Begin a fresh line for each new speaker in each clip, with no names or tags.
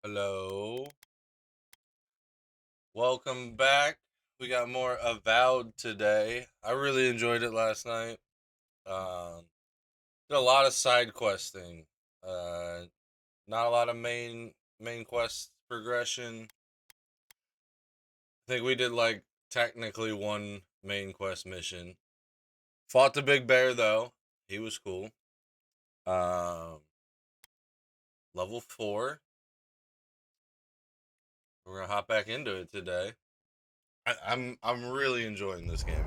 Hello. Welcome back. We got more Avowed today. I really enjoyed it last night. Um, did a lot of side questing. Uh, Not a lot of main quest progression. I think we did like technically one main quest mission. Fought the big bear though. He was cool. Um, Level 4. We're gonna hop back into it today. I'm really enjoying this game.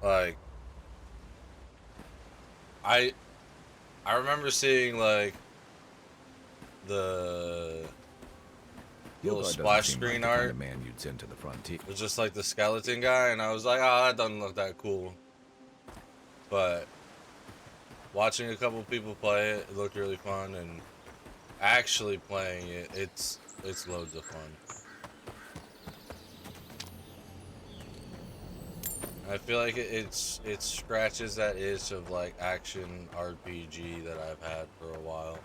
Like I I remember seeing like the little
Vanguard doesn't
splash
seem like
screen
the kind
art.
of man you'd send to the frontier.
It was just like the skeleton guy, and I was like, oh, that doesn't look that cool. But watching a couple people play it, it looked really fun, and actually playing it, it's loads of fun. I feel like it scratches that itch of like action RPG that I've had for a while.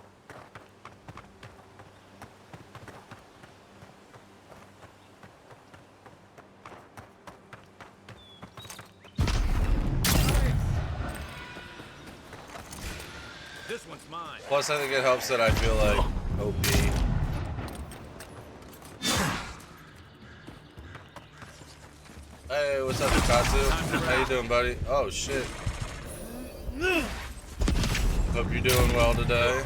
This one's mine.
Plus, I think it helps that I feel like OP. Hey, what's up, Katsu? How you doing, buddy? Oh, shit. Hope you're doing well today.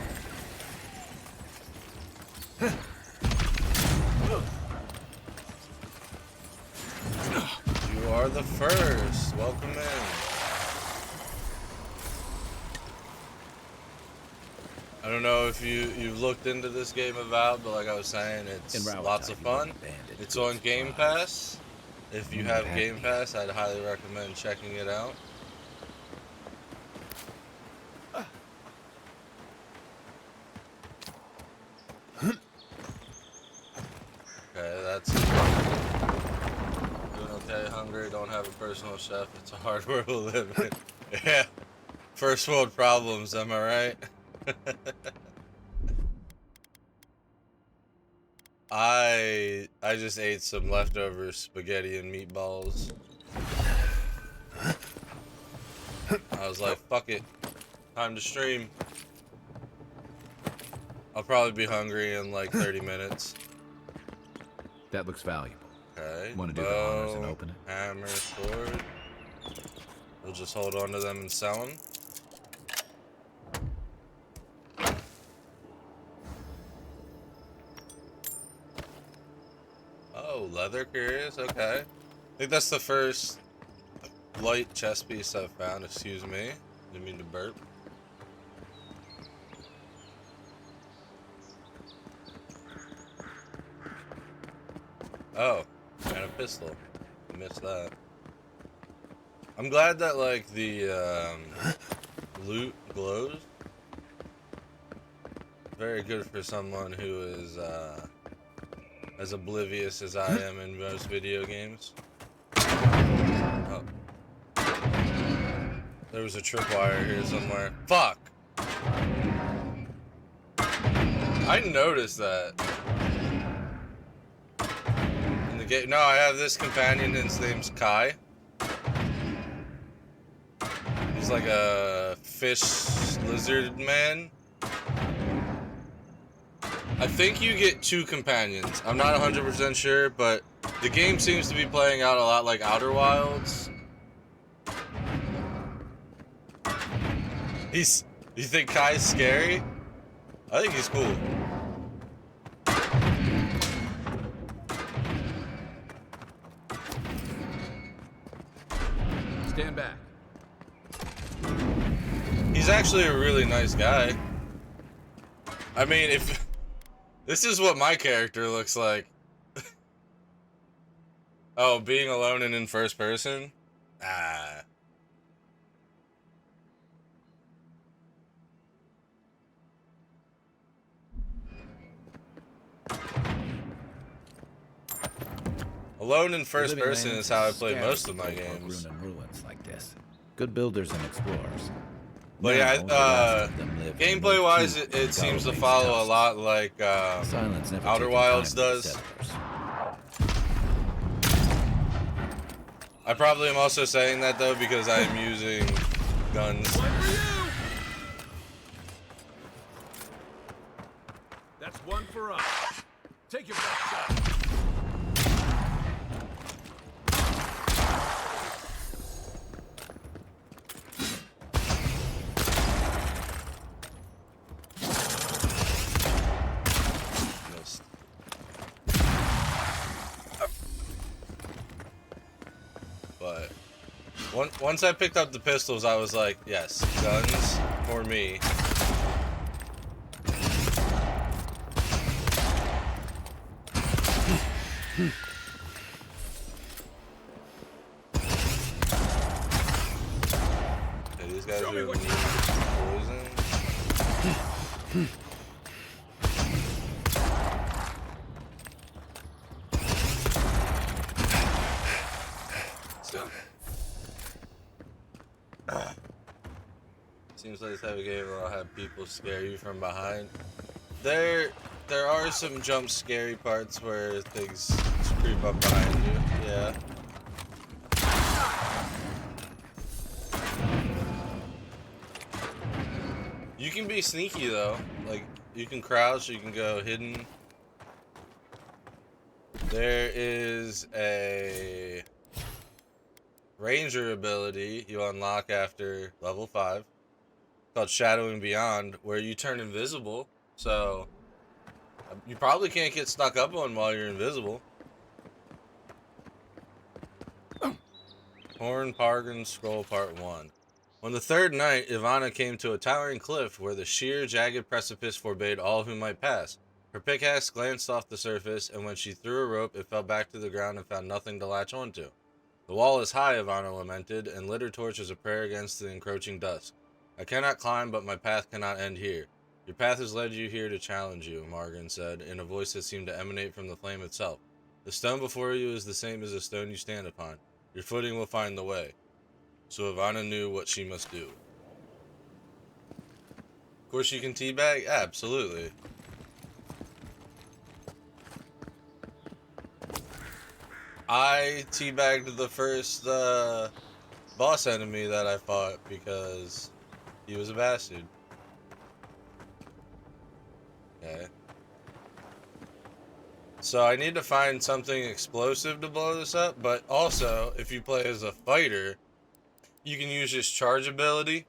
You are the first. Welcome in. I don't know if you've looked into this game Avowed, but like I was saying, it's lots of fun. It's on Game Pass. If you have Game Pass, I'd highly recommend checking it out. Okay, that's doing okay. Hungry, don't have a personal chef. It's a hard world to live in. Yeah, first world problems. Am I right? I just ate some leftover spaghetti and meatballs. I was like, fuck it, time to stream. I'll probably be hungry in like 30 minutes.
That looks valuable.
Okay.
Want to do the honors and open it?
Hammer, sword. We'll just hold on to them and sell them. Oh, leather curious. Okay. I think that's the first light chest piece I've found. Excuse me. Didn't mean to burp. Oh, and a pistol. I missed that. I'm glad that like the loot glows. Very good for someone who is as oblivious as I am in most video games. Oh. There was a tripwire here somewhere. Fuck! I noticed that. In the game. No, I have this companion, his name's Kai. He's like a fish lizard man. I think you get 2 companions. I'm not 100% sure, but the game seems to be playing out a lot like Outer Wilds. You think Kai's scary? I think he's cool.
Stand back.
He's actually a really nice guy. I mean, if this is what my character looks like. Oh, being alone and in first person? Ah. Alone in first person is how I play most of my games.
Ruins like this. Good builders and explorers.
But
Now,
yeah,
the last of them live in the
gameplay wise,
north
it
tube
seems to
of
follow a
Galloway's
lot like
tusk. Silence never
Outer
taken
Wilds
kindly to
does.
settlers.
I probably am also saying that though because I'm using guns.
One for you! That's one for us. Take your best shot.
Missed. But once I picked up the pistols, I was like, yes, guns for me. Okay, these guys are immune to poison. So, seems like this type of game where I'll have people scare you from behind. There are some jump scary parts where things creep up behind you. Yeah. You can be sneaky though. Like you can crouch, you can go hidden. There is a ranger ability you unlock after level 5 called Shadowing Beyond, where you turn invisible. So you probably can't get snuck up on while you're invisible. Horn Pargan Scroll Part 1. On the third night, Ivana came to a towering cliff where the sheer, jagged precipice forbade all who might pass. Her pickaxe glanced off the surface, and when she threw a rope, it fell back to the ground and found nothing to latch onto. The wall is high, Ivana lamented, and lit her torch as a prayer against the encroaching dusk. I cannot climb, but my path cannot end here. Your path has led you here to challenge you, Margan said, in a voice that seemed to emanate from the flame itself. The stone before you is the same as the stone you stand upon. Your footing will find the way. So Ivana knew what she must do. Of course you can teabag? Absolutely. I teabagged the first boss enemy that I fought because he was a bastard. Okay. So I need to find something explosive to blow this up, but also, if you play as a fighter, you can use his charge ability,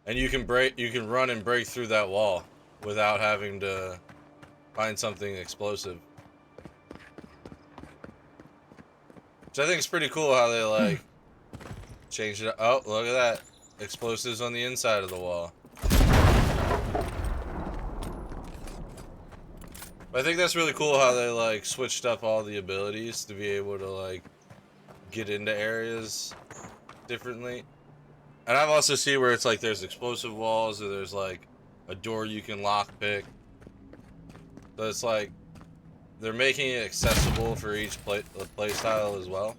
and you can run and break through that wall without having to find something explosive. Which I think is pretty cool how they like changed it. Oh, look at that. Explosives on the inside of the wall. But I think that's really cool how they like switched up all the abilities to be able to like get into areas differently. And I've also seen where it's like there's explosive walls or there's like a door you can lockpick. So it's like they're making it accessible for each play style as well.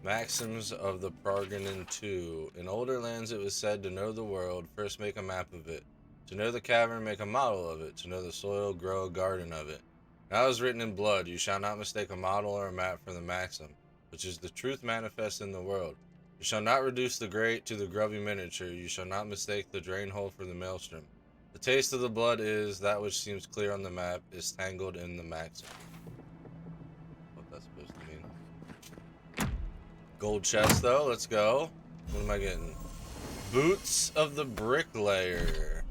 Maxims of the Parganon 2. In older lands it was said to know the world, first make a map of it. To know the cavern, make a model of it. To know the soil, grow a garden of it. Now it is written in blood, you shall not mistake a model or a map for the maxim, which is the truth manifest in the world. You shall not reduce the great to the grubby miniature. You shall not mistake the drain hole for the maelstrom. The taste of the blood is that which seems clear on the map is tangled in the maxim. What that's supposed to mean. Gold chest though, let's go. What am I getting? Boots of the Bricklayer.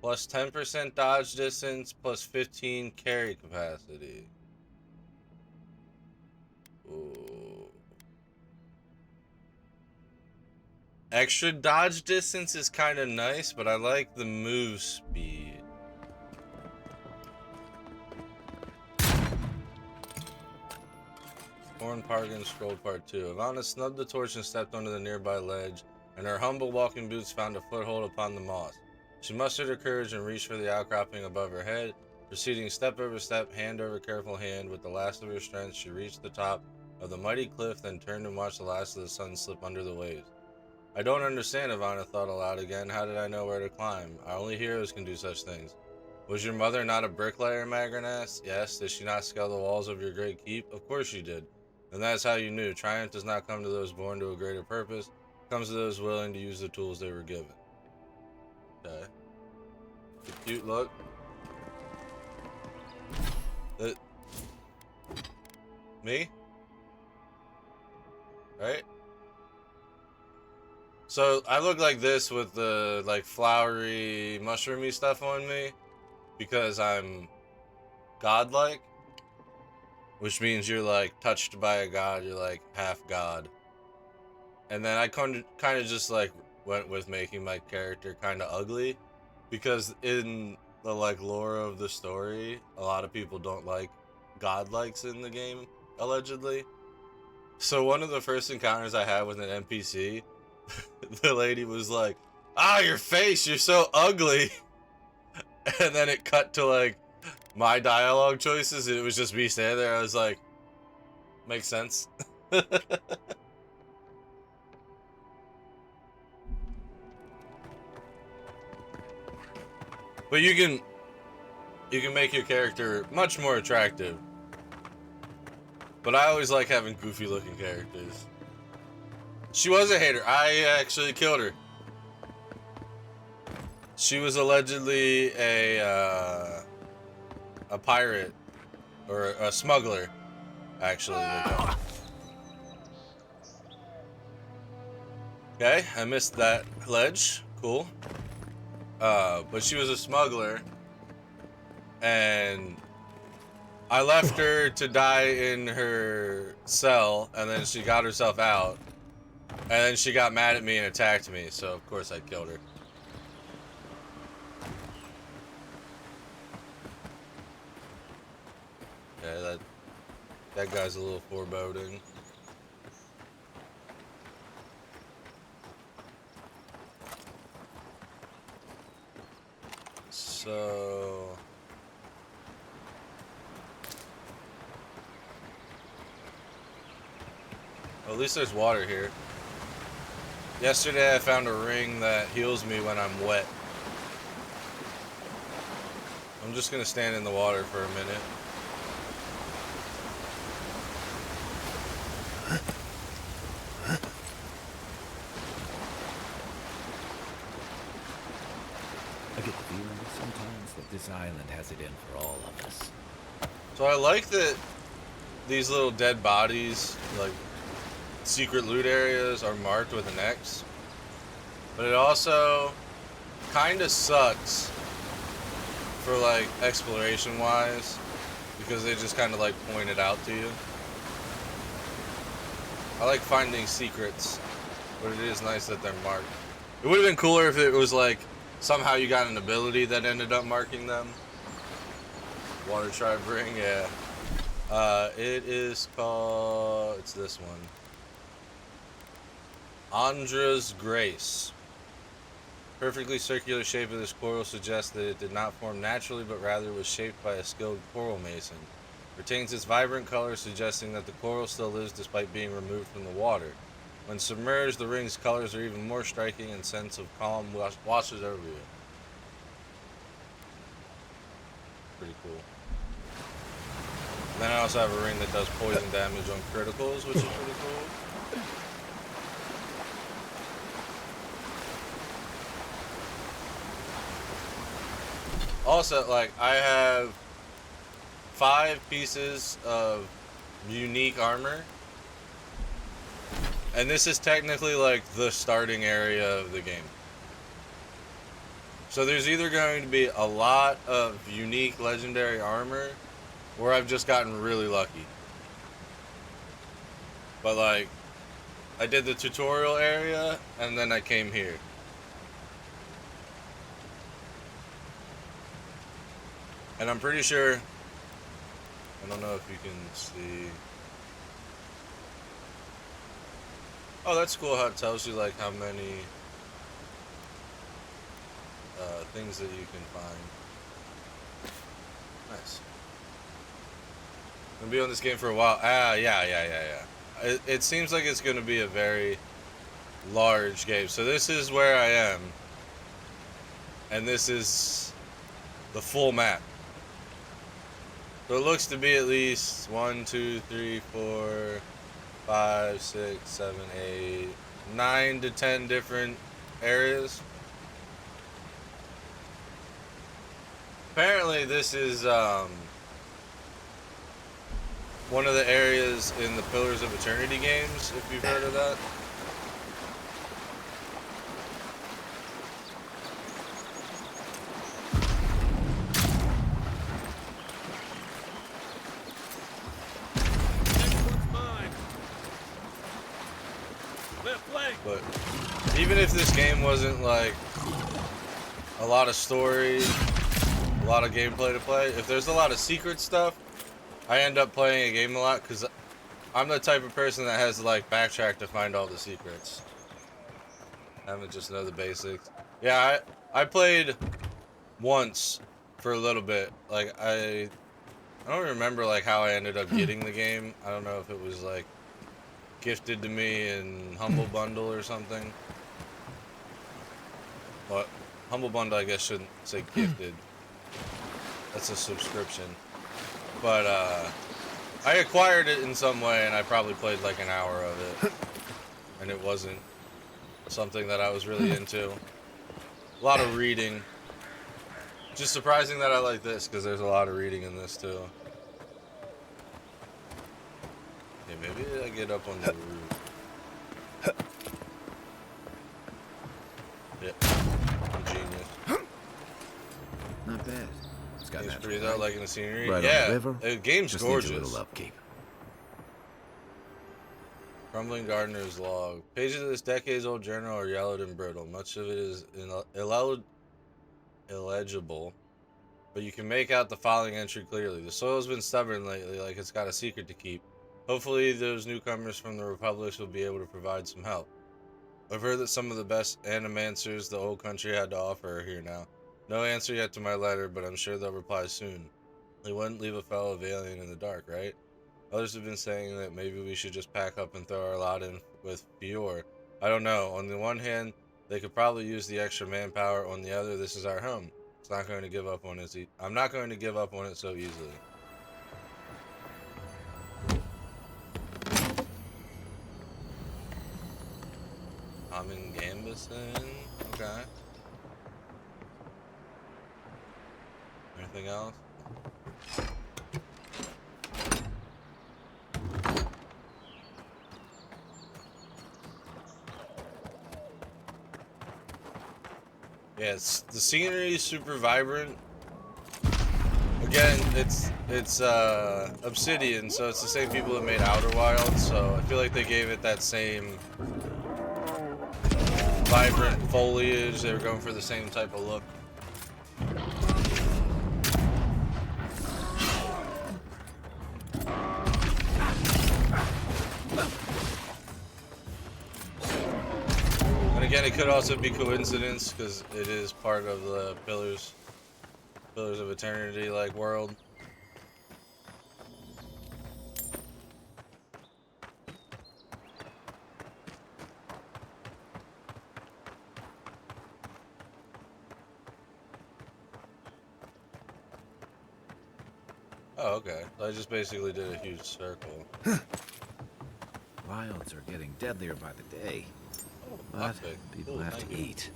Plus 10% dodge distance, plus 15 carry capacity. Ooh. Extra dodge distance is kind of nice, but I like the move speed. Horn Pargan Scroll Part 2. Ivana snubbed the torch and stepped onto the nearby ledge, and her humble walking boots found a foothold upon the moss. She mustered her courage and reached for the outcropping above her head. Proceeding step over step, hand over careful hand, with the last of her strength, she reached the top of the mighty cliff, then turned and watched the last of the sun slip under the waves. I don't understand, Ivana thought aloud again. How did I know where to climb? Only heroes can do such things. Was your mother not a bricklayer? Magrin asked. Yes. Did she not scale the walls of your great keep? Of course she did. And that's how you knew. Triumph does not come to those born to a greater purpose. It comes to those willing to use the tools they were given. Okay. It's a cute look. Me? Right? So I look like this with the like flowery, mushroomy stuff on me because I'm godlike, which means you're like touched by a god, you're like half god. And then I kind of just like went with making my character kind of ugly because in the like lore of the story, a lot of people don't like godlikes in the game, allegedly. So one of the first encounters I had with an NPC, the lady was like, "Ah, your face, you're so ugly." And then it cut to like my dialogue choices, and it was just me standing there. I was like, makes sense. But you can make your character much more attractive. But I always like having goofy looking characters. She was a hater. I actually killed her. She was allegedly a pirate or a smuggler, actually. Okay, I missed that ledge. Cool. But she was a smuggler, and I left her to die in her cell, and then she got herself out, and then she got mad at me and attacked me, so of course I killed her. Yeah, that guy's a little foreboding. So well, at least there's water here. Yesterday I found a ring that heals me when I'm wet. I'm just gonna stand in the water for a minute.
I get the feeling sometimes that this island has it in for all of us.
So I like that these little dead bodies, like secret loot areas, are marked with an X. But it also kind of sucks for like exploration wise because they just kind of like point it out to you. I like finding secrets, but it is nice that they're marked. It would have been cooler if it was like somehow you got an ability that ended up marking them. Water tribe ring, yeah. It is called, it's this one. Andra's Grace. Perfectly circular shape of this coral suggests that it did not form naturally, but rather was shaped by a skilled coral mason. Retains its vibrant color, suggesting that the coral still lives despite being removed from the water. When submerged, the ring's colors are even more striking and sense of calm washes over you. Pretty cool. And then I also have a ring that does poison damage on criticals, which is pretty cool. Also, like, I have 5 pieces of unique armor. And this is technically like the starting area of the game. So there's either going to be a lot of unique legendary armor, or I've just gotten really lucky. But like, I did the tutorial area, and then I came here. And I'm pretty sure, I don't know if you can see. Oh, that's cool how it tells you like how many things that you can find. Nice. Gonna be on this game for a while. Ah, yeah. It seems like it's gonna be a very large game. So this is where I am, and this is the full map. So it looks to be at least 1, 2, 3, 4, 5, 6, 7, 8, 9 to 10 different areas. Apparently, this is one of the areas in the Pillars of Eternity games, if you've heard of that. But even if this game wasn't like a lot of story, a lot of gameplay to play, if there's a lot of secret stuff, I end up playing a game a lot because I'm the type of person that has to like backtrack to find all the secrets. I haven't just know the basics. Yeah, I played once for a little bit. Like I don't remember like how I ended up getting the game. I don't know if it was like gifted to me in Humble Bundle or something. But Humble Bundle, I guess, shouldn't say gifted. That's a subscription. But I acquired it in some way, and I probably played like an hour of it, and it wasn't something that I was really into. A lot of reading. Just surprising that I like this, because there's a lot of reading in this too. Okay, maybe I get up on the roof. Yeah, I'm genius.
Not bad. It's got
Game's
that
pretty though, liking the scenery.
right
Yeah,
on the river.
The game's
Just
gorgeous.
needs a little upkeep.
Crumbling Gardener's Log. Pages of this decades-old journal are yellowed and brittle. Much of it is illegible, but you can make out the following entry clearly. The soil's been stubborn lately, like it's got a secret to keep. Hopefully, those newcomers from the Republics will be able to provide some help. I've heard that some of the best animancers the old country had to offer are here now. No answer yet to my letter, but I'm sure they'll reply soon. They wouldn't leave a fellow Valiant in the dark, right? Others have been saying that maybe we should just pack up and throw our lot in with Fior. I don't know. On the one hand, they could probably use the extra manpower. On the other, this is our home. It's not going to give up on it. I'm not going to give up on it so easily. I'm in Gambison. Okay. Anything else? Yeah, the scenery is super vibrant. Again, it's Obsidian, so it's the same people that made Outer Wilds, so I feel like they gave it that same vibrant foliage. They were going for the same type of look. And again, it could also be coincidence because it is part of the Pillars of Eternity like world. Oh, okay. I just basically did a huge circle.
Wilds are getting deadlier by the day.
Oh,
But
lockpick.
people
Cool,
have
thank
to
you.
eat.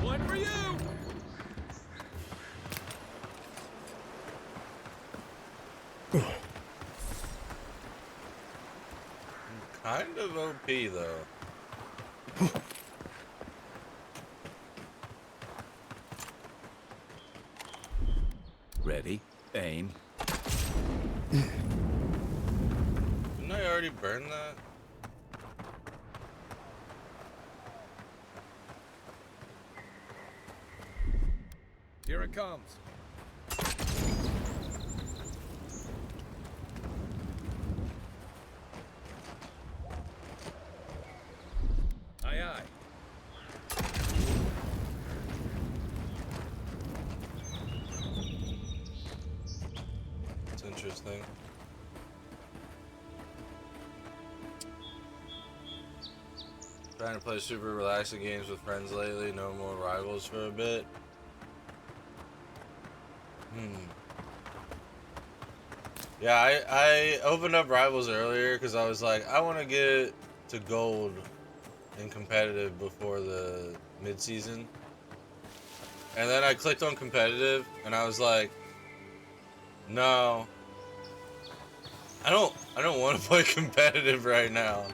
One for you!
Kind of OP though.
Ready, aim.
Didn't I already burn that?
Here it comes.
interesting. Trying to play super relaxing games with friends lately. No more rivals for a bit. Yeah, I opened up rivals earlier because I was like, I want to get to gold in competitive before the mid-season. And then I clicked on competitive and I was like, no. I don't want to play competitive right now.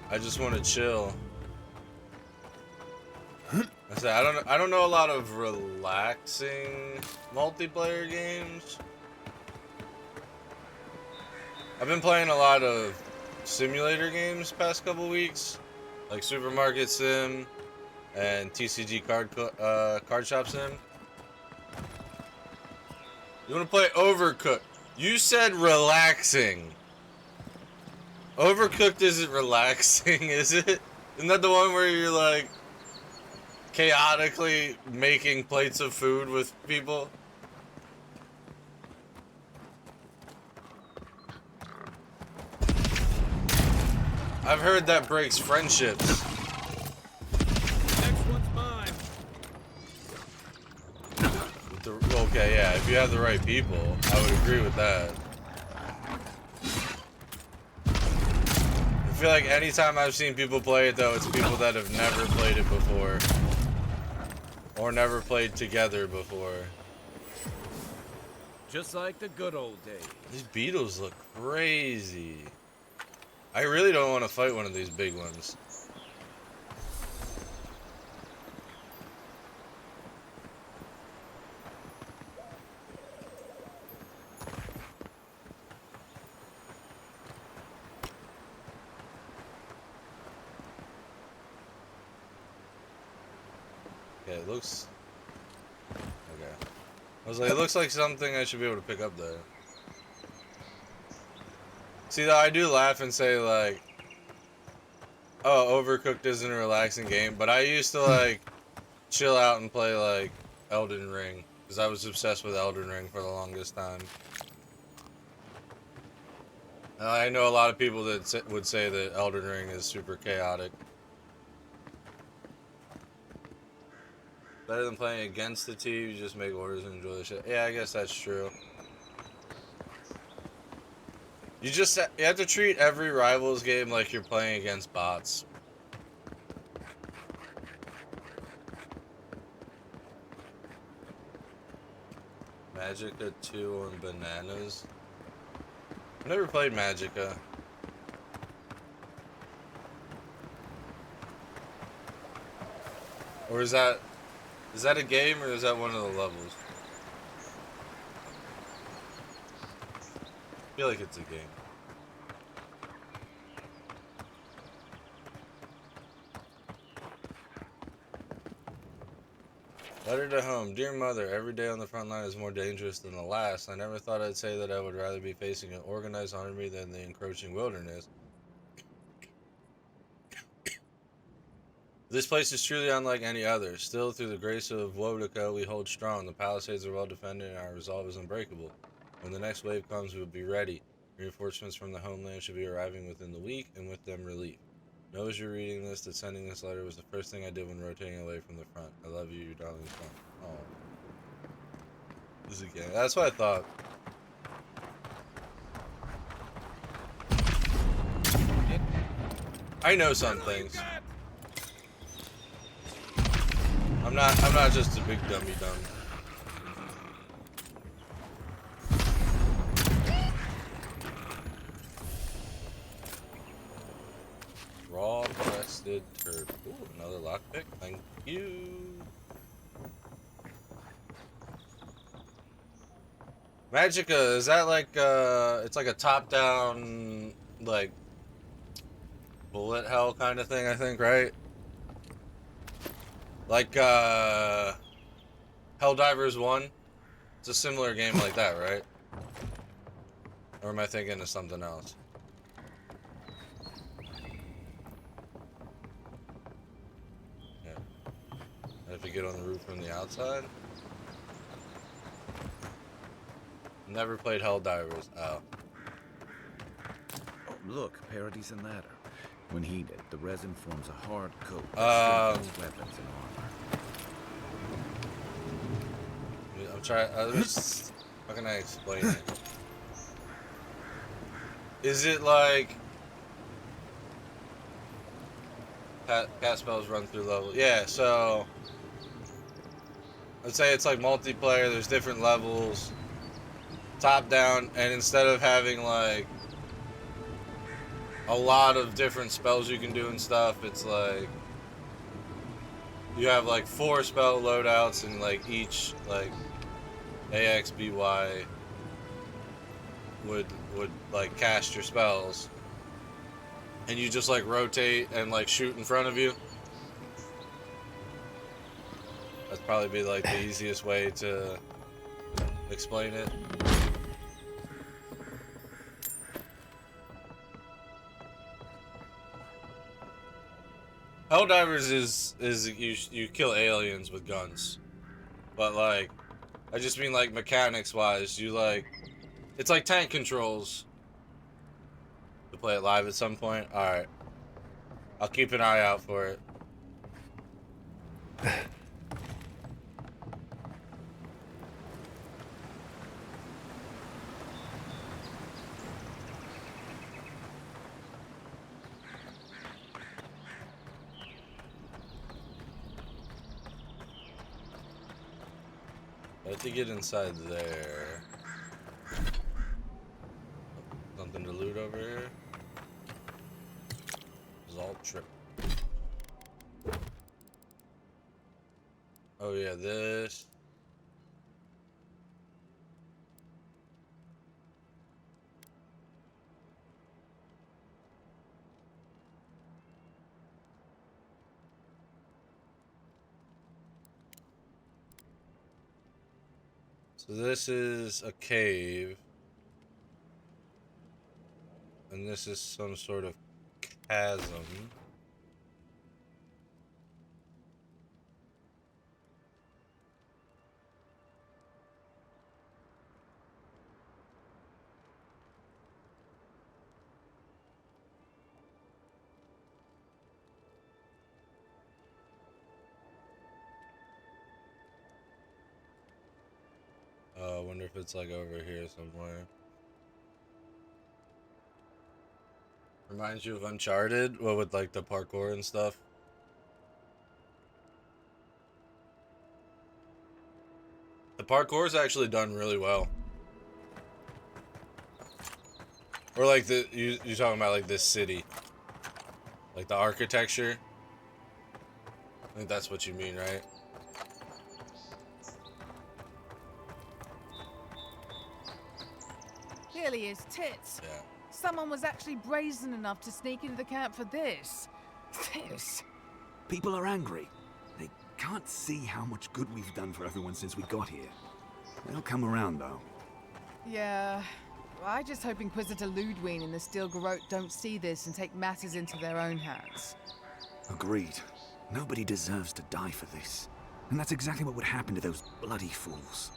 I just want to chill. I said I don't know a lot of relaxing multiplayer games. I've been playing a lot of simulator games past couple weeks, like Supermarket Sim and TCG Card Shop Sim. You want to play Overcooked? You said relaxing. Overcooked isn't relaxing, is it? Isn't that the one where you're like chaotically making plates of food with people? I've heard that breaks friendships.
Next one's mine.
Okay, yeah, if you have the right people, I would agree with that. I feel like anytime I've seen people play it, though, it's people that have never played it before. Or never played together before.
Just like the good old days.
These beetles look crazy. I really don't want to fight one of these big ones. Okay, it looks... Okay. I was like, it looks like something I should be able to pick up there. See, though, I do laugh and say, like, oh, Overcooked isn't a relaxing game, but I used to, like, chill out and play, like, Elden Ring, because I was obsessed with Elden Ring for the longest time. And I know a lot of people that would say that Elden Ring is super chaotic. Better than playing against the team, you just make orders and enjoy the shit. Yeah, I guess that's true. You have to treat every Rivals game like you're playing against bots. Magicka 2 on bananas. I've never played Magicka. Or is that a game or is that one of the levels? I feel like it's a game. Letter to home. Dear mother, every day on the front line is more dangerous than the last. I never thought I'd say that I would rather be facing an organized army than the encroaching wilderness. This place is truly unlike any other. Still, through the grace of Wodika, we hold strong. The palisades are well defended and our resolve is unbreakable. When the next wave comes, we will be ready. Reinforcements from the homeland should be arriving within the week, and with them relief. Know as you're reading this that sending this letter was the first thing I did when rotating away from the front. I love you, your darling son. Oh. This is a game. That's what I thought. I know some things. I'm not just a big dummy dumb. Raw breasted turd. Ooh, another lockpick. Thank you. Magicka, is that like it's like a top down like bullet hell kind of thing, I think, right? Like Helldivers 1. It's a similar game like that, right? Or am I thinking of something else? Yeah. And if you get on the roof from the outside. Never played Helldivers. Oh.
Oh, look, Parody's and ladder. When heated, the resin forms a hard coat that strengthens weapons and armor.
I'm trying. How can I explain it? Is it like cast spells run through level? Yeah. So let's say it's like multiplayer. There's different levels, top down, and instead of having like a lot of different spells you can do and stuff, it's like you have like 4 spell loadouts, and like each like AX BY would like cast your spells, and you just like rotate and like shoot in front of you. That'd probably be like the easiest way to explain it. Helldivers is you kill aliens with guns, but like I just mean like mechanics wise, you like it's like tank controls. To play it live at some point. All right, I'll keep an eye out for it. I have to get inside there. Something to loot over here. Result trip. Oh yeah, this. So this is a cave. And this is some sort of chasm. I wonder if it's like over here somewhere. Reminds you of Uncharted, what with like the parkour and stuff. The parkour is actually done really well. Or like you're talking about like this city, like the architecture. I think that's what you mean, right?
Clearly is tits.
Yeah.
Someone was actually brazen enough to sneak into the camp for this. This.
People are angry. They can't see how much good we've done for everyone since we got here. They'll come around, though.
Yeah. I just hope Inquisitor Ludwig and the Steel Garrote don't see this and take matters into their own hands.
Agreed. Nobody deserves to die for this. And that's exactly what would happen to those bloody fools.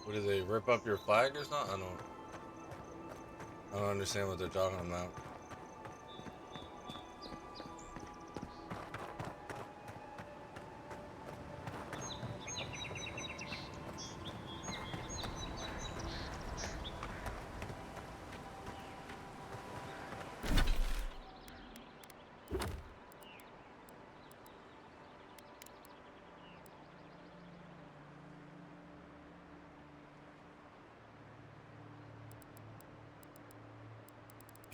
What do they rip up your flag or something? I don't understand what they're talking about.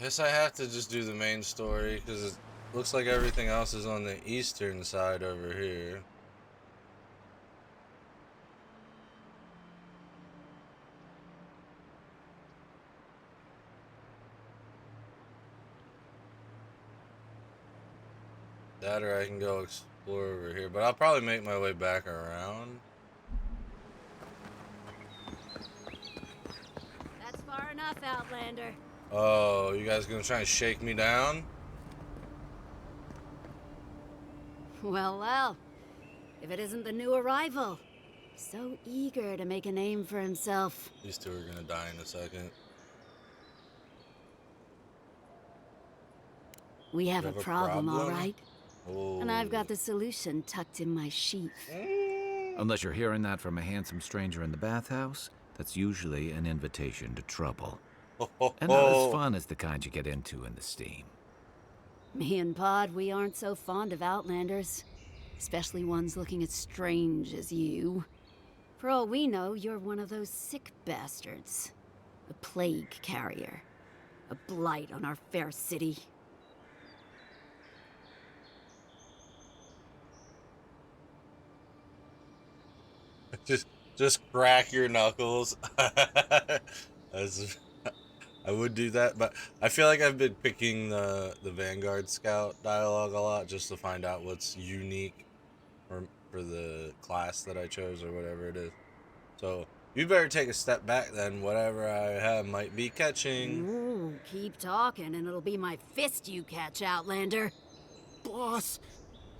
Guess I have to just do the main story because it looks like everything else is on the eastern side over here. That or I can go explore over here, but I'll probably make my way back around.
That's far enough, Outlander.
Oh, you guys gonna try and shake me down?
Well, well. if it isn't the new arrival. So eager to make a name for himself.
These two are gonna die in a second.
We have
You
a
have a
problem, all
problem?
right?
Oh.
And I've got the solution tucked in my sheath.
Unless you're hearing that from a handsome stranger in the bathhouse, that's usually an invitation to trouble. And not as fun as the kind you get into in the steam.
Me and Pod, we aren't so fond of Outlanders. Especially ones looking as strange as you. For all we know, you're one of those sick bastards. A plague carrier. A blight on our fair city.
Just crack your knuckles. That's, I would do that, but I feel like I've been picking the Vanguard Scout dialogue a lot just to find out what's unique for the class that I chose or whatever it is. So you better take a step back then. Whatever I have might be catching.
Ooh, keep talking and it'll be my fist you catch, Outlander.
Boss,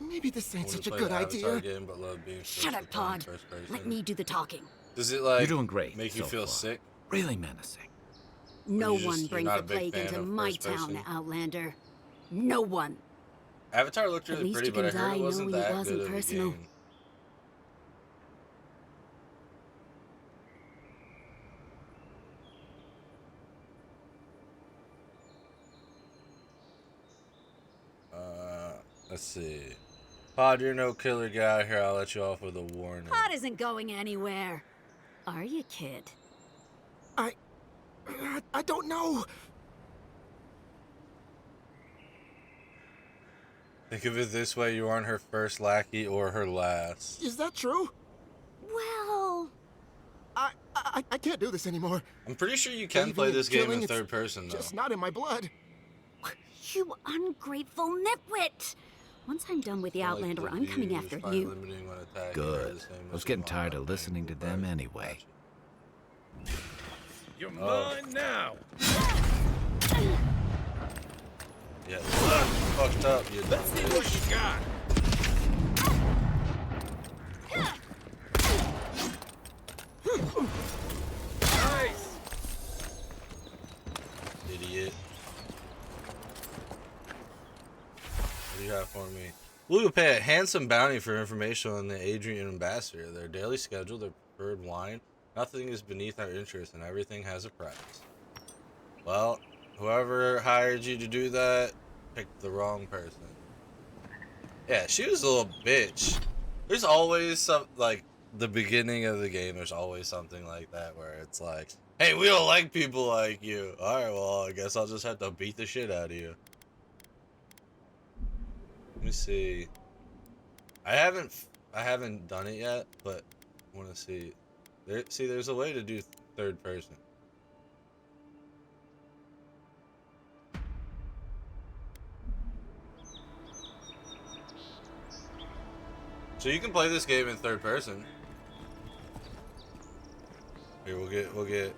maybe this
I
ain't
wanna
such a
play
good
the Avatar
idea.
game, but love being
Shut up, Pod. Let me do the talking.
Does it like
You're doing great
make you
so
feel
far.
sick?
Really menacing.
No
you're
one
you're
brings
not
the
a big
plague
fan
into
of
my
first
town,
person?
Outlander. No one.
Avatar looked
At
really
least
pretty,
you
but I
can
heard
die
it wasn't
knowing it
that
wasn't
good of a
personal.
game. Let's see. Pod, you're no killer guy here. I'll let you off with a warning.
Pod isn't going anywhere. Are you, kid?
I don't know.
Think of it this way: you aren't her first lackey or her last.
Is that true?
Well,
I can't do this anymore.
I'm pretty sure you can
Thieving
play
and
this game
killing,
in
it's
third person, though.
Just not in my blood.
you ungrateful nitwit. Once I'm done with the
Like
Outlander,
the
I'm coming
views
after
by
you.
limiting when attacking
Good.
are the same
I was
as
getting
the
tired
mod
of listening to them
right.
anyway.
Gotcha.
You're mine now.
Yeah, fucked up, you dumb
Let's see what
bitch.
you got. Nice.
Idiot. What do you have for me? We will pay a handsome bounty for information on the Adrian Ambassador, their daily schedule, their preferred wine. Nothing is beneath our interest, and everything has a price. Well, whoever hired you to do that picked the wrong person. Yeah, she was a little bitch. There's always some, like, the beginning of the game, there's always something like that where it's like, hey, we don't like people like you. Alright, well, I guess I'll just have to beat the shit out of you. Let me see. I haven't done it yet, but I want to see. There's a way to do third person. So you can play this game in third person. Here, we'll get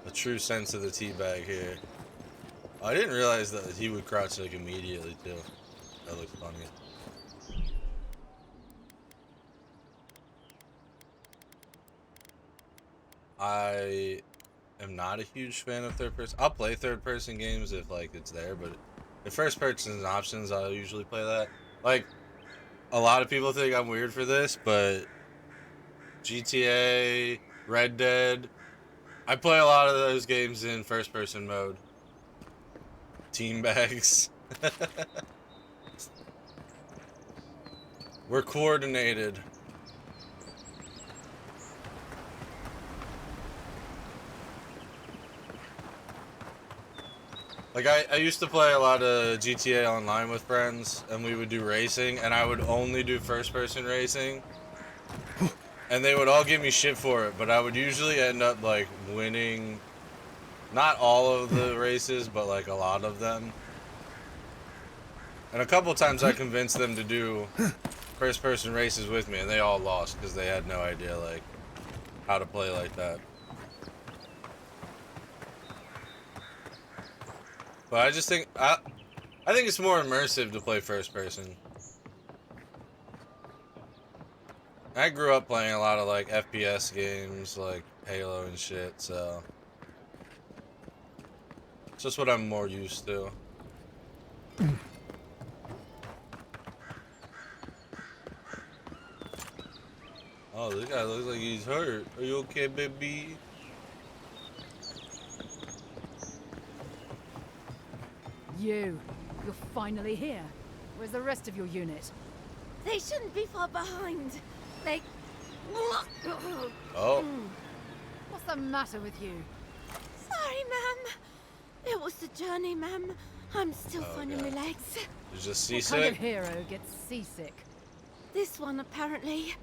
a true sense of the teabag here. I didn't realize that he would crouch like immediately too. That looks funny. I am not a huge fan of third person. I'll play third person games if like it's there, but if first person options, I'll usually play that. Like, a lot of people think I'm weird for this, but GTA, Red Dead, I play a lot of those games in first person mode. Team bags. We're coordinated. Like, I used to play a lot of GTA Online with friends, and we would do racing, and I would only do first-person racing. And they would all give me shit for it, but I would usually end up, like, winning, not all of the races, but, like, a lot of them. And a couple times I convinced them to do first-person races with me, and they all lost, because they had no idea, like, how to play like that. But I just think I think it's more immersive to play first person. I grew up playing a lot of like FPS games, like Halo and shit, so it's just what I'm more used to. Oh, this guy looks like he's hurt. Are you okay, baby?
You're finally here. Where's the rest of your unit?
They shouldn't be far behind. They...
Oh.
What's the matter with you?
Sorry, ma'am. It was the journey, ma'am. I'm still finding my legs.
You're just
What
seasick?
kind of hero gets seasick?
This one, apparently.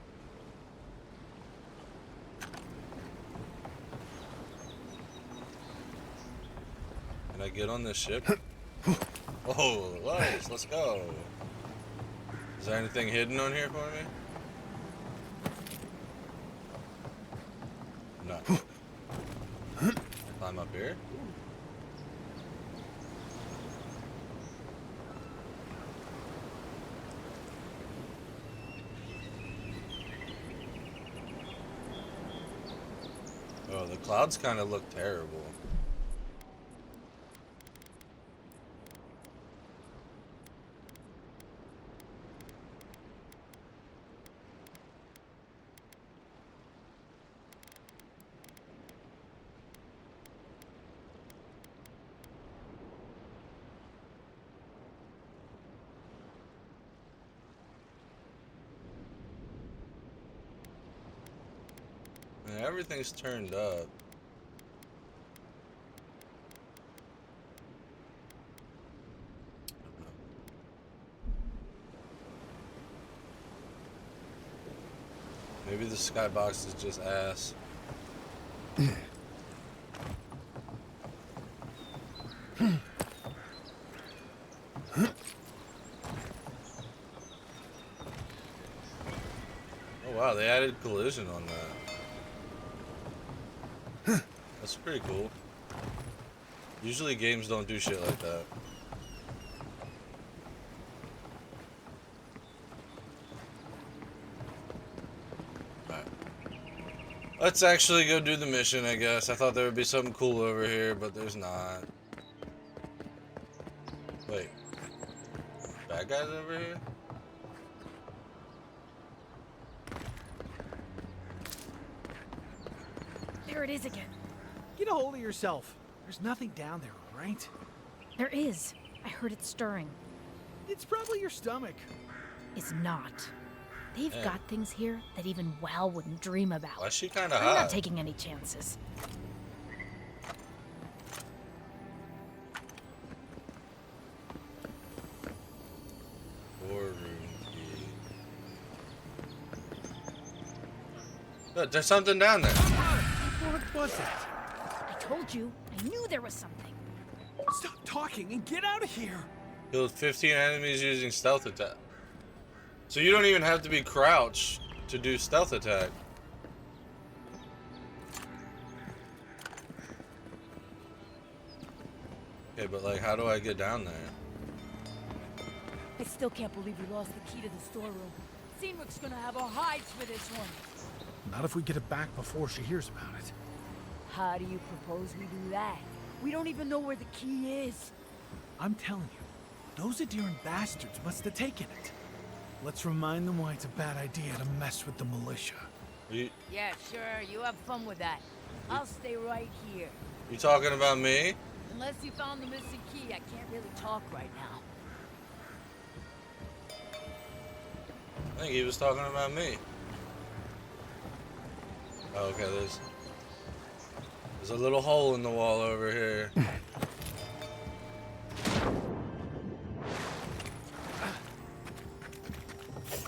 Can I get on this ship? Oh, nice. Let's go. Is there anything hidden on here for me? No. Climb up here. Oh, the clouds kind of look terrible. Man, everything's turned up. Maybe the skybox is just ass. Oh wow, they added collision on that. That's pretty cool. Usually games don't do shit like that. Alright. Let's actually go do the mission, I guess. I thought there would be something cool over here, but there's not. Wait. Bad guys over here?
There it is again.
Get a hold of yourself. There's nothing down there, all right?
There is. I heard it stirring.
It's probably your stomach.
It's not. They've
Yeah.
got things here that even WoW wouldn't dream about.
Why is she kinda
I'm
hot?
not taking any chances.
War room key. Look, there's something down there.
What was that?
I told you. I knew there was something.
Stop talking and get out of here.
Killed 15 enemies using stealth attack. So you don't even have to be crouched to do stealth attack. Okay, but like, how do I get down there?
I still can't believe we lost the key to the storeroom. Seamwick's gonna have our hides for this one.
Not if we get it back before she hears about it.
How do you propose we do that? We don't even know where the key is.
I'm telling you, those Adiran bastards must have taken it. Let's remind them why it's a bad idea to mess with the militia.
You
Yeah, sure. You have fun with that. I'll stay right here.
talking about me?
Unless you found the missing key, I can't really talk right now.
I think he was talking about me. Oh, okay, there's a little hole in the wall over here.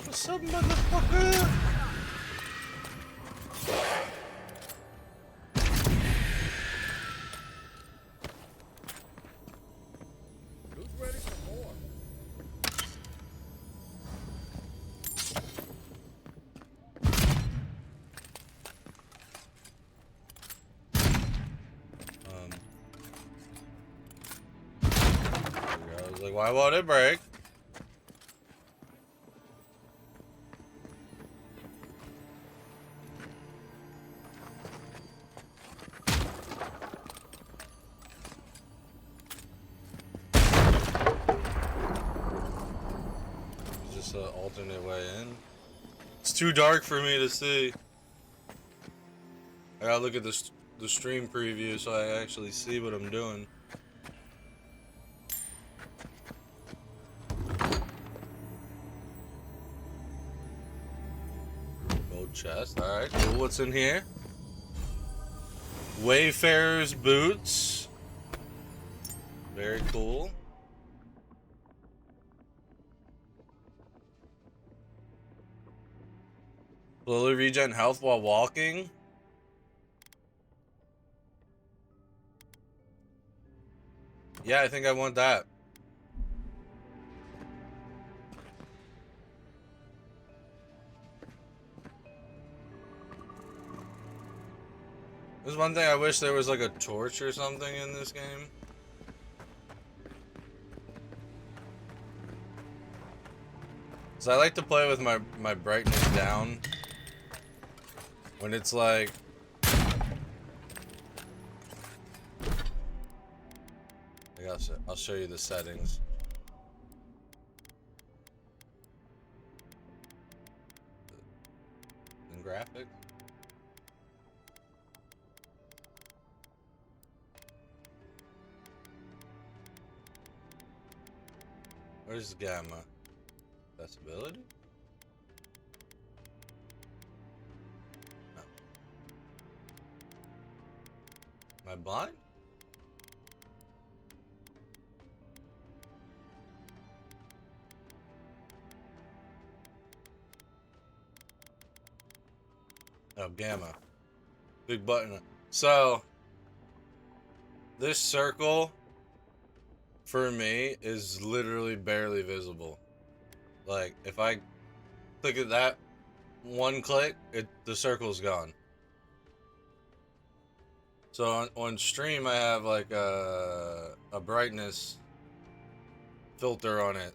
What's up, motherfucker?
Who's ready for more?
I was like, why won't it break? this an alternate way in? It's too dark for me to see. I gotta look at the stream preview so I actually see what I'm doing. Gold chest. Alright, cool. What's in here? Wayfarer's boots. Very cool. Slowly regen health while walking. Yeah, I think I want that. There's one thing I wish there was like a torch or something in this game. So I like to play with my brightness down when it's like I'll show you the settings. In graphics. Where's gamma? Accessibility? No. Am I blind? Oh, gamma. Big button. So, this circle, for me, is literally barely visible. Like, if I click at that one click, the circle's gone. So, on stream, I have, like, a brightness filter on it.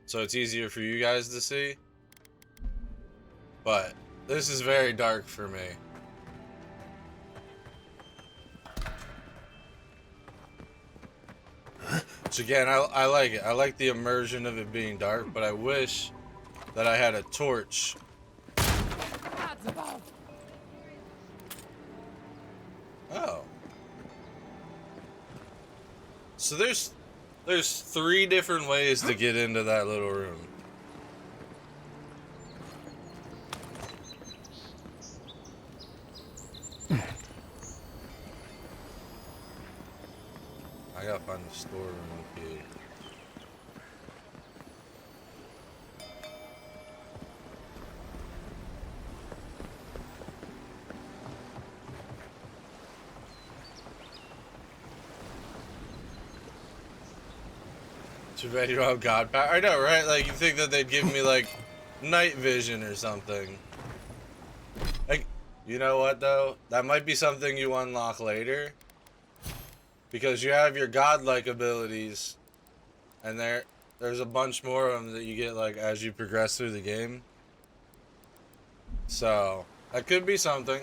So, it's easier for you guys to see. But this is very dark for me. Which again, I like it. I like the immersion of it being dark, but I wish that I had a torch. Oh. So there's 3 different ways to get into that little room. I gotta find the storeroom key. Too bad you don't have God power. I know, right? Like, you think that they'd give me, like, night vision or something. Like, you know what, though? That might be something you unlock later. Because you have your godlike abilities, and there's a bunch more of them that you get like as you progress through the game. So that could be something.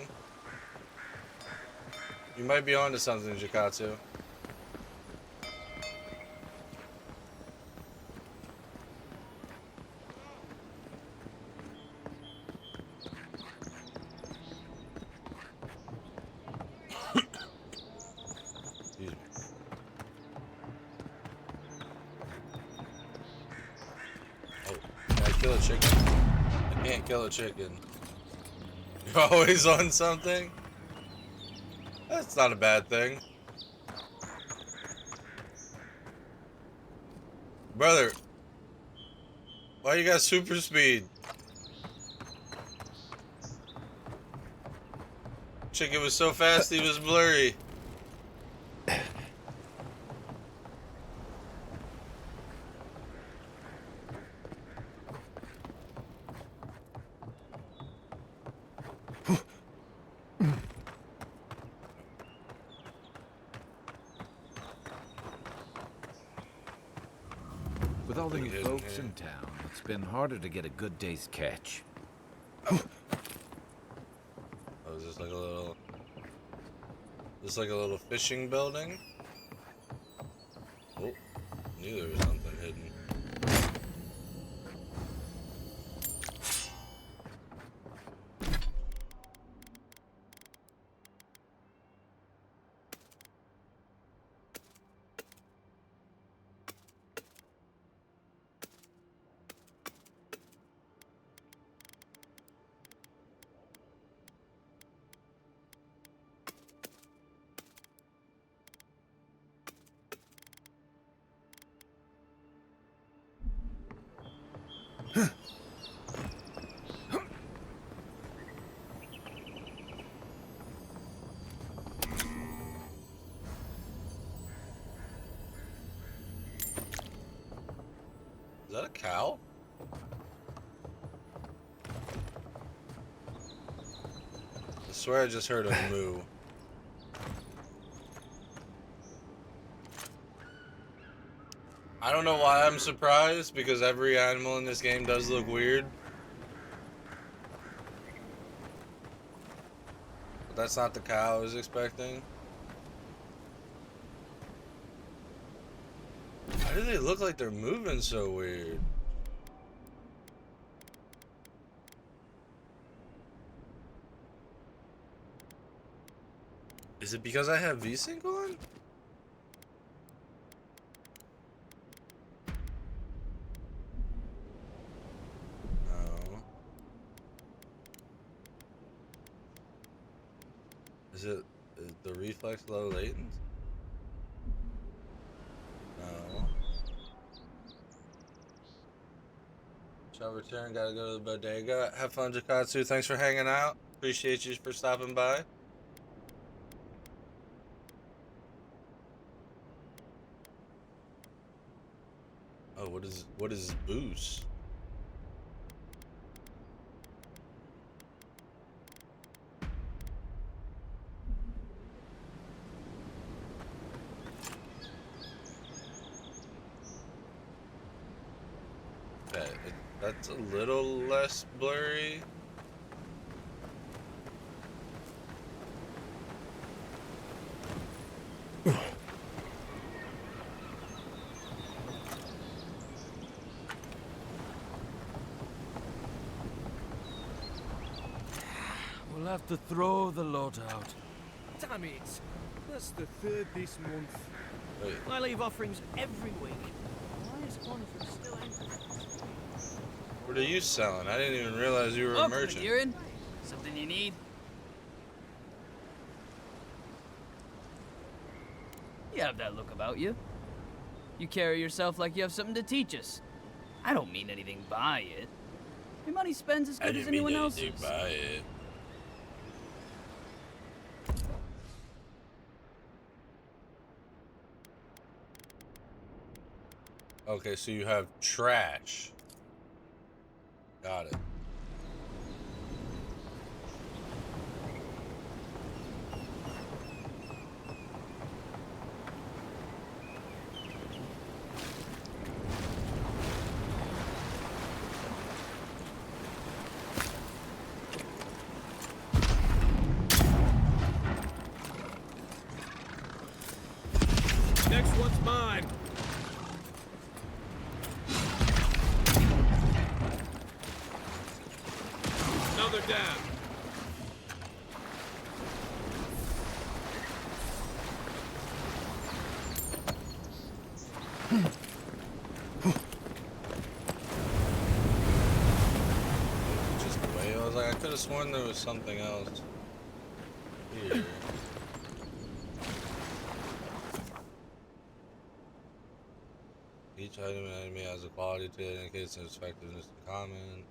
You might be onto something, Jikatsu. Kill a chicken. I can't kill a chicken. You're always on something? That's not a bad thing. Brother, why you got super speed? Chicken was so fast he was blurry.
With all the new folks in town, it's been harder to get a good day's catch.
Oh, is this like a little... This like a little fishing building? Oh, knew there was something hidden. Is that a cow? I swear I just heard a moo. I don't know why I'm surprised, because every animal in this game does look weird. But that's not the cow I was expecting. Why do they look like they're moving so weird? Is it because I have VSync on? No. Is the reflex low latent? No. Shall return, gotta go to the bodega. Have fun, Jakatsu. Thanks for hanging out. Appreciate you for stopping by. Oh, what is boost? Okay, that's a little less blurry.
We'll have to throw the lot out.
Damn it! That's the third this month.
Wait.
I leave offerings every week. Why is Conford still angry?
What are you selling? I didn't even realize you were a merchant.
Urine? Something you need? You have that look about you. You carry yourself like you have something to teach us. I don't mean anything by it. Your money spends as good as anyone else's.
By it. Okay, so you have trash. Got it.
Next one's mine. Another down.
Just the way I was like, I could have sworn there was something else here. Each item and enemy has a quality to it, indicates its effectiveness in common.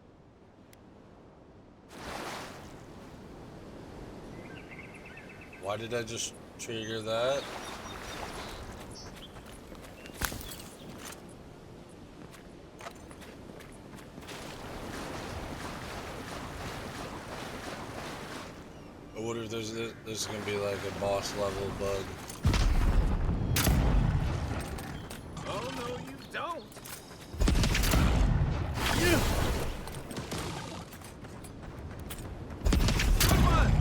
Why did I just trigger that? I wonder if there's gonna be like a boss level bug.
Oh no, you don't. Good one.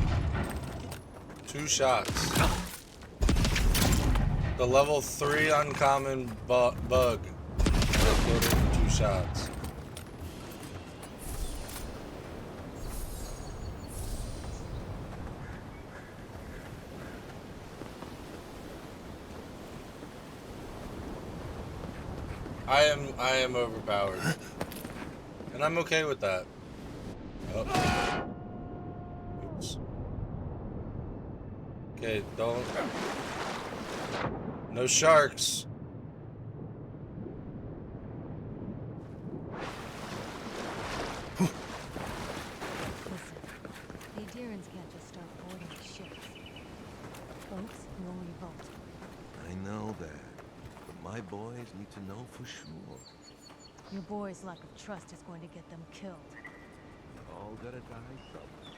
2 shots. The level 3 uncommon bug. Uploaded in 2 shots. I am overpowered. And I'm okay with that. Oh. Oops. Okay, don't. No sharks.
Listen, the Adherents can't just start boarding ships. Boats will revolt.
I know that, but my boys need to know for sure.
Your boy's lack of trust is going to get them killed.
We all gotta die somewhere.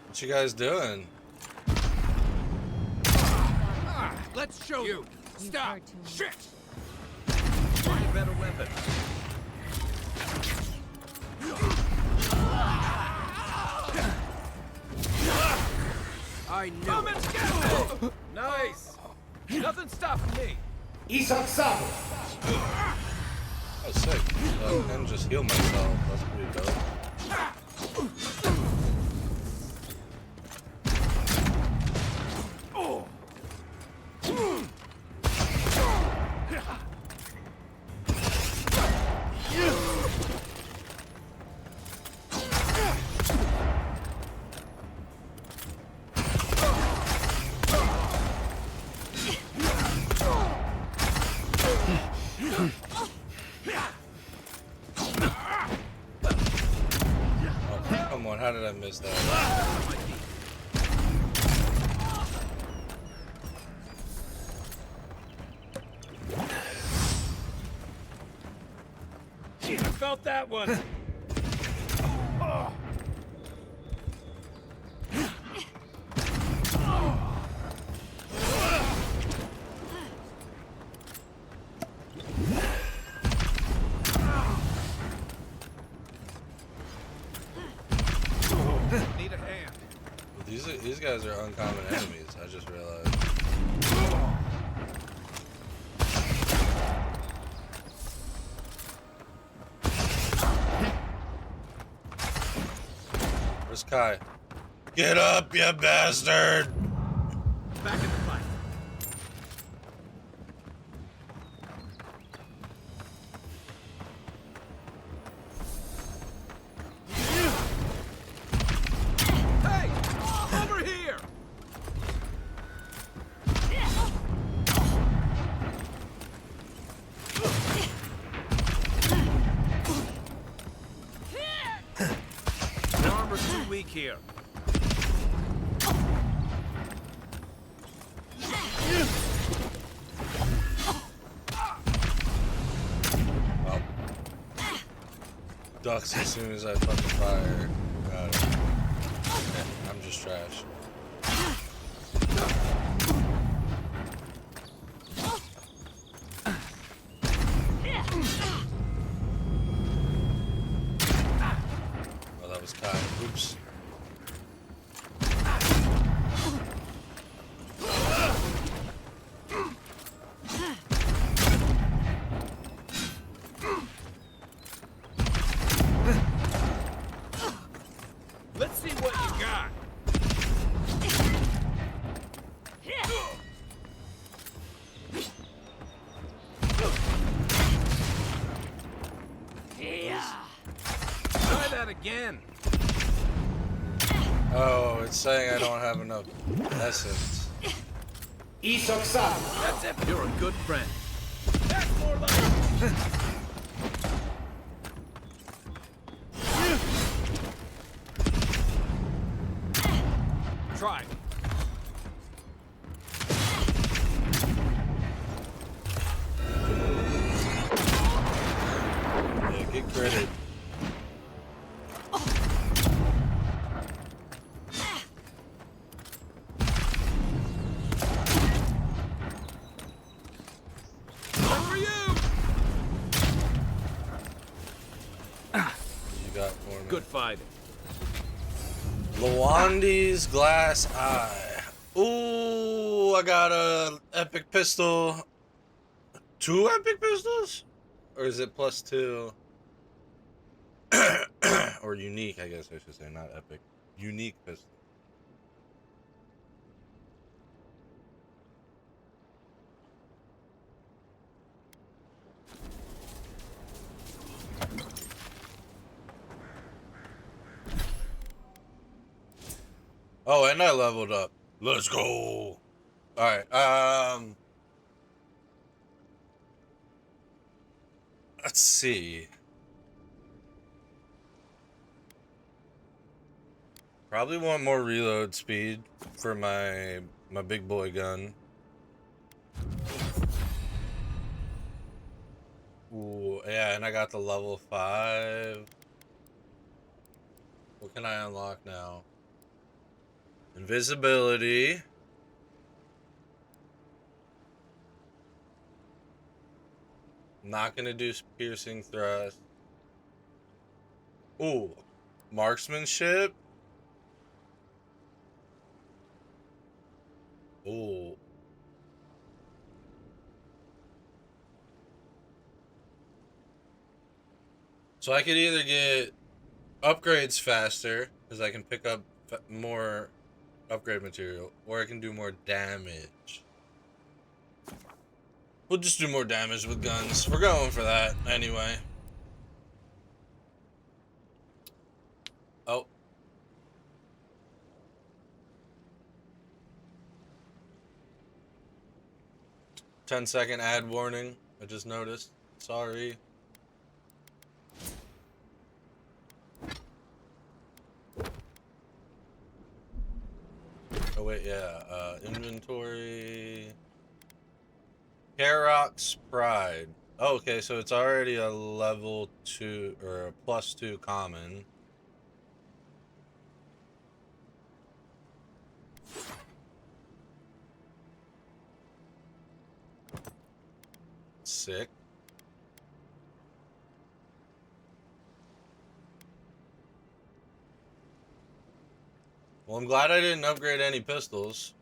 What you guys doing?
Let's show you. Stop. Shit.
Find a better weapon.
I knew it.
Nice. Nothing stopping me.
Oh, sick. I can just heal myself. That's pretty dope. Come on, how did I miss that?
I felt that one.
Need a hand.
These guys are uncommon enemies. I just realized. Where's Kai? Get up, you bastard!
Back in the fight.
Hey, over here.
The armor's too weak here.
Well, ducks as soon as I fucking fire. Got it. Yeah, I'm just trash. Oh, that was Kai. Oops.
Let's see what you got. Try that again.
Oh, it's saying I don't have enough essence.
That's it. You're a good friend. That's more like it. Try.
Yeah, get credit.
One for you.
You got for me.
Good fight.
Lawandi's Glass Eye. Ooh, I got a epic pistol. 2 epic pistols? Or is it +2? Or unique, I guess I should say, not epic. Unique pistol. Oh, and I leveled up. Let's go. Alright, Let's see. Probably want more reload speed for my big boy gun. Ooh, yeah, and I got the level 5. What can I unlock now? Invisibility. Not gonna do piercing thrust. Ooh, marksmanship. Ooh. So I could either get upgrades faster, because I can pick up more upgrade material, or I can do more damage. We'll just do more damage with guns. We're going for that anyway. Oh. "10-second ad warning." I just noticed. Sorry. Oh wait, yeah. Inventory. Karok's Pride. Oh, okay, so it's already a level 2 or a +2 common. Sick. Well, I'm glad I didn't upgrade any pistols.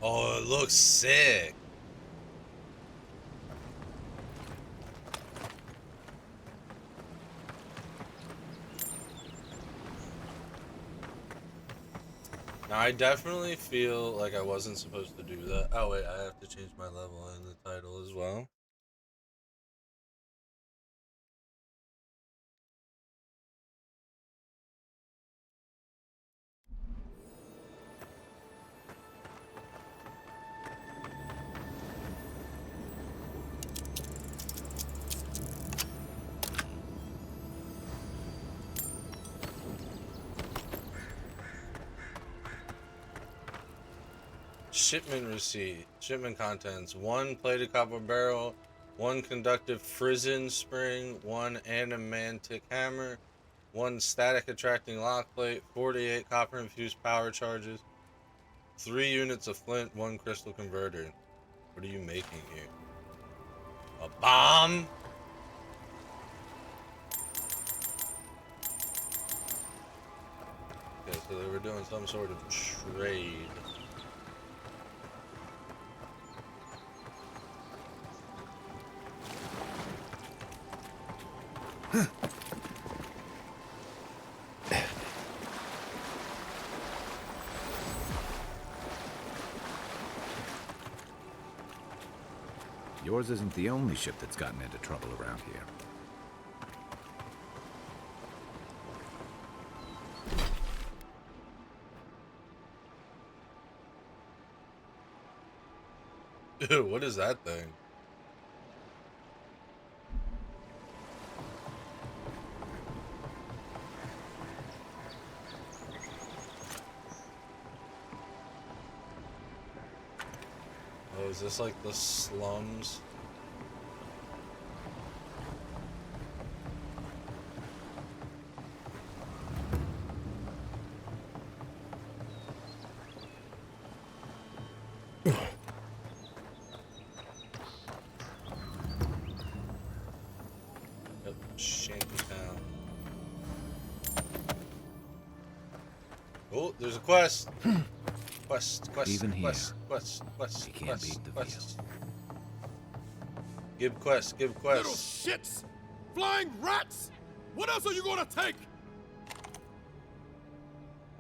Oh, it looks sick. Now, I definitely feel like I wasn't supposed to do that. Oh, wait, I have to change my level in the title as well. Shipment receipt. Shipment contents: 1 plated copper barrel, 1 conductive frizzen spring, 1 animantic hammer, 1 static attracting lock plate, 48 copper infused power charges, 3 units of flint, 1 crystal converter. What are you making here? A bomb? Okay, so they were doing some sort of trade.
Yours isn't the only ship that's gotten into trouble around here.
Ew, what is that thing? Oh, is this like the slums? Yep, Shantytown. Oh, there's a quest. Quest.
Even here,
Quest.
you can't beat the view.
Give quest.
Little shits! Flying rats! What else are you gonna take?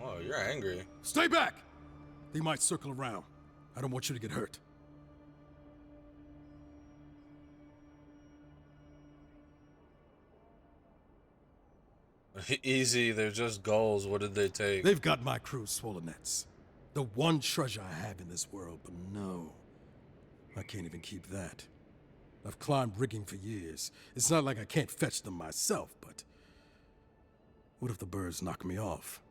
Oh, you're angry.
Stay back! They might circle around. I don't want you to get hurt.
Easy, they're just goals. What did they take?
They've got my crew's swollen nets. The one treasure I have in this world, but no. I can't even keep that. I've climbed rigging for years. It's not like I can't fetch them myself, but... what if the birds knock me off?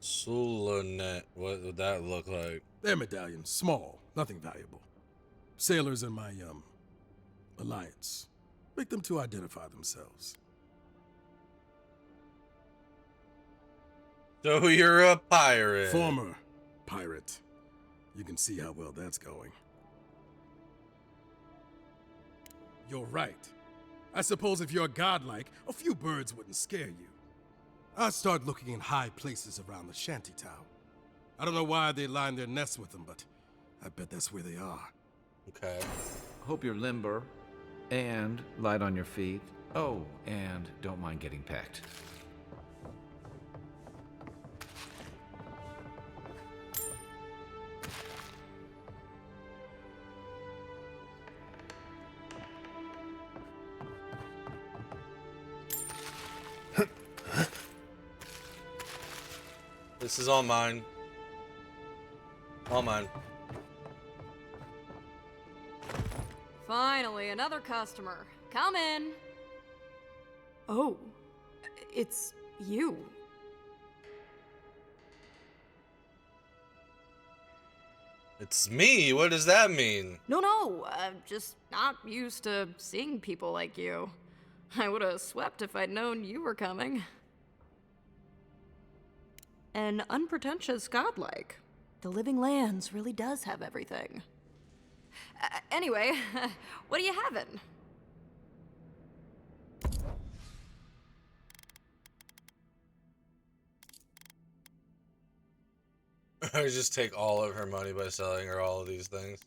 Sulanet, what would that look like?
They're medallions, small, nothing valuable. Sailors in my, alliance. Make them to identify themselves.
So you're a pirate.
Former pirate. You can see how well that's going. You're right. I suppose if you're godlike, a few birds wouldn't scare you. I'd start looking in high places around the shantytown. I don't know why they line their nests with them, but I bet that's where they are.
Okay.
Hope you're limber and light on your feet. Oh, and don't mind getting pecked.
This is all mine. All mine.
Finally, another customer. Come in. Oh, it's you.
It's me. What does that mean?
No, I'm just not used to seeing people like you. I would have swept if I'd known you were coming. An unpretentious godlike. The Living Lands really does have everything. Anyway, what are you having?
I just take all of her money by selling her all of these things.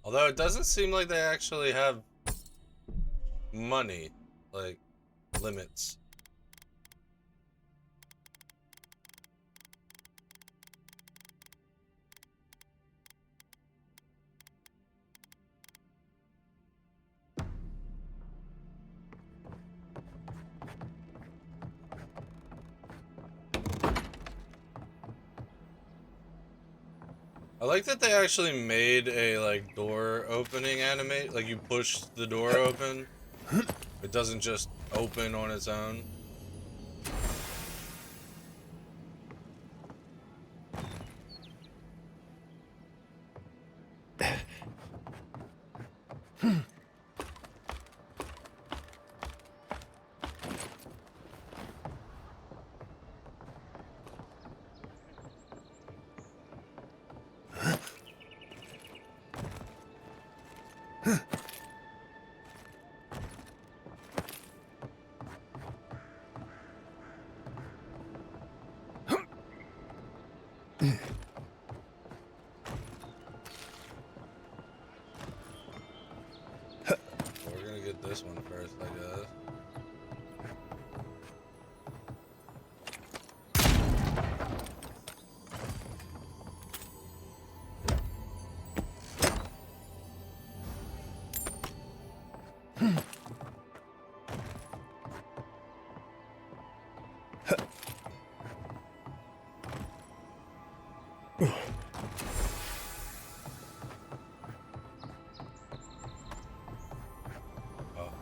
Although it doesn't seem like they actually have money, like limits. I like that they actually made a like door opening animate, like you push the door open. It doesn't just open on its own. We're gonna get this one first, I guess.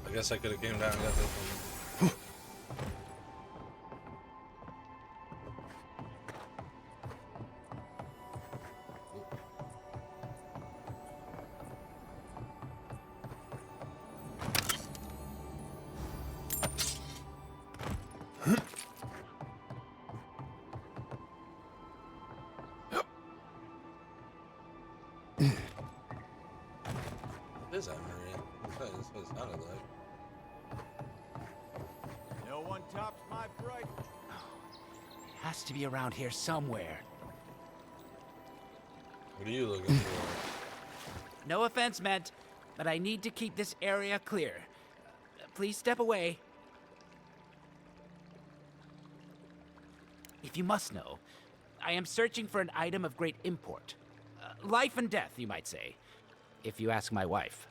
I guess I could have came down and got this one. What is that, Maria? That's what it sounded like.
No one tops my bright. It has to be around here somewhere.
What are you looking for?
No offense meant, but I need to keep this area clear. Please step away. If you must know, I am searching for an item of great import. Life and death, you might say, if you ask my wife.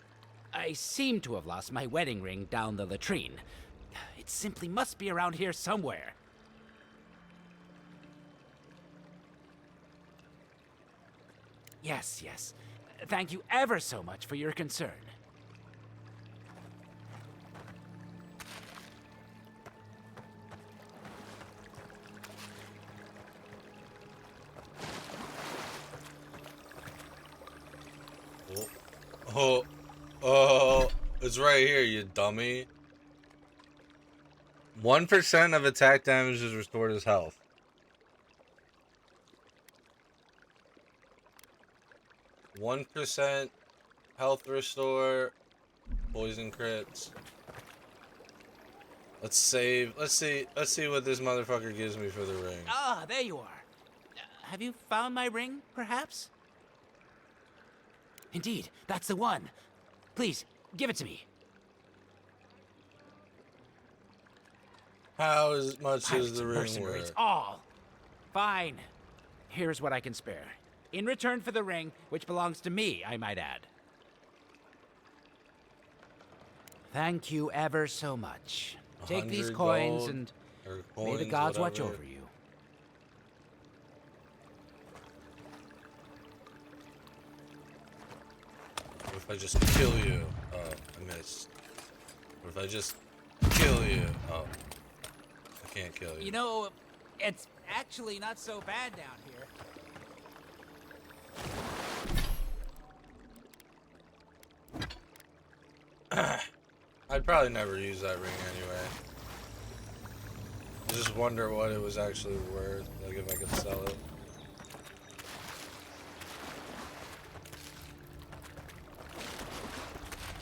I seem to have lost my wedding ring down the latrine. It simply must be around here somewhere. Yes, yes. Thank you ever so much for your concern.
Oh, it's right here, you dummy. 1% of attack damage is restored as health. One percent health restore, poison crits. Let's save. Let's see what this motherfucker gives me for the ring.
Ah, there you are. Have you found my ring, perhaps? Indeed, that's the one. Please, give it to me.
How much
Pirates
is the
and
ring
mercenaries,
worth?
all. Fine. Here's what I can spare. In return for the ring, which belongs to me, I might add. Thank you ever so much. Take these
100
coins
gold,
and
or
may the
coins,
gods watch
whatever.
over you.
What if I just kill you? Oh, I missed. What if I just kill you? Oh, I can't kill you.
You know, it's actually not so bad down here.
I'd probably never use that ring anyway. I just wonder what it was actually worth, like if I could sell it.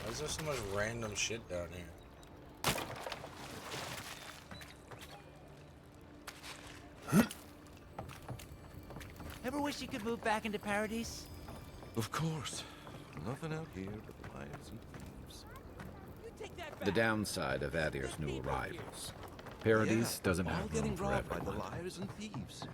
Why is there so much random shit down here?
Ever wish you could move back into Paradise?
Of course. Nothing out here but liars and thieves.
The downside of Adir's new arrivals. Paradise doesn't
all
have
getting
room for
robbed by the
everyone.
liars and thieves.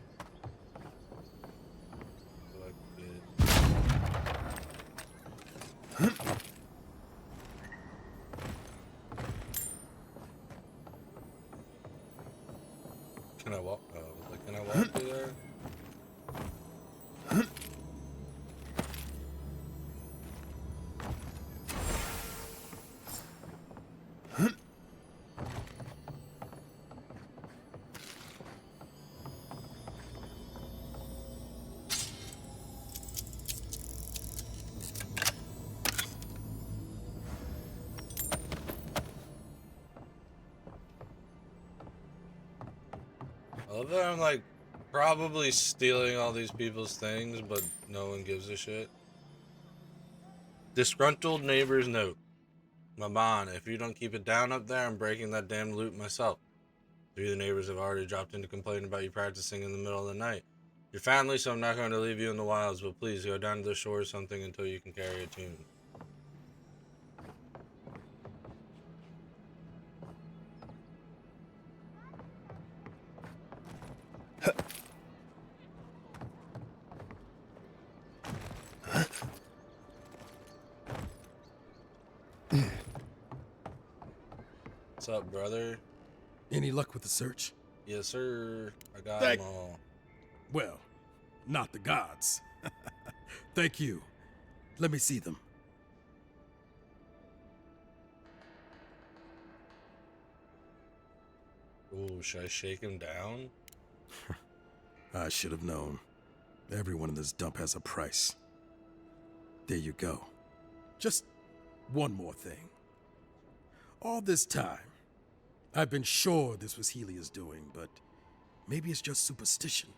Can I walk? Oh, like, can I walk through there? I love that I'm like probably stealing all these people's things, but no one gives a shit. Disgruntled neighbor's note. Maman, if you don't keep it down up there, I'm breaking that damn loot myself. 3 of the neighbors have already dropped in to complain about you practicing in the middle of the night. You're family, so I'm not going to leave you in the wilds, but please go down to the shore or something until you can carry a tune. What's up, brother?
Any luck with the search?
Yes, sir. I got
Thank-
them all.
Well, not the gods. Thank you. Let me see them.
Ooh, should I shake him down?
I should have known. Everyone in this dump has a price. There you go. Just one more thing. All this time, I've been sure this was Helia's doing, but maybe it's just superstition.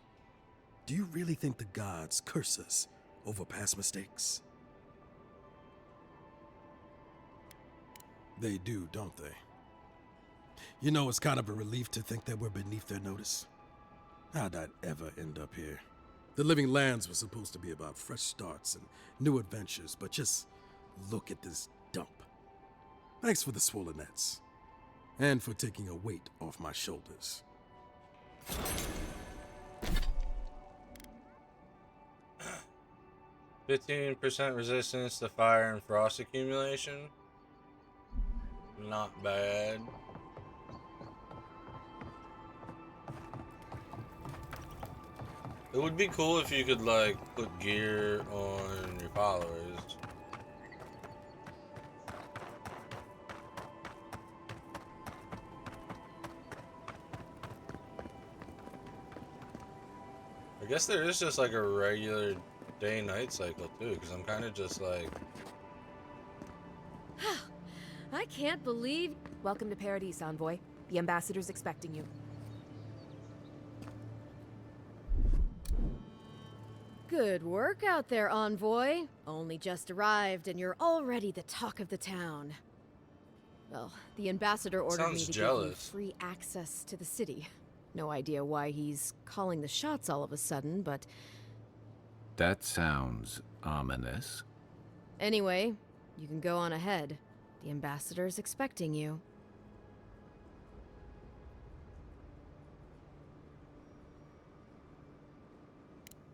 Do you really think the gods curse us over past mistakes? They do, don't they? You know, it's kind of a relief to think that we're beneath their notice. How'd I ever end up here? The Living Lands was supposed to be about fresh starts and new adventures, but just look at this dump. Thanks for the swollen nets, and for taking a weight off my shoulders.
15% resistance to fire and frost accumulation. Not bad. It would be cool if you could, like, put gear on your followers. I guess there is just like a regular day-night cycle too, because I'm kind of just like...
I can't believe... Welcome to Paradise, Envoy. The Ambassador's expecting you. Good work out there, Envoy. Only just arrived and you're already the talk of the town. Well, the Ambassador ordered me to give you free access to the city. No idea why he's calling the shots all of a sudden, but...
That sounds ominous.
Anyway, you can go on ahead. The Ambassador's expecting you.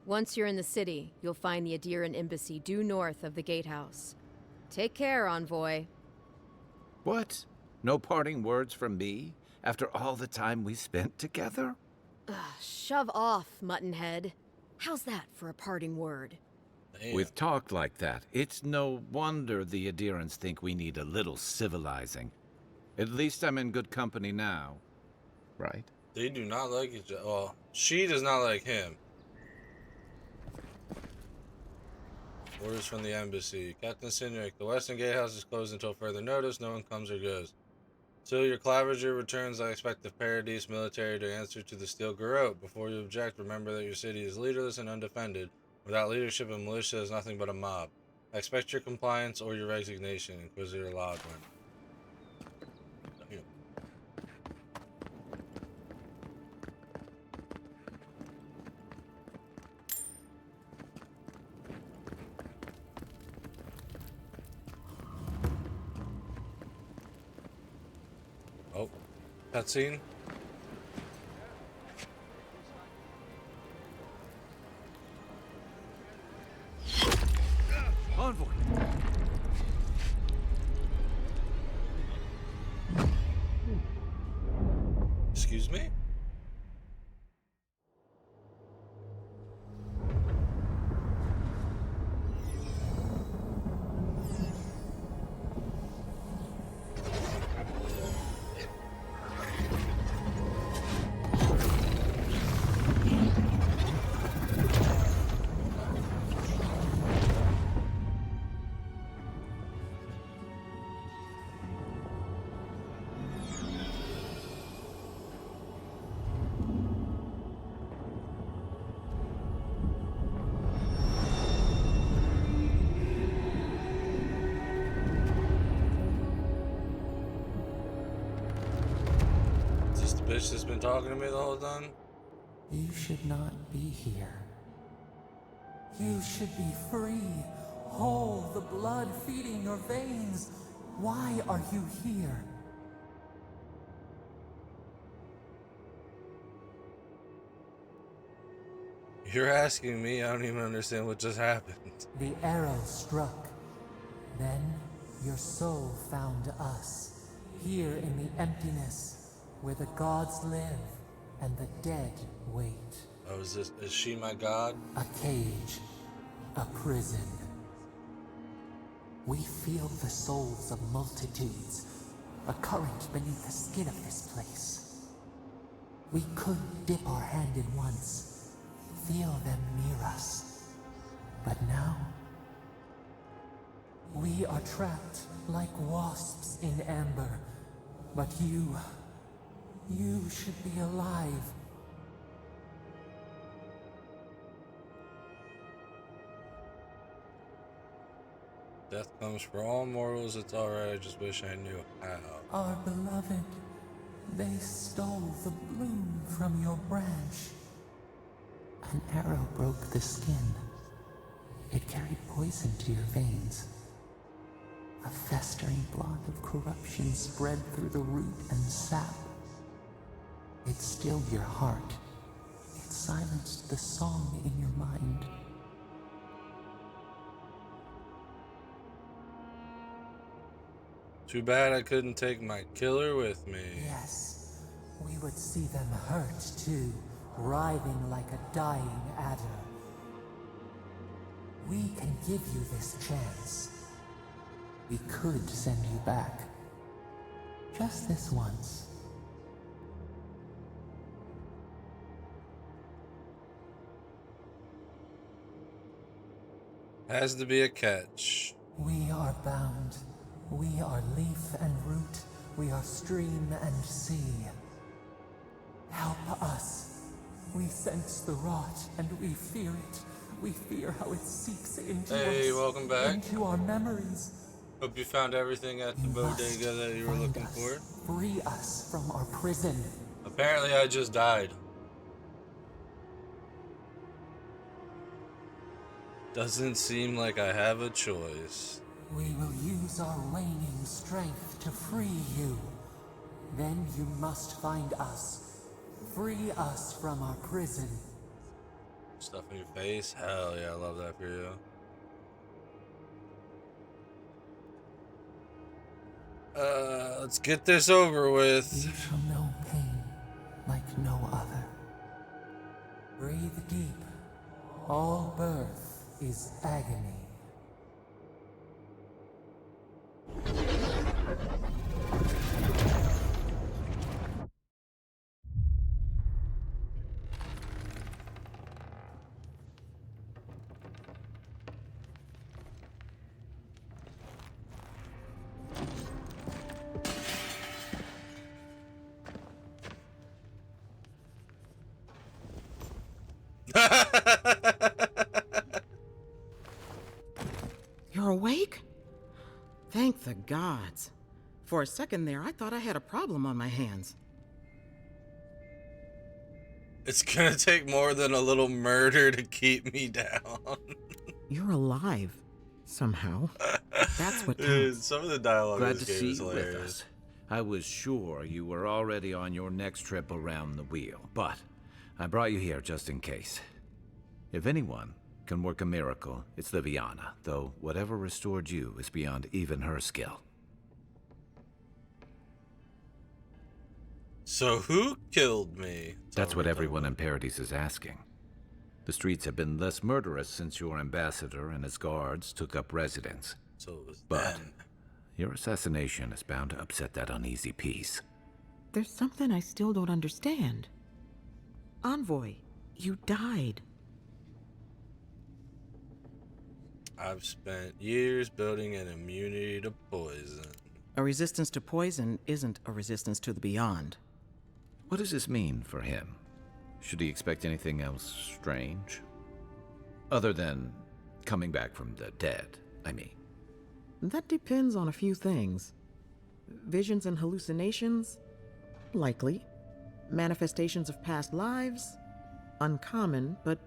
Once you're in the city, you'll find the Adiran Embassy due north of the gatehouse. Take care, Envoy.
What? No parting words from me? After all the time we spent together?
Shove off, Muttonhead. How's that for a parting word?
Damn.
With talk like that, it's no wonder the Adirans think we need a little civilizing. At least I'm in good company now, right?
They do not like each other. Well, she does not like him. Orders from the embassy. Captain Sinric, the Western Gatehouse is closed until further notice. No one comes or goes. Till your Clavager returns, I expect the Paradise military to answer to the Steel Garrote. Before you object, remember that your city is leaderless and undefended. Without leadership, a militia is nothing but a mob. I expect your compliance or your resignation, Inquisitor Lodwin. Oh, cutscene.
Envoy!
Excuse me? Bitch that's been talking to me the whole time?
You should not be here. You should be free, whole, the blood feeding your veins. Why are you here?
You're asking me? I don't even understand what just happened.
The arrow struck. Then your soul found us, here in the emptiness, where the gods live and the dead wait.
Oh, is she my god?
A cage, a prison. We feel the souls of multitudes, a current beneath the skin of this place. We could dip our hand in once, feel them near us. But now, we are trapped like wasps in amber. But you should be alive.
Death comes for all mortals, it's alright, I just wish I knew how.
Our beloved, they stole the bloom from your branch. An arrow broke the skin. It carried poison to your veins. A festering blot of corruption spread through the root and sap. It stilled your heart. It silenced the song in your mind.
Too bad I couldn't take my killer with me.
Yes, we would see them hurt too, writhing like a dying adder. We can give you this chance. We could send you back. Just this once.
Has to be a catch.
We are bound. We are leaf and root. We are stream and sea. Help us. We sense the rot and we fear it. We fear how it seeps into us.
Welcome back.
Into our memories.
Hope you found everything at the bodega that you were looking for.
Free us from our prison.
Apparently I just died. Doesn't seem like I have a choice.
We will use our waning strength to free you. Then you must find us. Free us from our prison.
Stuff in your face? Hell yeah, I love that for you. Let's get this over with.
You shall know pain like no other. Breathe deep. All birth is agony.
You're awake? Thank the gods. For a second there, I thought I had a problem on my hands.
It's gonna take more than a little murder to keep me down.
You're alive. Somehow. That's what
Dude,
counts.
some of the dialogue in
Glad
this
to
game
see
is
you with
hilarious.
us. I was sure you were already on your next trip around the wheel, but I brought you here just in case. If anyone can work a miracle, it's Liviana, though whatever restored you is beyond even her skill.
So who killed me?
That's what everyone in Paradise is asking. The streets have been less murderous since your ambassador and his guards took up residence.
So it was
But
them.
your assassination is bound to upset that uneasy peace.
There's something I still don't understand. Envoy, you died.
I've spent years building an immunity to poison.
A resistance to poison isn't a resistance to the beyond.
What does this mean for him? Should he expect anything else strange? Other than coming back from the dead, I mean.
That depends on a few things. Visions and hallucinations? Likely. Manifestations of past lives? Uncommon, but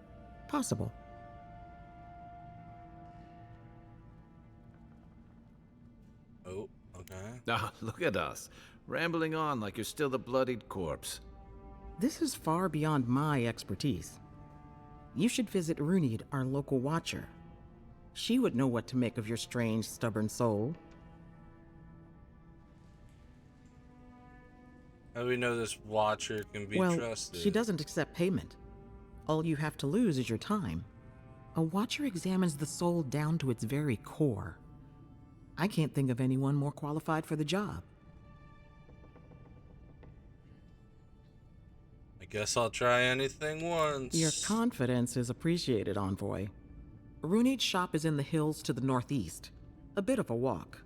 possible.
Oh, okay.
Ah, look at us, rambling on like you're still the bloodied corpse.
This is far beyond my expertise. You should visit Runid, our local watcher. She would know what to make of your strange, stubborn soul.
How do we know this watcher can be
Well,
trusted?
she doesn't accept payment. All you have to lose is your time. A watcher examines the soul down to its very core. I can't think of anyone more qualified for the job.
I guess I'll try anything once.
Your confidence is appreciated, Envoy. Runid's shop is in the hills to the northeast. A bit of a walk.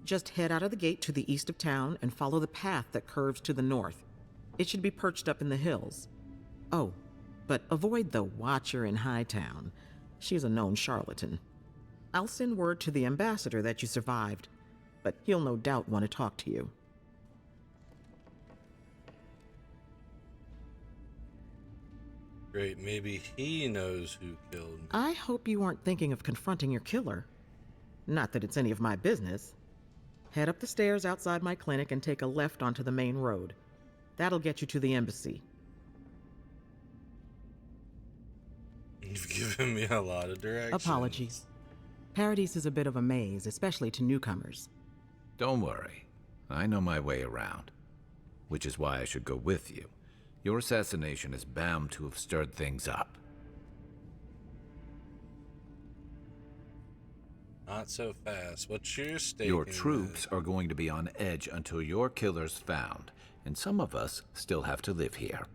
Just head out of the gate to the east of town and follow the path that curves to the north. It should be perched up in the hills. Oh, but avoid the Watcher in Hightown. She's a known charlatan. I'll send word to the ambassador that you survived, but he'll no doubt want to talk to you.
Great, maybe he knows who killed me.
I hope you aren't thinking of confronting your killer. Not that it's any of my business. Head up the stairs outside my clinic and take a left onto the main road. That'll get you to the embassy.
You've given me a lot of directions.
Apologies. Paradise is a bit of a maze, especially to newcomers.
Don't worry. I know my way around. Which is why I should go with you. Your assassination is bound to have stirred things up.
Not so fast. What's your stake?
Your troops are going to be on edge until your killer's found, and some of us still have to live here.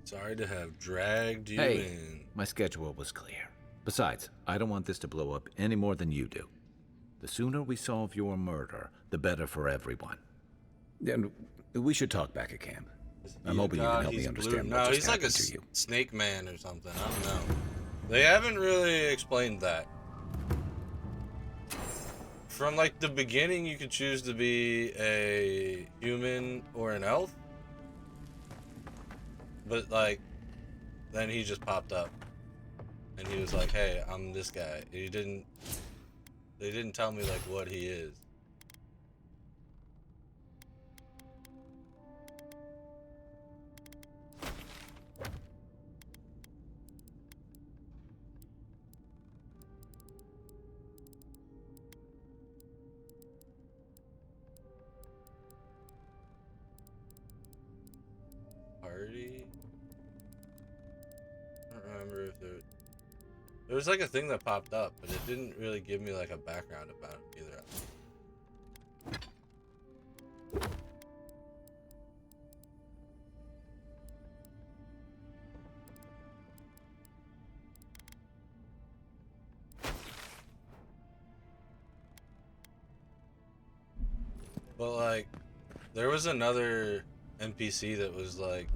Sorry to have dragged you
Hey,
in.
my schedule was clear. Besides, I don't want this to blow up any more than you do. The sooner we solve your murder, the better for everyone. And we should talk back at camp. I'm hoping you can help me understand what just happened to you.
Snake man or something. I don't know. They haven't really explained that. From like the beginning, you could choose to be a human or an elf. But like, then he just popped up. And he was like, hey, I'm this guy. They didn't tell me like what he is. Party? I don't remember if there was like a thing that popped up, but it didn't really give me like a background about it either. But like, there was another NPC that was like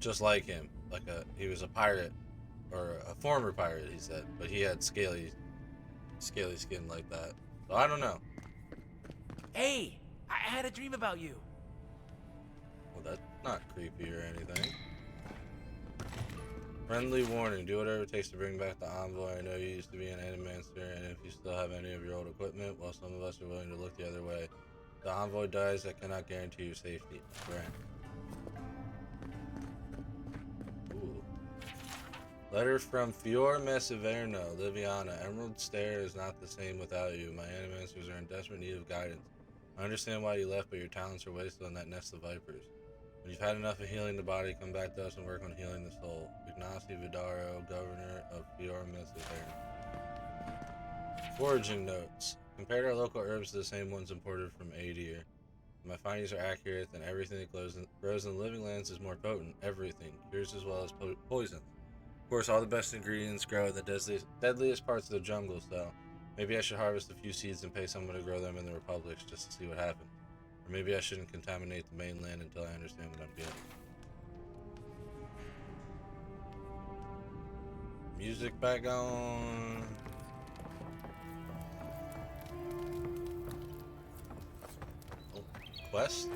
just like him, he was a pirate or a former pirate, he said, but he had scaly skin like that. So I don't know.
Hey, I had a dream about you.
Well, that's not creepy or anything. Friendly warning: do whatever it takes to bring back the envoy. I know you used to be an animancer, and if you still have any of your old equipment, well, some of us are willing to look the other way. If the envoy dies, I cannot guarantee your safety. Grant. Ooh. Letter from Fior Mesiverno, Liviana. Emerald Stair is not the same without you. My animancers are in desperate need of guidance. I understand why you left, but your talents are wasted on that nest of vipers. When you've had enough of healing the body, come back to us and work on healing the soul. Ignasi Vidaro, Governor of Fior Mesiverno. Foraging notes. Compared our local herbs to the same ones imported from Adir. If my findings are accurate, then everything that grows in the living lands is more potent. Everything. Cures as well as poison. Of course, all the best ingredients grow in the deadliest parts of the jungle, so maybe I should harvest a few seeds and pay someone to grow them in the republics just to see what happens. Or maybe I shouldn't contaminate the mainland until I understand what I'm doing. Music back on. Oh, quest?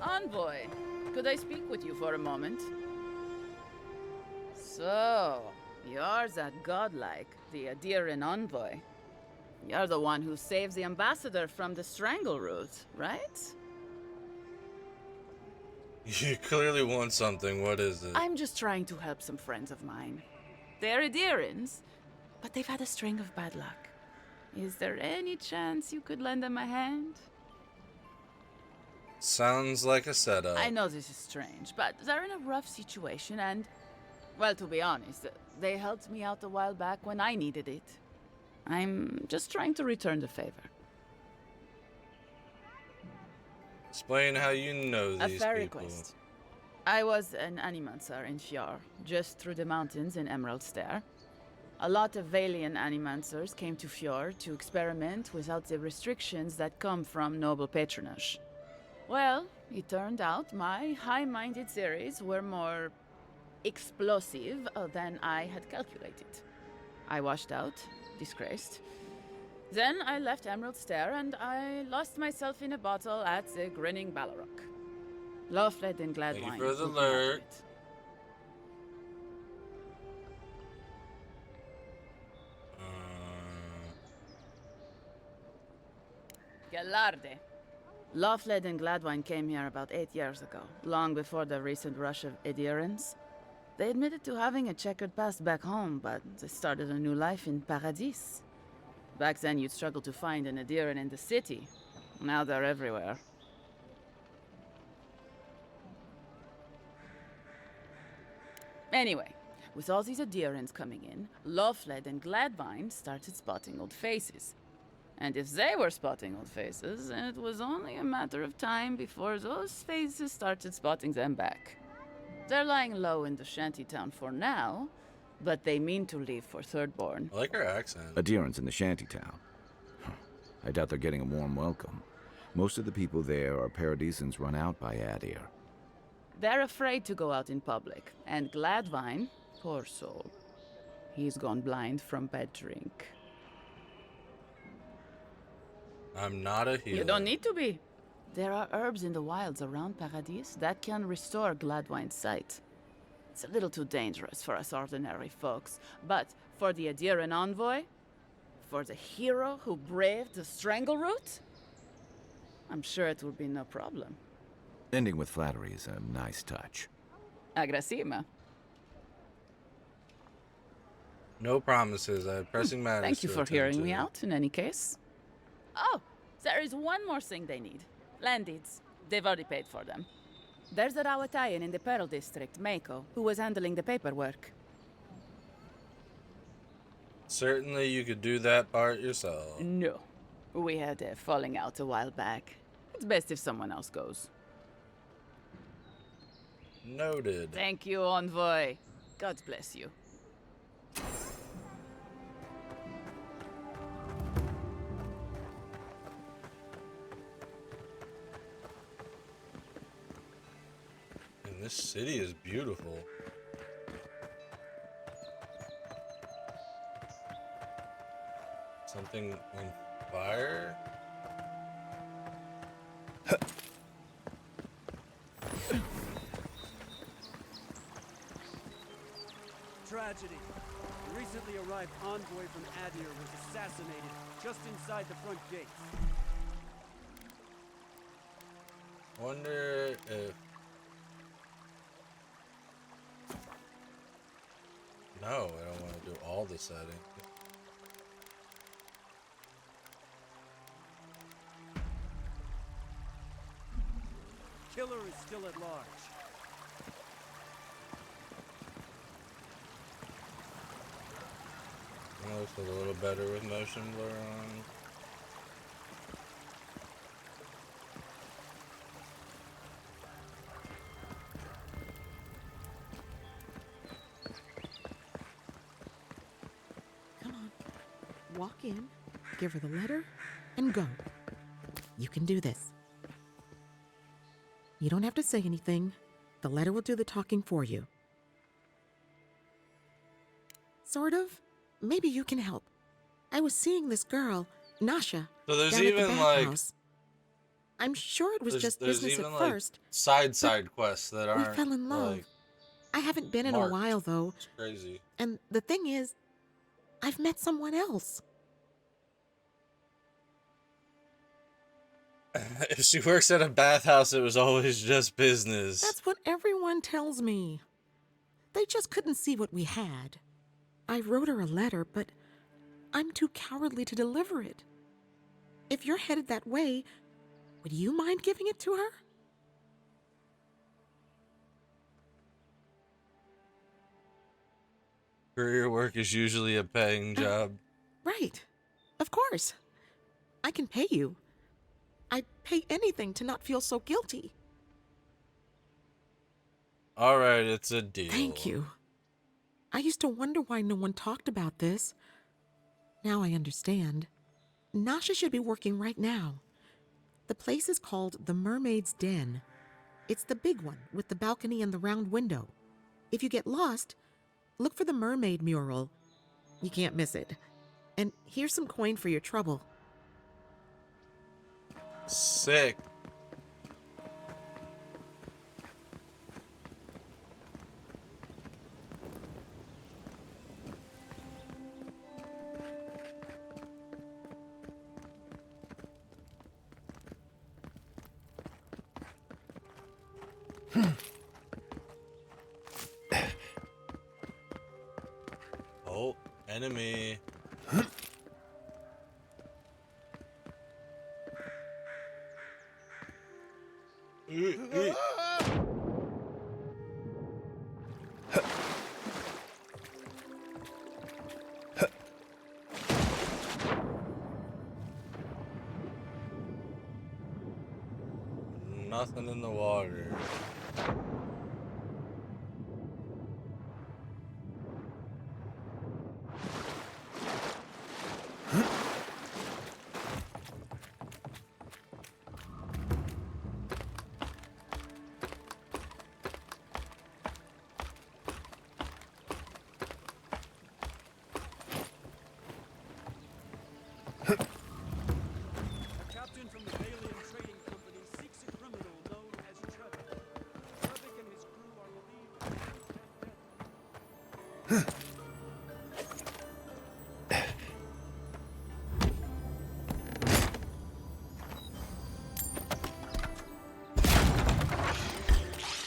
Envoy, could I speak with you for a moment? So, you're that godlike, the Adiran envoy. You're the one who saves the ambassador from the strangle root, right?
You clearly want something. What is it?
I'm just trying to help some friends of mine. They're Adirans, but they've had a string of bad luck. Is there any chance you could lend them a hand?
Sounds like a setup.
I know this is strange, but they're in a rough situation and, well, to be honest, they helped me out a while back when I needed it. I'm just trying to return the favor.
Explain how you know these
A fair
people.
request. I was an animancer in Fjord, just through the mountains in Emerald Stair. A lot of Valian animancers came to Fjord to experiment without the restrictions that come from noble patronage. Well, it turned out my high-minded theories were more explosive than I had calculated. I washed out, disgraced. Then I left Emerald Stair and I lost myself in a bottle at the Grinning Ballarok. Loafled and Gladwine.
Thank you for the
took me out of
alert.
it. Gallarde. Loafled and Gladwine came here about 8 years ago, long before the recent rush of Adirans. They admitted to having a checkered past back home, but they started a new life in Paradis. Back then, you'd struggle to find an Adiran in the city. Now they're everywhere. Anyway, with all these Adirans coming in, Lawfled and Gladvine started spotting old faces. And if they were spotting old faces, it was only a matter of time before those faces started spotting them back. They're lying low in the shantytown for now, but they mean to leave for Thirdborn.
I like her accent.
Adherents in the shantytown. I doubt they're getting a warm welcome. Most of the people there are Paradisans run out by Adir.
They're afraid to go out in public, and Gladvine, poor soul, he's gone blind from bad drink.
I'm not a healer.
You don't need to be. There are herbs in the wilds around Paradis that can restore Gladwine's sight. It's a little too dangerous for us ordinary folks, but for the Adiran envoy, for the hero who braved the Strangleroot, I'm sure it will be no problem.
Ending with flattery is a nice touch.
Agrasima.
No promises. I have pressing matters.
Thank you
to
for
attend
hearing
to.
me out, in any case. Oh, there is one more thing they need. Land deeds. They've already paid for them. There's a Rawatayan in the Pearl District, Mako, who was handling the paperwork.
Certainly you could do that part yourself.
No. We had a falling out a while back. It's best if someone else goes.
Noted.
Thank you, Envoy. God bless you.
And this city is beautiful. Something on fire?
Tragedy. The recently arrived envoy from Adir was assassinated just inside the front gates.
Wonder if... No, I don't want to do all the settings.
Killer is still at large.
That looks a little better with motion blur on.
Come on. Walk in, give her the letter, and go. You can do this. You don't have to say anything. The letter will do the talking for you. Sort of. Maybe you can help. I was seeing this girl, Nasha,
So there's
down at the
even like
bathhouse. I'm sure it was
there's
just business
even
at
like
first.
side quests that
We
aren't
fell in love.
like
I haven't been in
marked.
a while, though.
It's crazy.
And the thing is, I've met someone else.
If she works at a bathhouse, it was always just business.
That's what everyone tells me. They just couldn't see what we had. I wrote her a letter, but I'm too cowardly to deliver it. If you're headed that way, would you mind giving it to her?
Career work is usually a paying job.
Right. Of course. I can pay you. I'd pay anything to not feel so guilty.
All right, it's a deal.
Thank you. I used to wonder why no one talked about this. Now I understand. Nasha should be working right now. The place is called the Mermaid's Den. It's the big one with the balcony and the round window. If you get lost, look for the mermaid mural. You can't miss it. And here's some coin for your trouble.
Sick. Enemy. Nothing in the water.
A captain from the Alien Trading Company seeks a criminal known as Trevor. Trevor and his crew are believed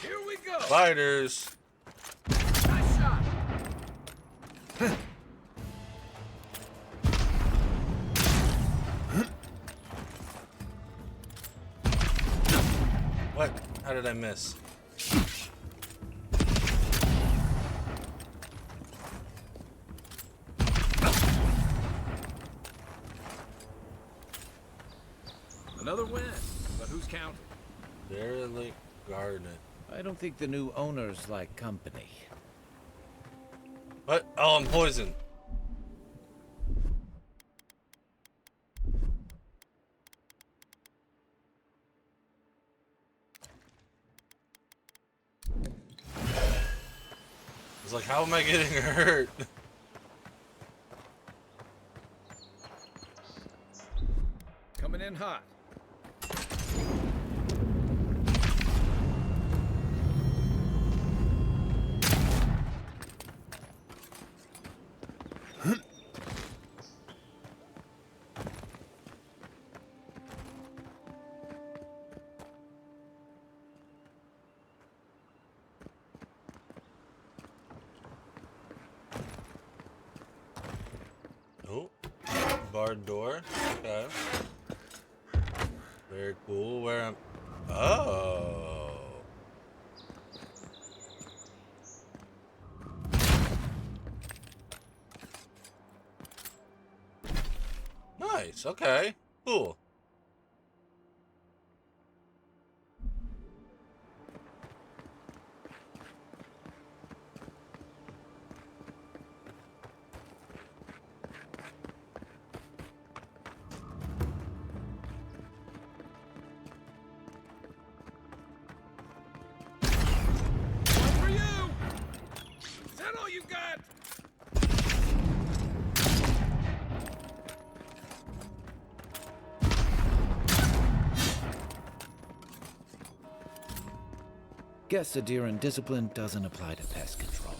Here we go.
Spiders.
Nice shot.
What? How did I miss?
Another win, but who's counting?
Derelict garden.
I don't think the new owners like company.
What? Oh, I'm poisoned. It's like, how am I getting hurt?
Coming in hot.
Oh, barred door. Okay. Very cool. Where am? Oh. Nice. Okay. Cool.
One for you. Is that all you got? Guess Adiran discipline doesn't apply to pest control.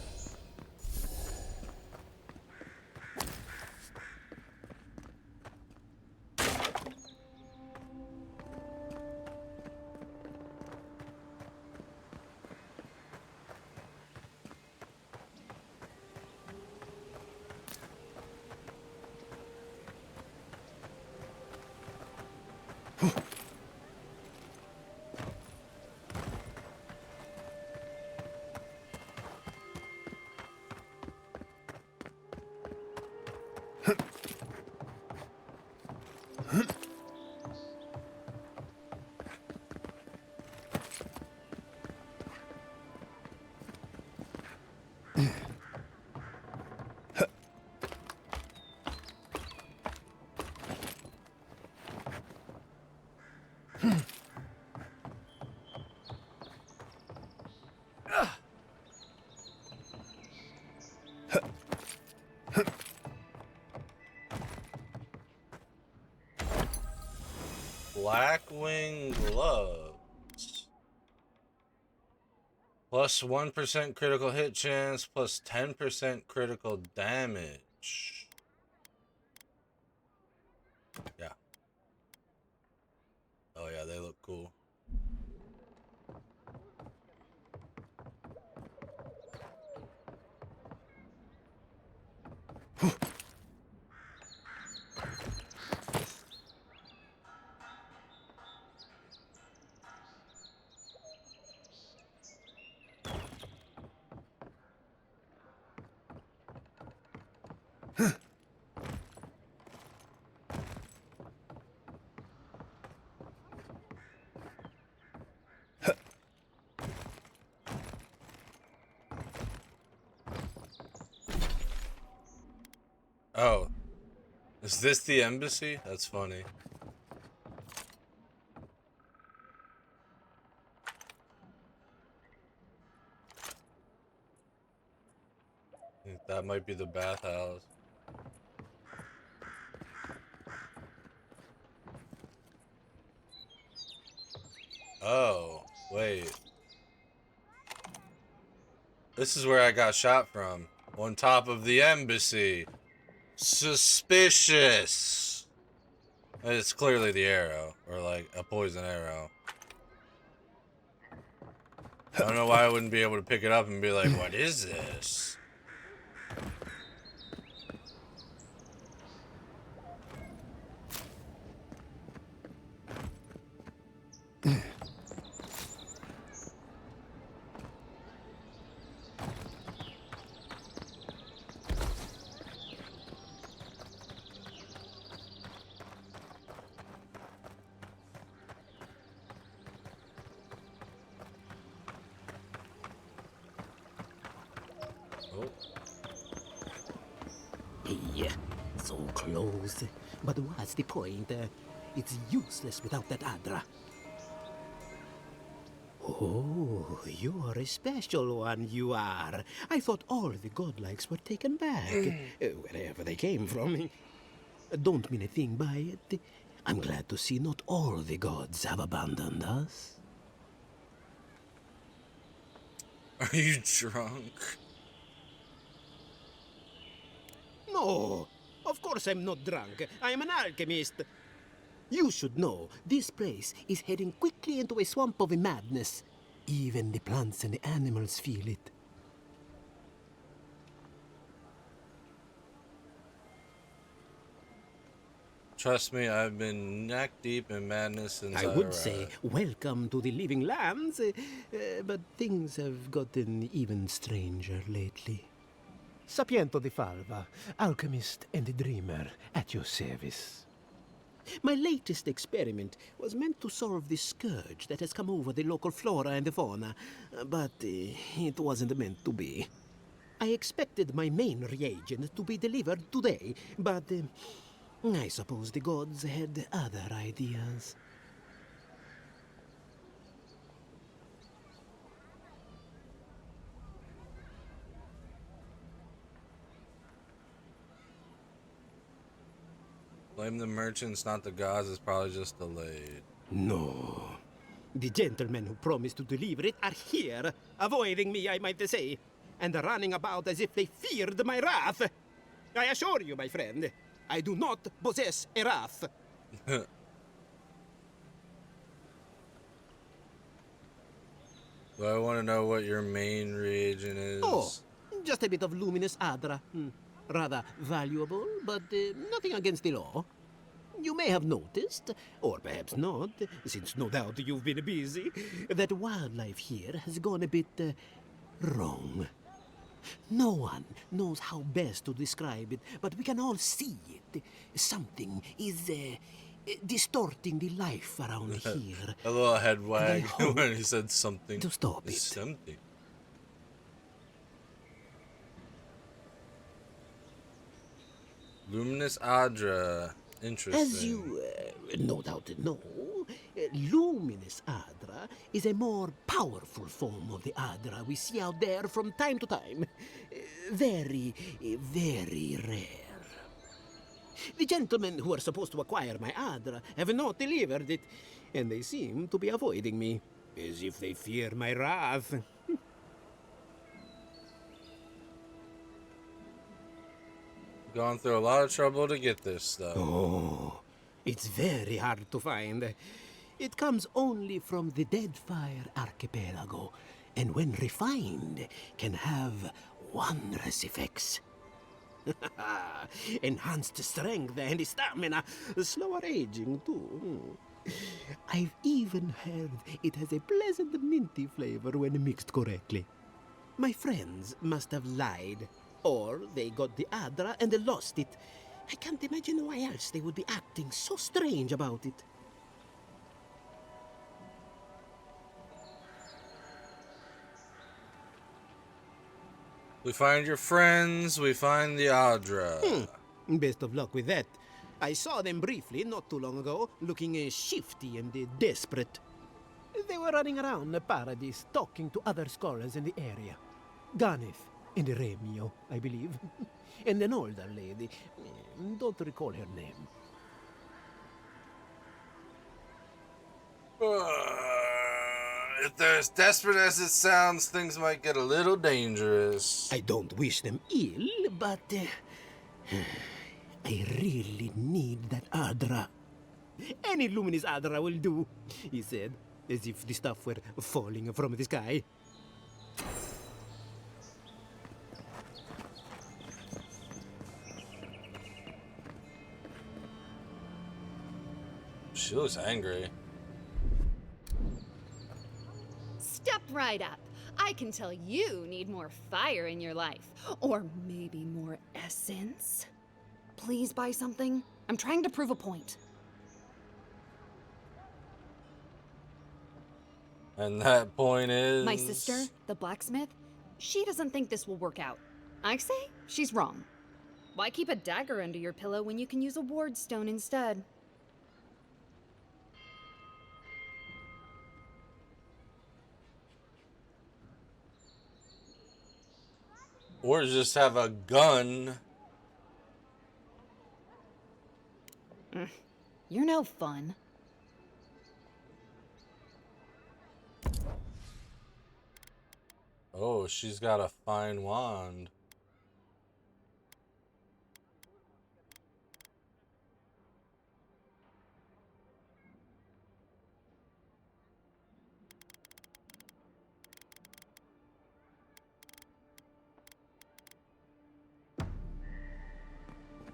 Blackwing gloves. Plus 1% critical hit chance, plus 10% critical damage. Yeah. Oh yeah, they look cool. Oh, is this the embassy? That's funny. I think that might be the bathhouse. Oh, wait. This is where I got shot from. On top of the embassy. Suspicious. It's clearly the arrow, or like a poison arrow. I don't know why I wouldn't be able to pick it up and be like, what is this?
Hey, so close. But what's the point? It's useless without that Adra. Oh, you're a special one, you are. I thought all the godlikes were taken back, wherever they came from. Don't mean a thing by it. I'm glad to see not all the gods have abandoned us.
Are you drunk?
No, of course I'm not drunk. I'm an alchemist. You should know, this place is heading quickly into a swamp of madness. Even the plants and the animals feel it.
Trust me, I've been neck deep in madness since I
would
arrived.
say, welcome to the living lands, but things have gotten even stranger lately. Sapiento di Falva, alchemist and dreamer, at your service. My latest experiment was meant to solve the scourge that has come over the local flora and the fauna, but it wasn't meant to be. I expected my main reagent to be delivered today, but I suppose the gods had other ideas.
Blame the merchants, not the gods. It's probably just delayed.
No. The gentlemen who promised to deliver it are here, avoiding me, I might say, and running about as if they feared my wrath. I assure you, my friend, I do not possess a wrath.
Do I want to know what your main reagent is?
Oh, just a bit of luminous adra. Rather valuable, but nothing against the law. You may have noticed, or perhaps not, since no doubt you've been busy, that wildlife here has gone a bit wrong. No one knows how best to describe it, but we can all see it. Something is distorting the life around here.
A little head wag when he said something.
To stop it.
Something. Luminous Adra. Interesting.
As you no doubt know, luminous Adra is a more powerful form of the Adra we see out there from time to time. Very, very rare. The gentlemen who are supposed to acquire my Adra have not delivered it, and they seem to be avoiding me, as if they fear my wrath.
Gone through a lot of trouble to get this stuff.
Oh, it's very hard to find. It comes only from the Deadfire Archipelago, and when refined, can have wondrous effects. Enhanced strength and stamina, slower aging too. I've even heard it has a pleasant minty flavor when mixed correctly. My friends must have lied, or they got the Adra and lost it. I can't imagine why else they would be acting so strange about it.
We find your friends, we find the Adra.
Best of luck with that. I saw them briefly not too long ago, looking shifty and desperate. They were running around the paradise, talking to other scholars in the area. Ganef and Remio, I believe. And an older lady. Don't recall her name.
If they're as desperate as it sounds, things might get a little dangerous.
I don't wish them ill, but I really need that Adra. Any luminous Adra will do, he said, as if the stuff were falling from the sky.
She looks angry.
Step right up. I can tell you need more fire in your life. Or maybe more essence. Please buy something. I'm trying to prove a point.
And that point is...
My sister, the blacksmith, she doesn't think this will work out. I say she's wrong. Why keep a dagger under your pillow when you can use a ward stone instead?
Or just have a gun.
You're no fun.
Oh, she's got a fine wand.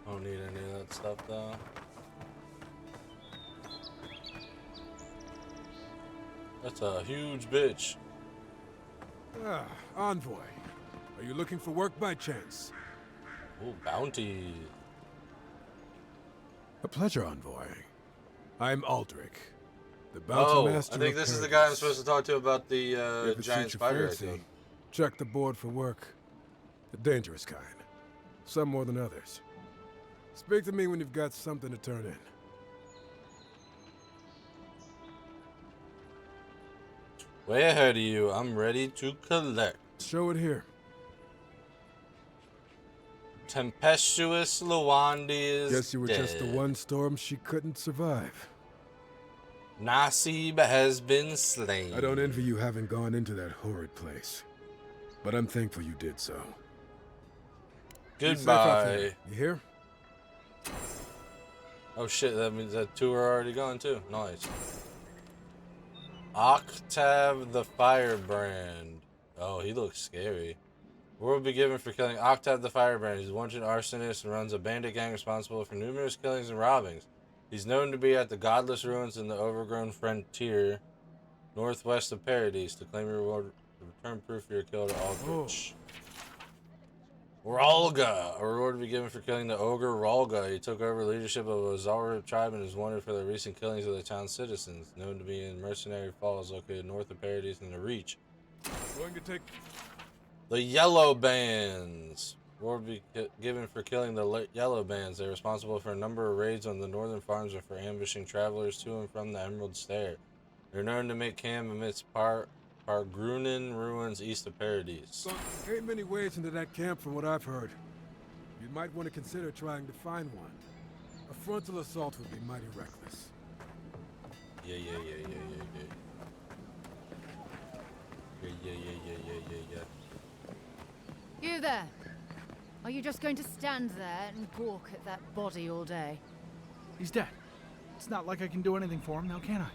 Don't need any of that stuff though. That's a huge bitch.
Ah, Envoy. Are you looking for work by chance?
Ooh, bounty.
A pleasure, Envoy. I'm Aldrich, the bounty master.
I think this is the guy I'm supposed to talk to about the giant spider.
Check the board for work. The dangerous kind. Some more than others. Speak to me when you've got something to turn in.
Way ahead of you. I'm ready to collect.
Show it here.
Tempestuous Lawandi is
Guess you were
dead.
just the one storm she couldn't survive.
Nasib has been slain.
I don't envy you having gone into that horrid place. But I'm thankful you did so.
Goodbye.
You hear?
Oh shit, that means that two are already gone too. Nice. Octav the Firebrand. Oh, he looks scary. War will be given for killing Octav the Firebrand. He's a wanted arsonist and runs a bandit gang responsible for numerous killings and robbings. He's known to be at the Godless Ruins in the overgrown frontier northwest of Paradise to claim your reward. Return proof for your kill to Aldrich. Ralga. A reward to be given for killing the ogre Ralga. He took over leadership of a Zalrib tribe and is wanted for the recent killings of the town's citizens. Known to be in Mercenary Falls, located north of Paradise in the Reach.
Going to take...
The Yellow Bands. Reward be given for killing the Yellow Bands. They're responsible for a number of raids on the northern farms and for ambushing travelers to and from the Emerald Stair. They're known to make camp amidst Pargrunin ruins east of Paradise.
Ain't many ways into that camp from what I've heard. You might want to consider trying to find one. A frontal assault would be mighty reckless.
Yeah.
You there! Are you just going to stand there and gawk at that body all day?
He's dead. It's not like I can do anything for him now, can I?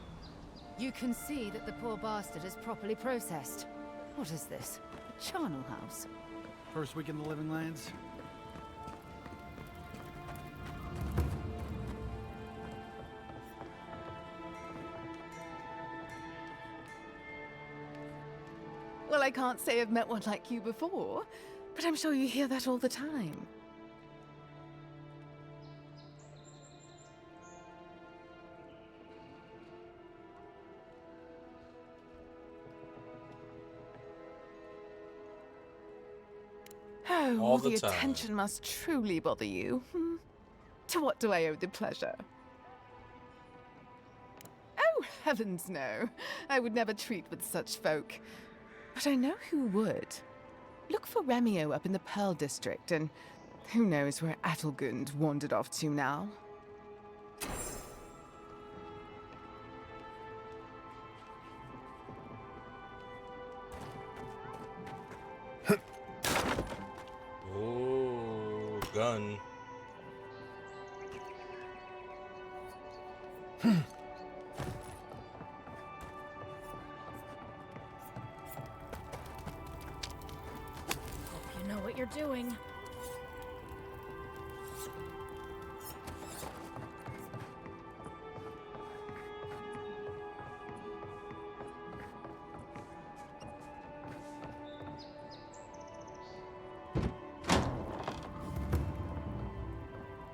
You can see that the poor bastard is properly processed. What is this? A charnel house?
First week in the Living Lands.
Well, I can't say I've met one like you before, but I'm sure you hear that all the time. Oh,
All the time.
attention must truly bother you. To what do I owe the pleasure? Oh, heavens no. I would never treat with such folk. But I know who would. Look for Remio up in the Pearl District, and who knows where Adelgund wandered off to now.
Oh, gun.
Hope you know what you're doing.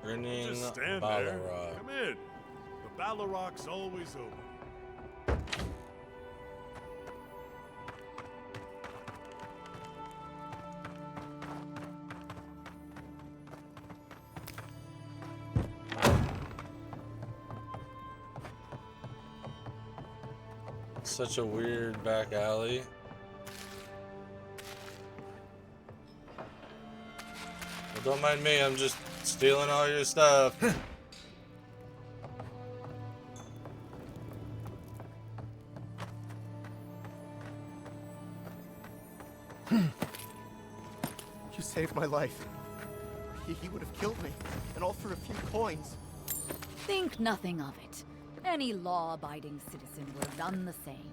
Grinning
Just stand there.
Balrog.
Come in. The Balrog's always open.
Such a weird back alley. Well, don't mind me, I'm just stealing all your stuff.
You saved my life. He would have killed me, and all for a few coins.
Think nothing of it. Any law-abiding citizen would have done the same.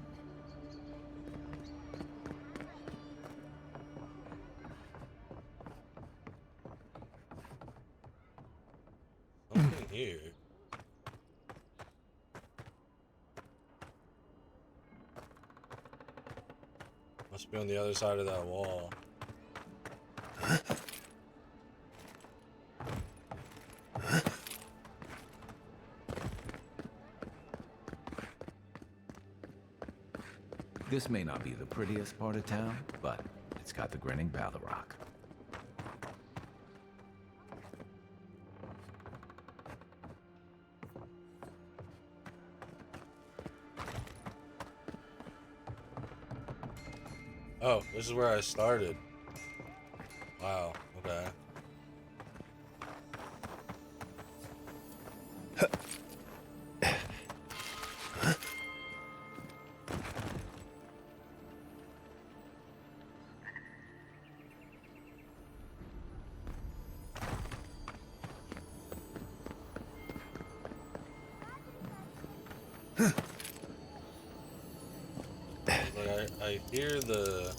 Something here. Must be on the other side of that wall.
This may not be the prettiest part of town, but it's got the grinning Balrog.
Oh, this is where I started. Wow, okay. Like I hear the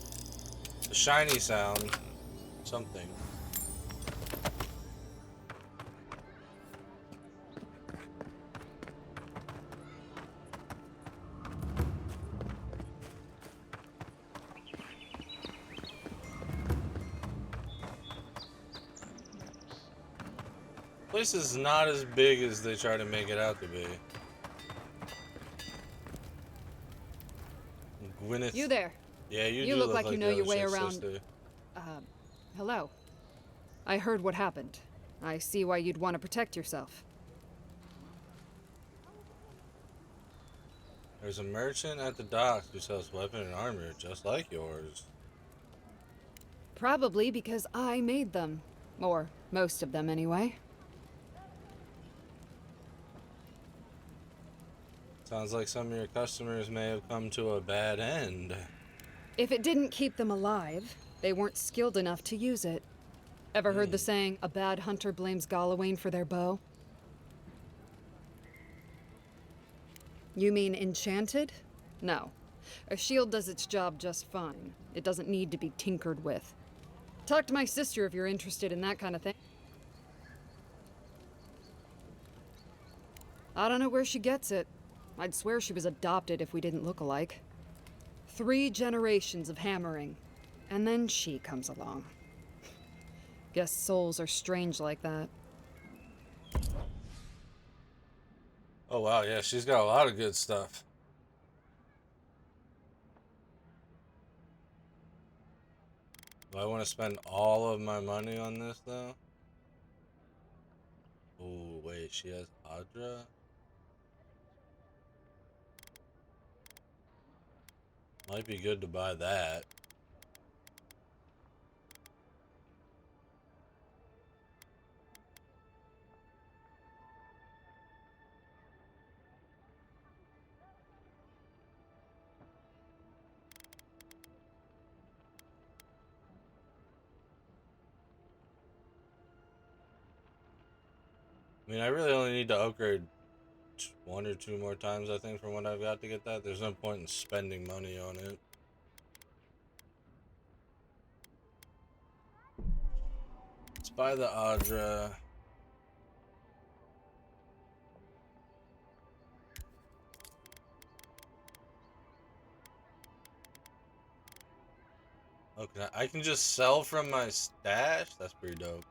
shiny sound, something. Place is not as big as they try to make it out to be. Gwyneth.
You there?
Yeah, you
You
do
look like you know
the
your
other
way
chick's
around.
sister.
Hello. I heard what happened. I see why you'd want to protect yourself.
There's a merchant at the docks who sells weapon and armor just like yours.
Probably because I made them. Or most of them, anyway.
Sounds like some of your customers may have come to a bad end.
If it didn't keep them alive, they weren't skilled enough to use it. Ever heard the saying, a bad hunter blames Gawain for their bow? You mean enchanted? No. A shield does its job just fine. It doesn't need to be tinkered with. Talk to my sister if you're interested in that kind of thing. I don't know where she gets it. I'd swear she was adopted if we didn't look alike.
3 generations of hammering, and then she comes along. Guess souls are strange like that.
Oh wow, yeah, she's got a lot of good stuff. Do I want to spend all of my money on this though? Oh wait, she has Adra? Might be good to buy that. I mean, I really only need to upgrade 1 or 2 more times, I think, from what I've got to get that. There's no point in spending money on it. Let's buy the Adra. Okay, I can just sell from my stash? That's pretty dope.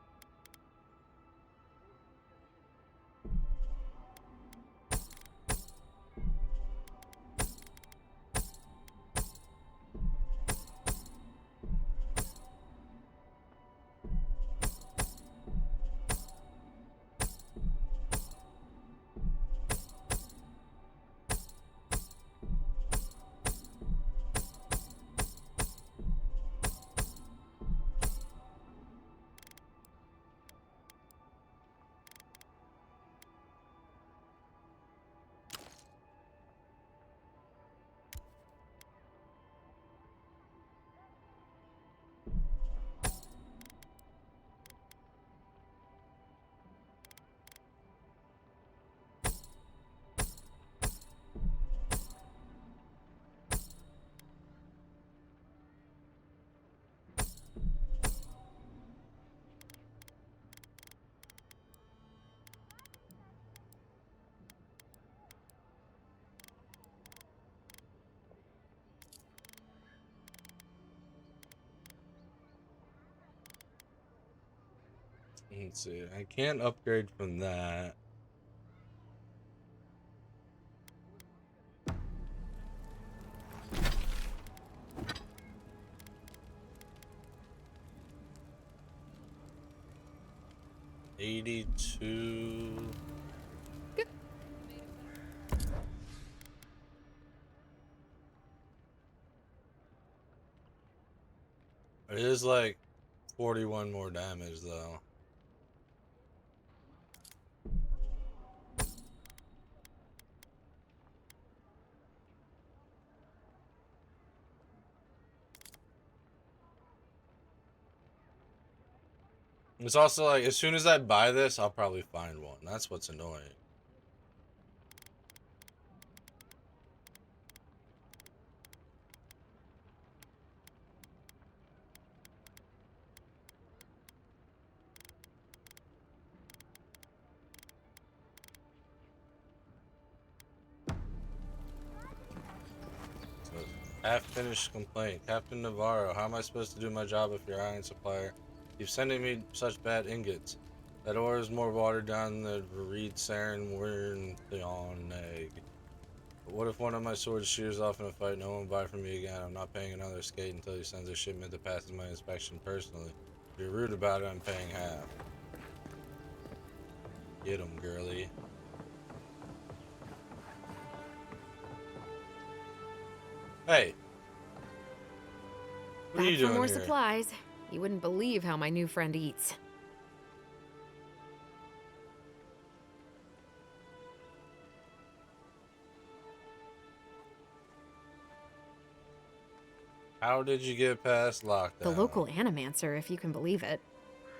Let's see. I can't upgrade from that. $82. It is like 41 more damage though. It's also like, as soon as I buy this, I'll probably find one. That's what's annoying. So, half-finished complaint. Captain Navarro, how am I supposed to do my job if your iron supplier keeps sending me such bad ingots? That ore is more watered down than the reed sarin wern on egg. But what if one of my swords shears off in a fight? No one will buy from me again. I'm not paying another skate until he sends a shipment that passes my inspection personally. If you're rude about it, I'm paying half. Get him, girly. Hey. What are you doing
for more
here?
supplies. You wouldn't believe how my new friend eats.
How did you get past lockdown?
The local animancer, if you can believe it.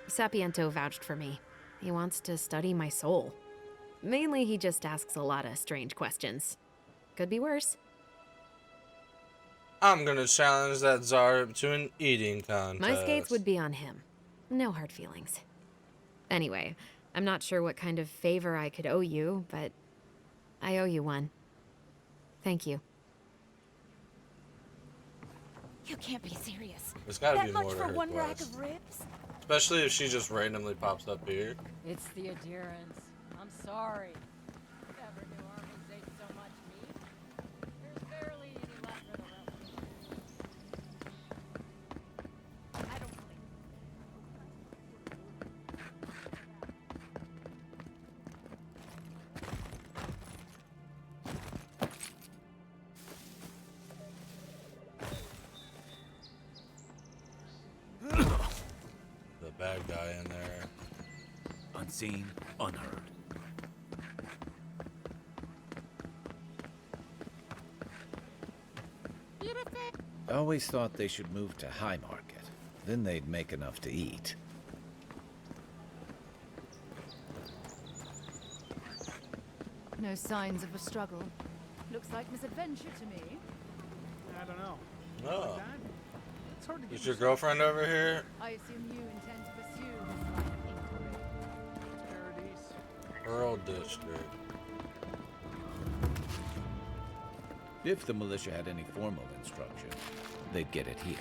Sapiento vouched for me. He wants to study my soul. Mainly, he just asks a lot of strange questions. Could be worse.
I'm gonna challenge that Zarb to an eating contest.
My skates would be on him. No hard feelings. Anyway, I'm not sure what kind of favor I could owe you, but I owe you one. Thank you.
You can't be serious.
There's gotta
That
be
much
more to
for
her
one rack
quest.
of ribs?
Especially if she just randomly pops up here.
It's the adherence. I'm sorry. Never knew Armies ate so much meat. There's barely any left for the rest of us. I don't believe
The bad guy in there.
Unseen, unheard. I always thought they should move to High Market. Then they'd make enough to eat.
No signs of a struggle. Looks like misadventure to me.
I don't know.
Oh.
It's hard to get
Is your girlfriend over here?
I assume you intend to pursue this line of inquiry.
Paradise.
Pearl District.
If the militia had any formal instruction, they'd get it here.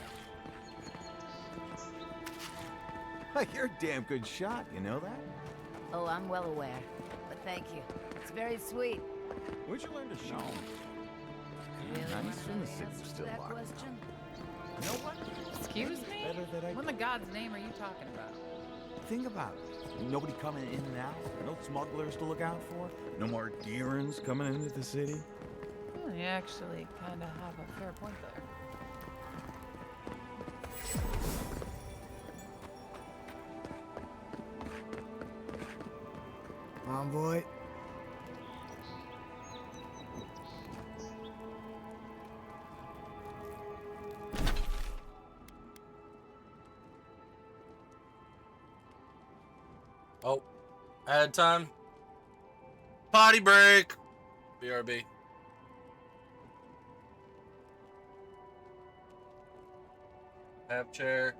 You're a damn good shot, you know that?
Oh, I'm well aware. But thank you. It's very sweet.
Where'd you learn to shoot?
Really
Nice.
want
And the
to
city's
answer
still
that
locked.
question?
You know what?
Excuse me?
Better that I
What in the God's name are you talking about?
Think about it. Nobody coming in and out. No smugglers to look out for. No more Gearans coming into the city.
Well, you actually kind of have a fair point there.
Envoy.
Oh, ad time. Potty break. BRB. Have chair.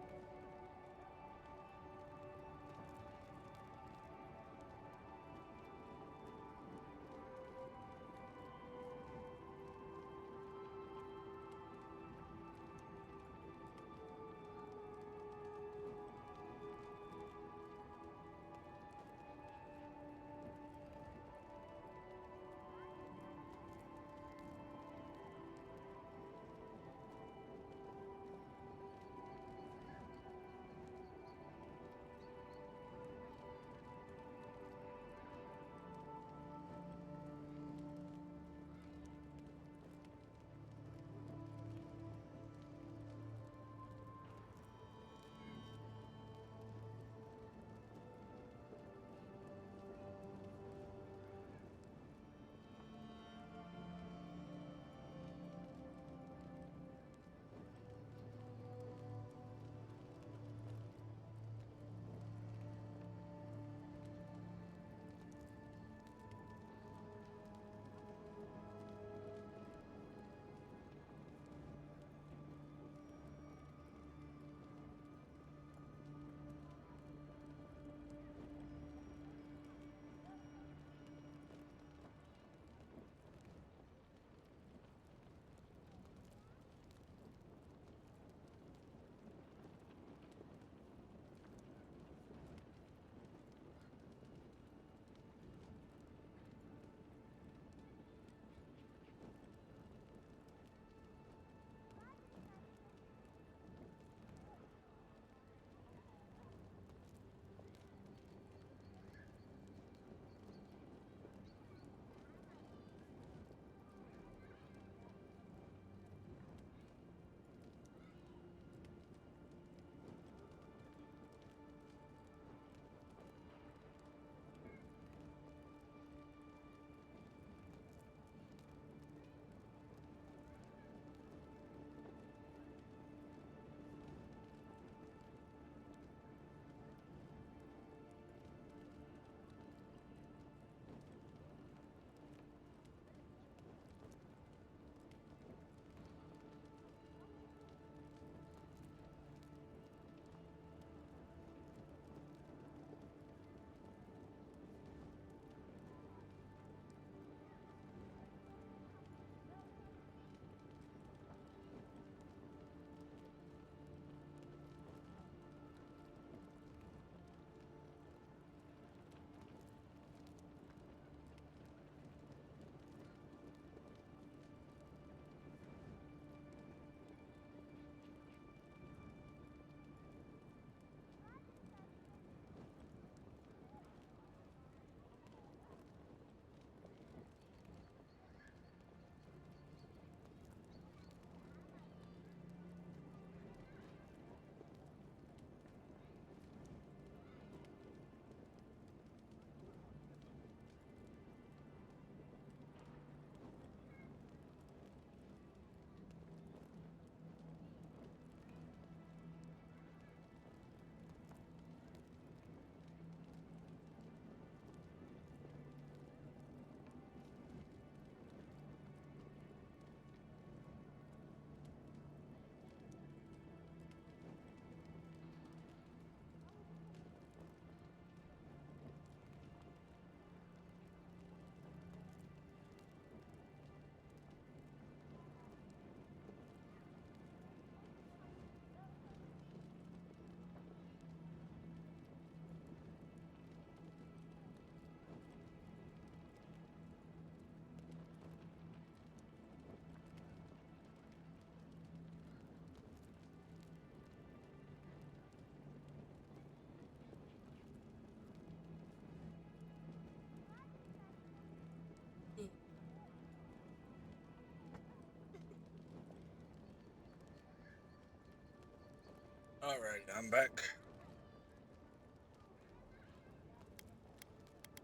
Alright, I'm back.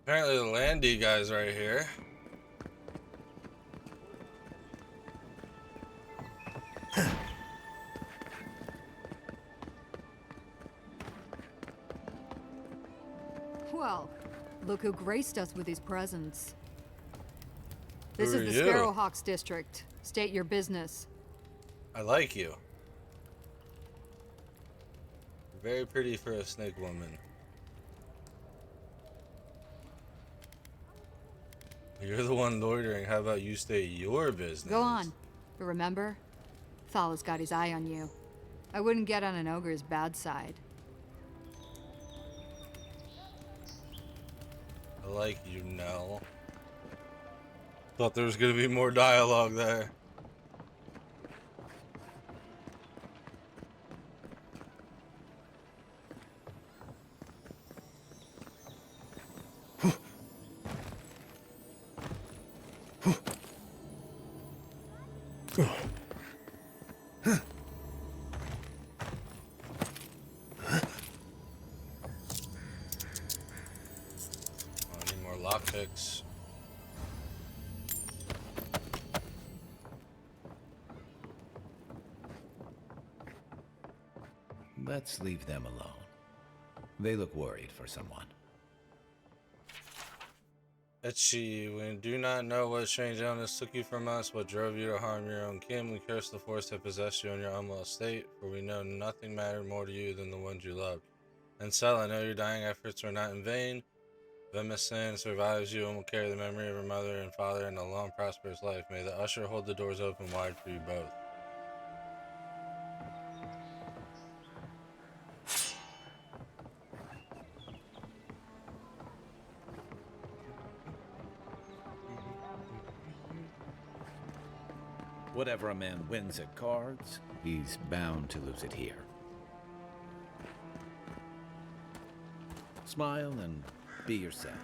Apparently the Landy guy's right here.
Well, look who graced us with his presence. This
Who
is
are
the
you?
Sparrowhawks district. State your business.
I like you. Very pretty for a snake woman. You're the one loitering. How about you state your business?
Go on. But remember, Thal's got his eye on you. I wouldn't get on an ogre's bad side.
I like you, Nell. Thought there was gonna be more dialogue there. I need more lockpicks.
Let's leave them alone. They look worried for someone.
Etchi, we do not know what strange illness took you from us, what drove you to harm your own kin. We curse the force that possessed you in your unwell state, for we know nothing mattered more to you than the ones you loved. And Cell, I know your dying efforts were not in vain. Vemisan survives you and will carry the memory of her mother and father in a long, prosperous life. May the usher hold the doors open wide for you both.
Whatever a man wins at cards, he's bound to lose it here. Smile and be yourself.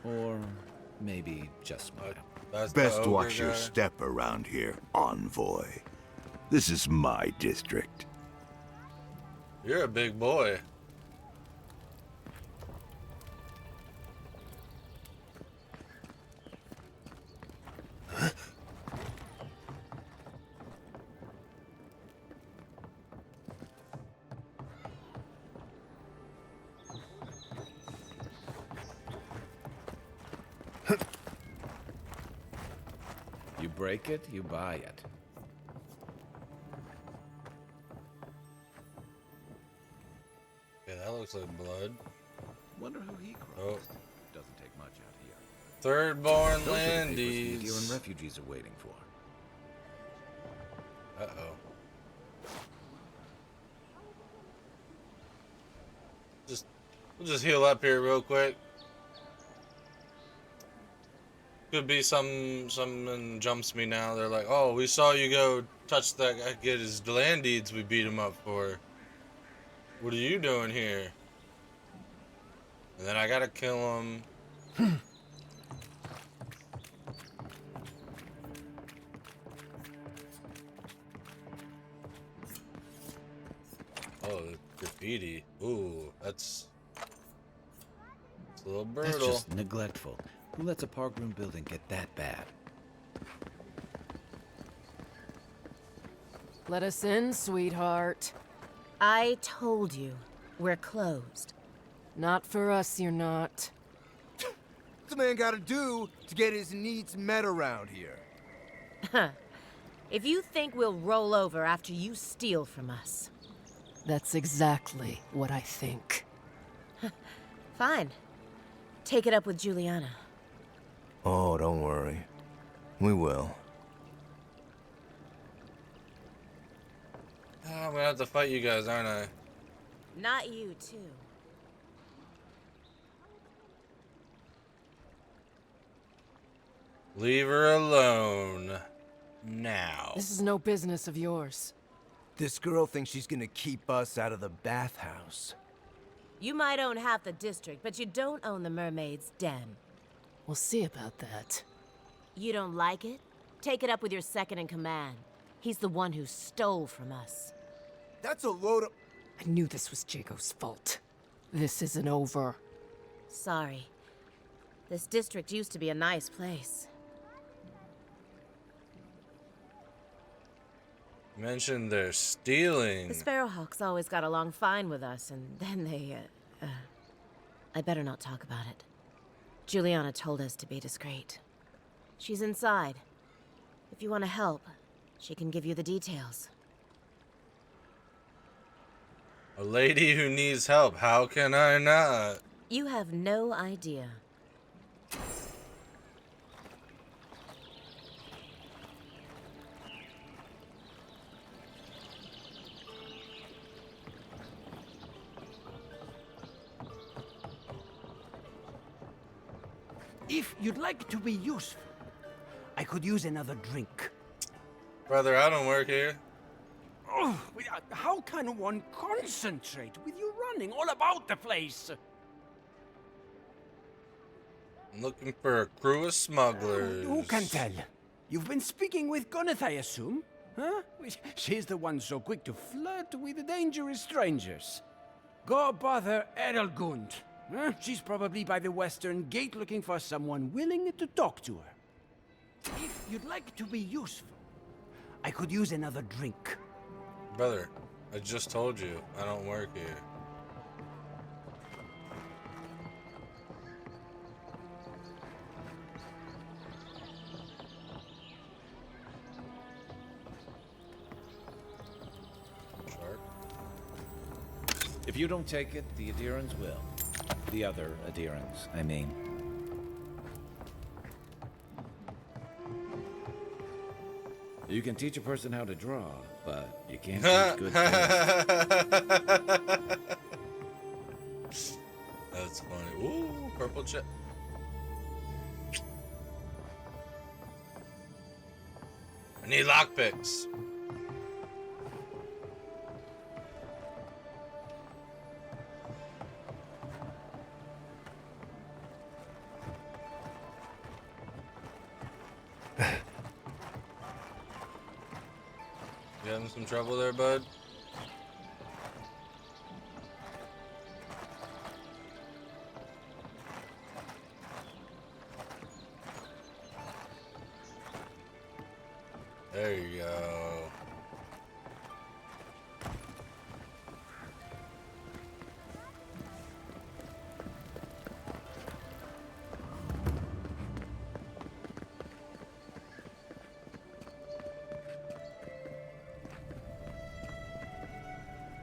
Or maybe just smile.
Best watch your step around here, envoy. This is my district.
You're a big boy.
You break it, you buy it.
Yeah, that looks like blood.
Wonder who he crossed.
Oh.
Doesn't take much out here.
Third-born
Those are the papers the
Landies.
Madeira refugees are waiting for.
Uh-oh. We'll just heal up here real quick. Could be someone jumps me now. They're like, "Oh, we saw you go touch that guy, get his land deeds we beat him up for. What are you doing here?" And then I gotta kill him. Oh, graffiti. Ooh, that's a little brutal.
That's just neglectful. Who lets a parkroom building get that bad?
Let us in, sweetheart.
I told you, we're closed.
Not for us, you're not.
What's a man gotta do to get his needs met around here?
Huh. If you think we'll roll over after you steal from us.
That's exactly what I think.
Fine. Take it up with Juliana.
Oh, don't worry. We will.
I'm gonna have to fight you guys, aren't I?
Not you, too.
Leave her alone. Now.
This is no business of yours.
This girl thinks she's gonna keep us out of the bathhouse.
You might own half the district, but you don't own the mermaid's den.
We'll see about that.
You don't like it? Take it up with your second in command. He's the one who stole from us.
That's a load of...
I knew this was Jago's fault. This isn't over.
Sorry. This district used to be a nice place.
Mentioned they're stealing.
The Sparrowhawks always got along fine with us, and then they, I better not talk about it. Juliana told us to be discreet. She's inside. If you want to help, she can give you the details.
A lady who needs help. How can I not?
You have no idea.
If you'd like to be useful, I could use another drink.
Brother, I don't work here.
Oh, how can one concentrate with you running all about the place?
I'm looking for a crew of smugglers.
Who can tell? You've been speaking with Gunith, I assume? Huh? She's the one so quick to flirt with dangerous strangers. Go bother Edelgund. Huh? She's probably by the western gate looking for someone willing to talk to her. If you'd like to be useful, I could use another drink.
Brother, I just told you, I don't work here. Sharp.
If you don't take it, the Adherents will. The other adherents, I mean. You can teach a person how to draw, but you can't teach good taste.
That's funny. Ooh, purple chip. I need lockpicks. You having some trouble there, bud? There you go.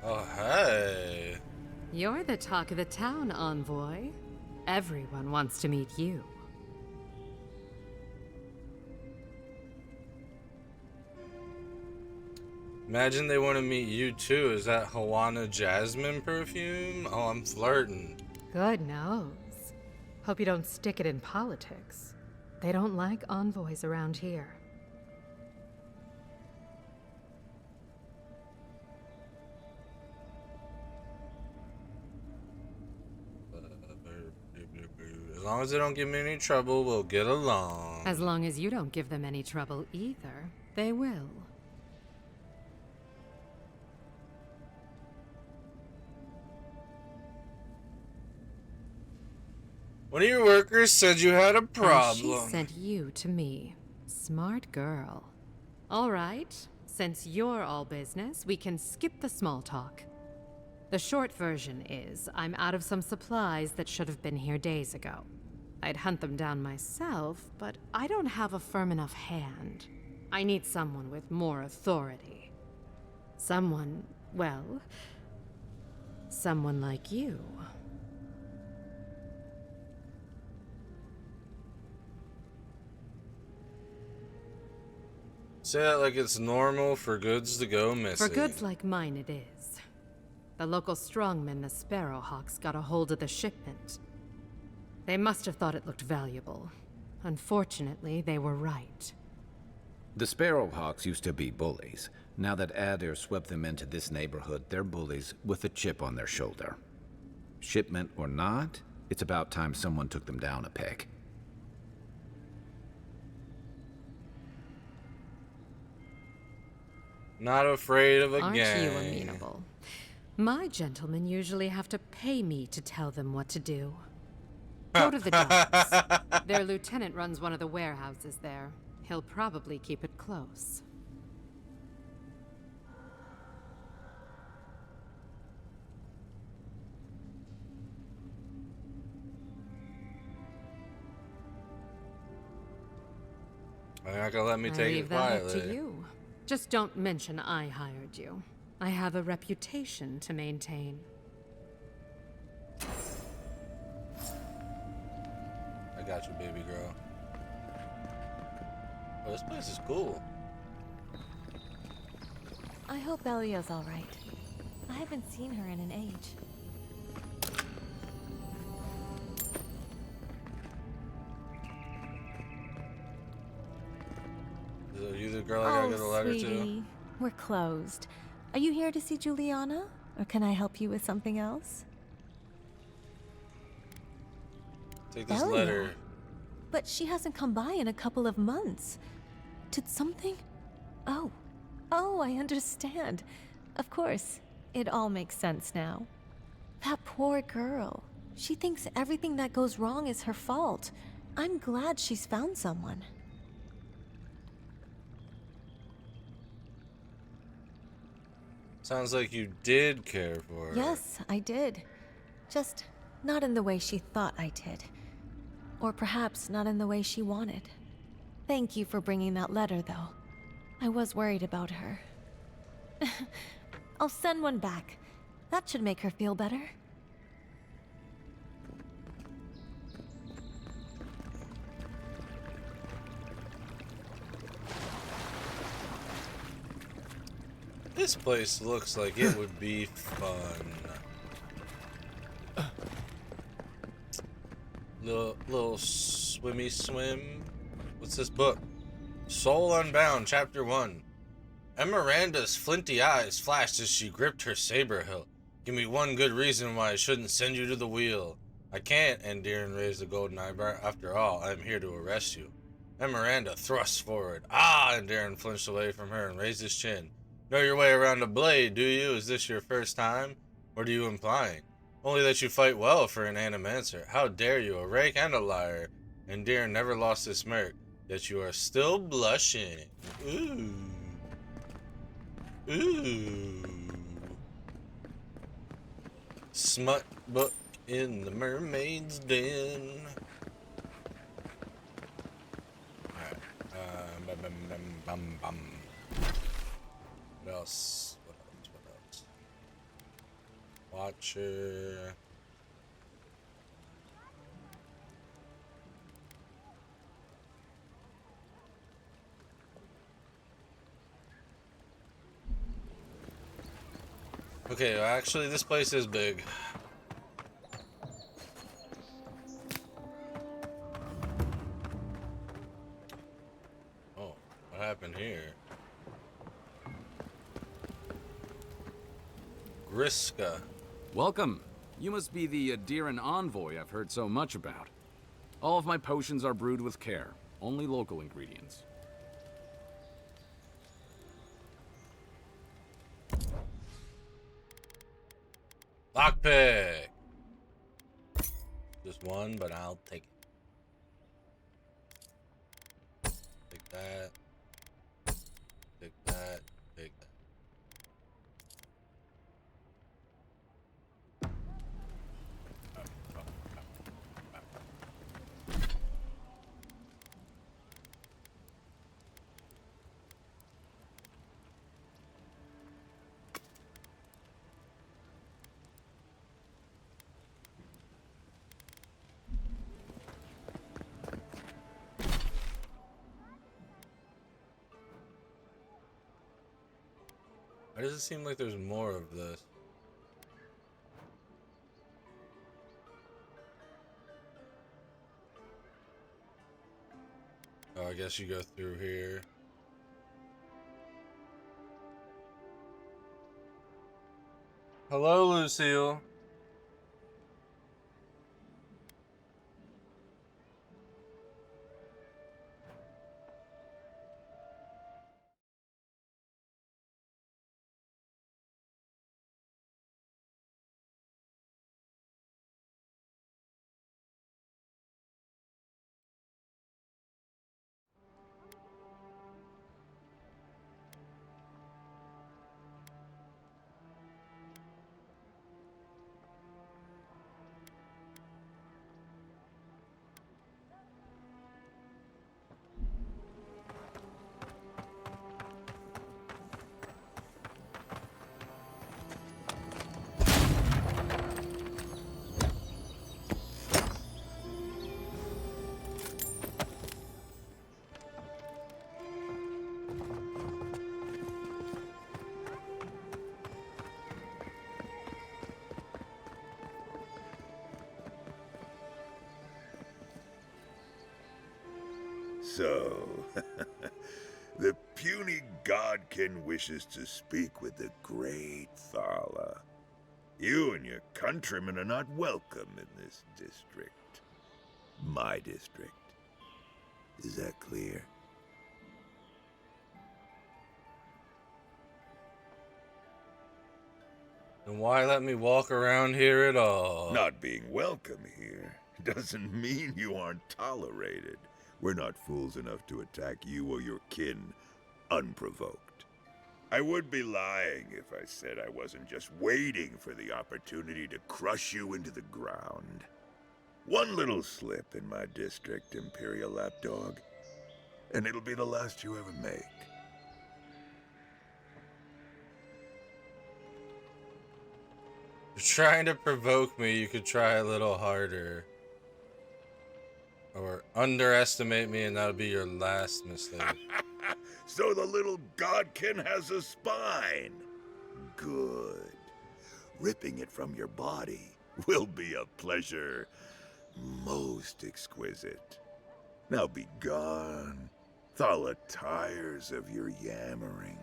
Oh, hey.
You're the talk of the town, Envoy. Everyone wants to meet you.
Imagine they want to meet you too. Is that Hawana Jasmine perfume? Oh, I'm flirting.
Good knows. Hope you don't stick it in politics. They don't like envoys around here.
As long as they don't give me any trouble, we'll get along.
As long as you don't give them any trouble either, they will.
One of your workers said you had a
And
problem.
she sent you to me. Smart girl. All right, since you're all business, we can skip the small talk. The short version is, I'm out of some supplies that should have been here days ago. I'd hunt them down myself, but I don't have a firm enough hand. I need someone with more authority. Someone, well, someone like you.
Say that like it's normal for goods to go missing.
For goods like mine, it is. The local strongmen, the Sparrowhawks, got a hold of the shipment. They must have thought it looked valuable. Unfortunately, they were right.
The Sparrowhawks used to be bullies. Now that Adair swept them into this neighborhood, they're bullies with a chip on their shoulder. Shipment or not, it's about time someone took them down a peg.
Not afraid of a
Aren't
gang.
you amenable? My gentlemen usually have to pay me to tell them what to do. Go to the docks. Their lieutenant runs one of the warehouses there. He'll probably keep it close.
They're not gonna let me
I
take
leave
it
that up
quietly.
to you. Just don't mention I hired you. I have a reputation to maintain.
I got you, baby girl. Oh, this place is cool.
I hope Elio's all right. I haven't seen her in an age.
Are you the girl I gotta get a letter
sweetie.
to?
We're closed. Are you here to see Juliana? Or can I help you with something else?
Take this
Elio.
letter.
But she hasn't come by in a couple of months. Did something? Oh. Oh, I understand. Of course. It all makes sense now. That poor girl. She thinks everything that goes wrong is her fault. I'm glad she's found someone.
Sounds like you did care for her.
Yes, I did. Just not in the way she thought I did. Or perhaps not in the way she wanted. Thank you for bringing that letter, though. I was worried about her. I'll send one back. That should make her feel better.
This place looks like it would be fun. Little swimmy swim. What's this book? Soul Unbound, Chapter 1. Emeranda's flinty eyes flashed as she gripped her saber hilt. Give me one good reason why I shouldn't send you to the wheel. I can't, Andiran raised a golden eyebrow. After all, I am here to arrest you. Emeranda thrust forward. Ah! Andiran flinched away from her and raised his chin. Know your way around a blade, do you? Is this your first time? What are you implying? Only that you fight well for an animancer. How dare you, a rake and a liar. Andiran never lost his smirk, yet you are still blushing. Ooh. Ooh. Smut book in the mermaid's den. Alright. Bum. What else? What else? Watcher. Okay, well, actually, this place is big. Oh, what happened here? Griska.
Welcome. You must be the Adiran envoy I've heard so much about. All of my potions are brewed with care. Only local ingredients.
Lockpick. Just one, but I'll take it. Take that. Take that. Take that. Why does it seem like there's more of this? Oh, I guess you go through here. Hello, Lucille.
So, the puny godkin wishes to speak with the great Thala. You and your countrymen are not welcome in this district. My district. Is that clear?
Then why let me walk around here at all?
Not being welcome here doesn't mean you aren't tolerated. We're not fools enough to attack you or your kin unprovoked. I would be lying if I said I wasn't just waiting for the opportunity to crush you into the ground. One little slip in my district, Imperial Lapdog, and it'll be the last you ever make.
You're trying to provoke me, you could try a little harder. Or underestimate me and that'll be your last mistake.
So the little godkin has a spine. Good. Ripping it from your body will be a pleasure most exquisite. Now be gone. Thala tires of your yammering.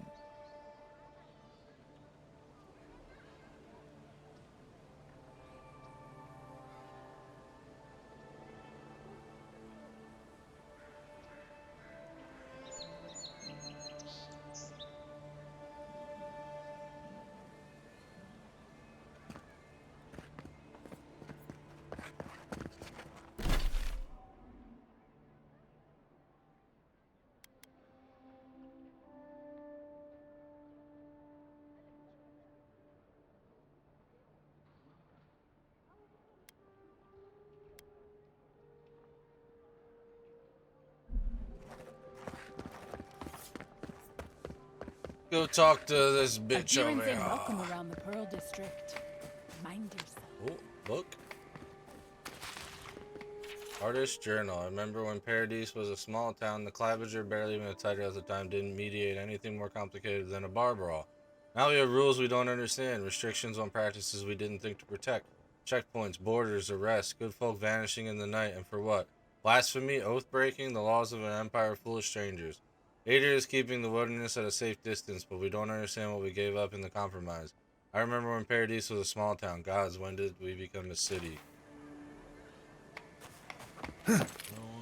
Go talk to this bitch
Adherents
over here.
ain't welcome around the Pearl District. Mind yourself.
Oh, look. Artist Journal. I remember when Paradise was a small town, the Clavager, barely even a title at the time, didn't mediate anything more complicated than a bar brawl. Now we have rules we don't understand, restrictions on practices we didn't think to protect, checkpoints, borders, arrests, good folk vanishing in the night, and for what? Blasphemy, oath-breaking, the laws of an empire full of strangers. Ader is keeping the wilderness at a safe distance, but we don't understand what we gave up in the compromise. I remember when Paradise was a small town. Gods, when did we become a city? Oh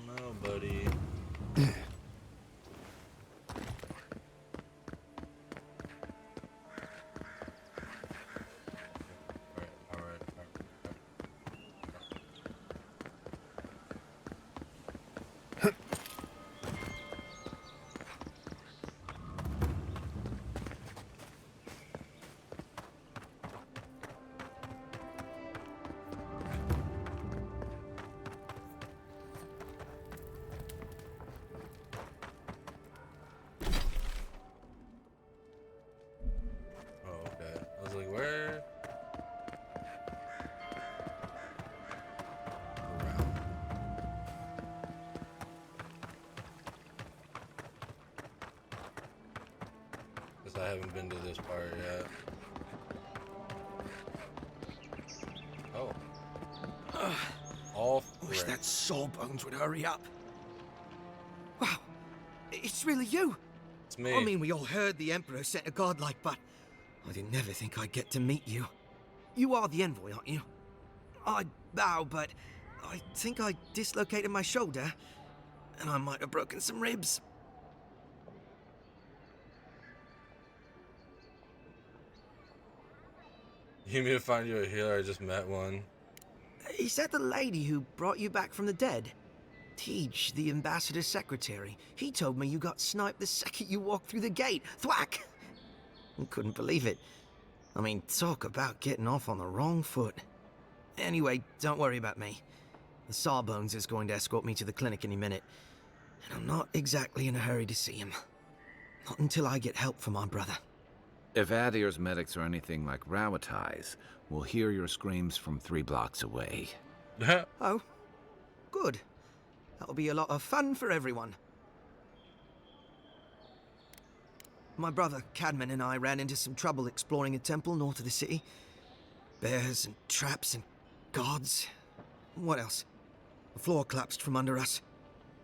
no, buddy. I haven't been to this part yet. Oh. All
Wish that Sawbones would hurry up. Wow, it's really you.
It's me.
I mean, we all heard the Emperor sent a godlike, but I didn't never think I'd get to meet you. You are the envoy, aren't you? I bow, but I think I dislocated my shoulder, and I might have broken some ribs.
You mean to find you a healer? I just met one.
Is that the lady who brought you back from the dead? Teach, the ambassador's secretary. He told me you got sniped the second you walked through the gate. Thwack! I couldn't believe it. I mean, talk about getting off on the wrong foot. Anyway, don't worry about me. The Sawbones is going to escort me to the clinic any minute. And I'm not exactly in a hurry to see him. Not until I get help from my brother.
If Adir's medics are anything like Rawatai's, we'll hear your screams from 3 blocks away.
Oh, good. That'll be a lot of fun for everyone. My brother, Cadman, and I ran into some trouble exploring a temple north of the city. Bears and traps and gods. What else? The floor collapsed from under us.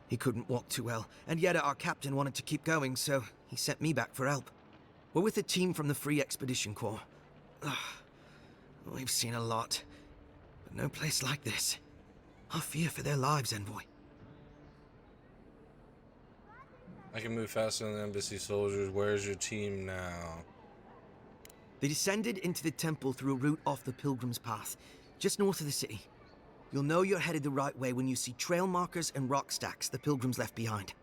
He couldn't walk too well, and yet our captain wanted to keep going, so he sent me back for help. We're with a team from the Free Expedition Corps. Ugh. We've seen a lot, but no place like this. I fear for their lives, Envoy.
I can move faster than the embassy soldiers. Where's your team now?
They descended into the temple through a route off the Pilgrim's Path, just north of the city. You'll know you're headed the right way when you see trail markers and rock stacks the Pilgrims left behind.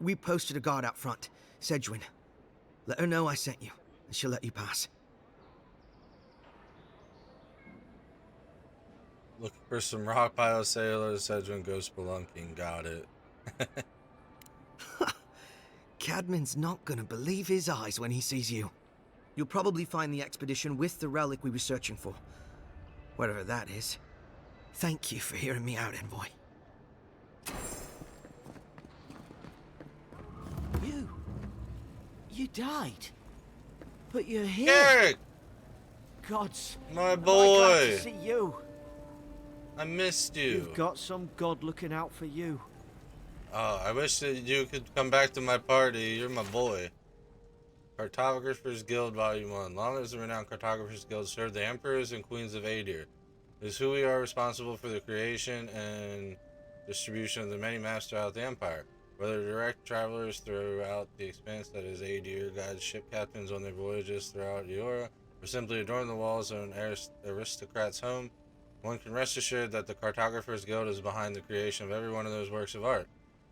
We posted a guard out front, Sedgwin. Let her know I sent you, and she'll let you pass.
Looking for some rock pile sailors. Sedgwin goes spelunking. Got it.
Cadman's not gonna believe his eyes when he sees you. You'll probably find the expedition with the relic we were searching for. Whatever that is. Thank you for hearing me out, Envoy.
You died. But you're here.
Eric!
Gods.
My
am I glad
boy.
to see you.
I missed you.
You've got some god looking out for you.
Oh, I wish that you could come back to my party. You're my boy. Cartographers Guild Volume 1. Long as the renowned Cartographers Guild served the emperors and queens of Adir. It is who we are responsible for the creation and distribution of the many maps throughout the Empire. Whether direct travelers throughout the expanse that is Adir, guide ship captains on their voyages throughout Eora, or simply adorn the walls of an aristocrat's home, one can rest assured that the Cartographers Guild is behind the creation of every one of those works of art.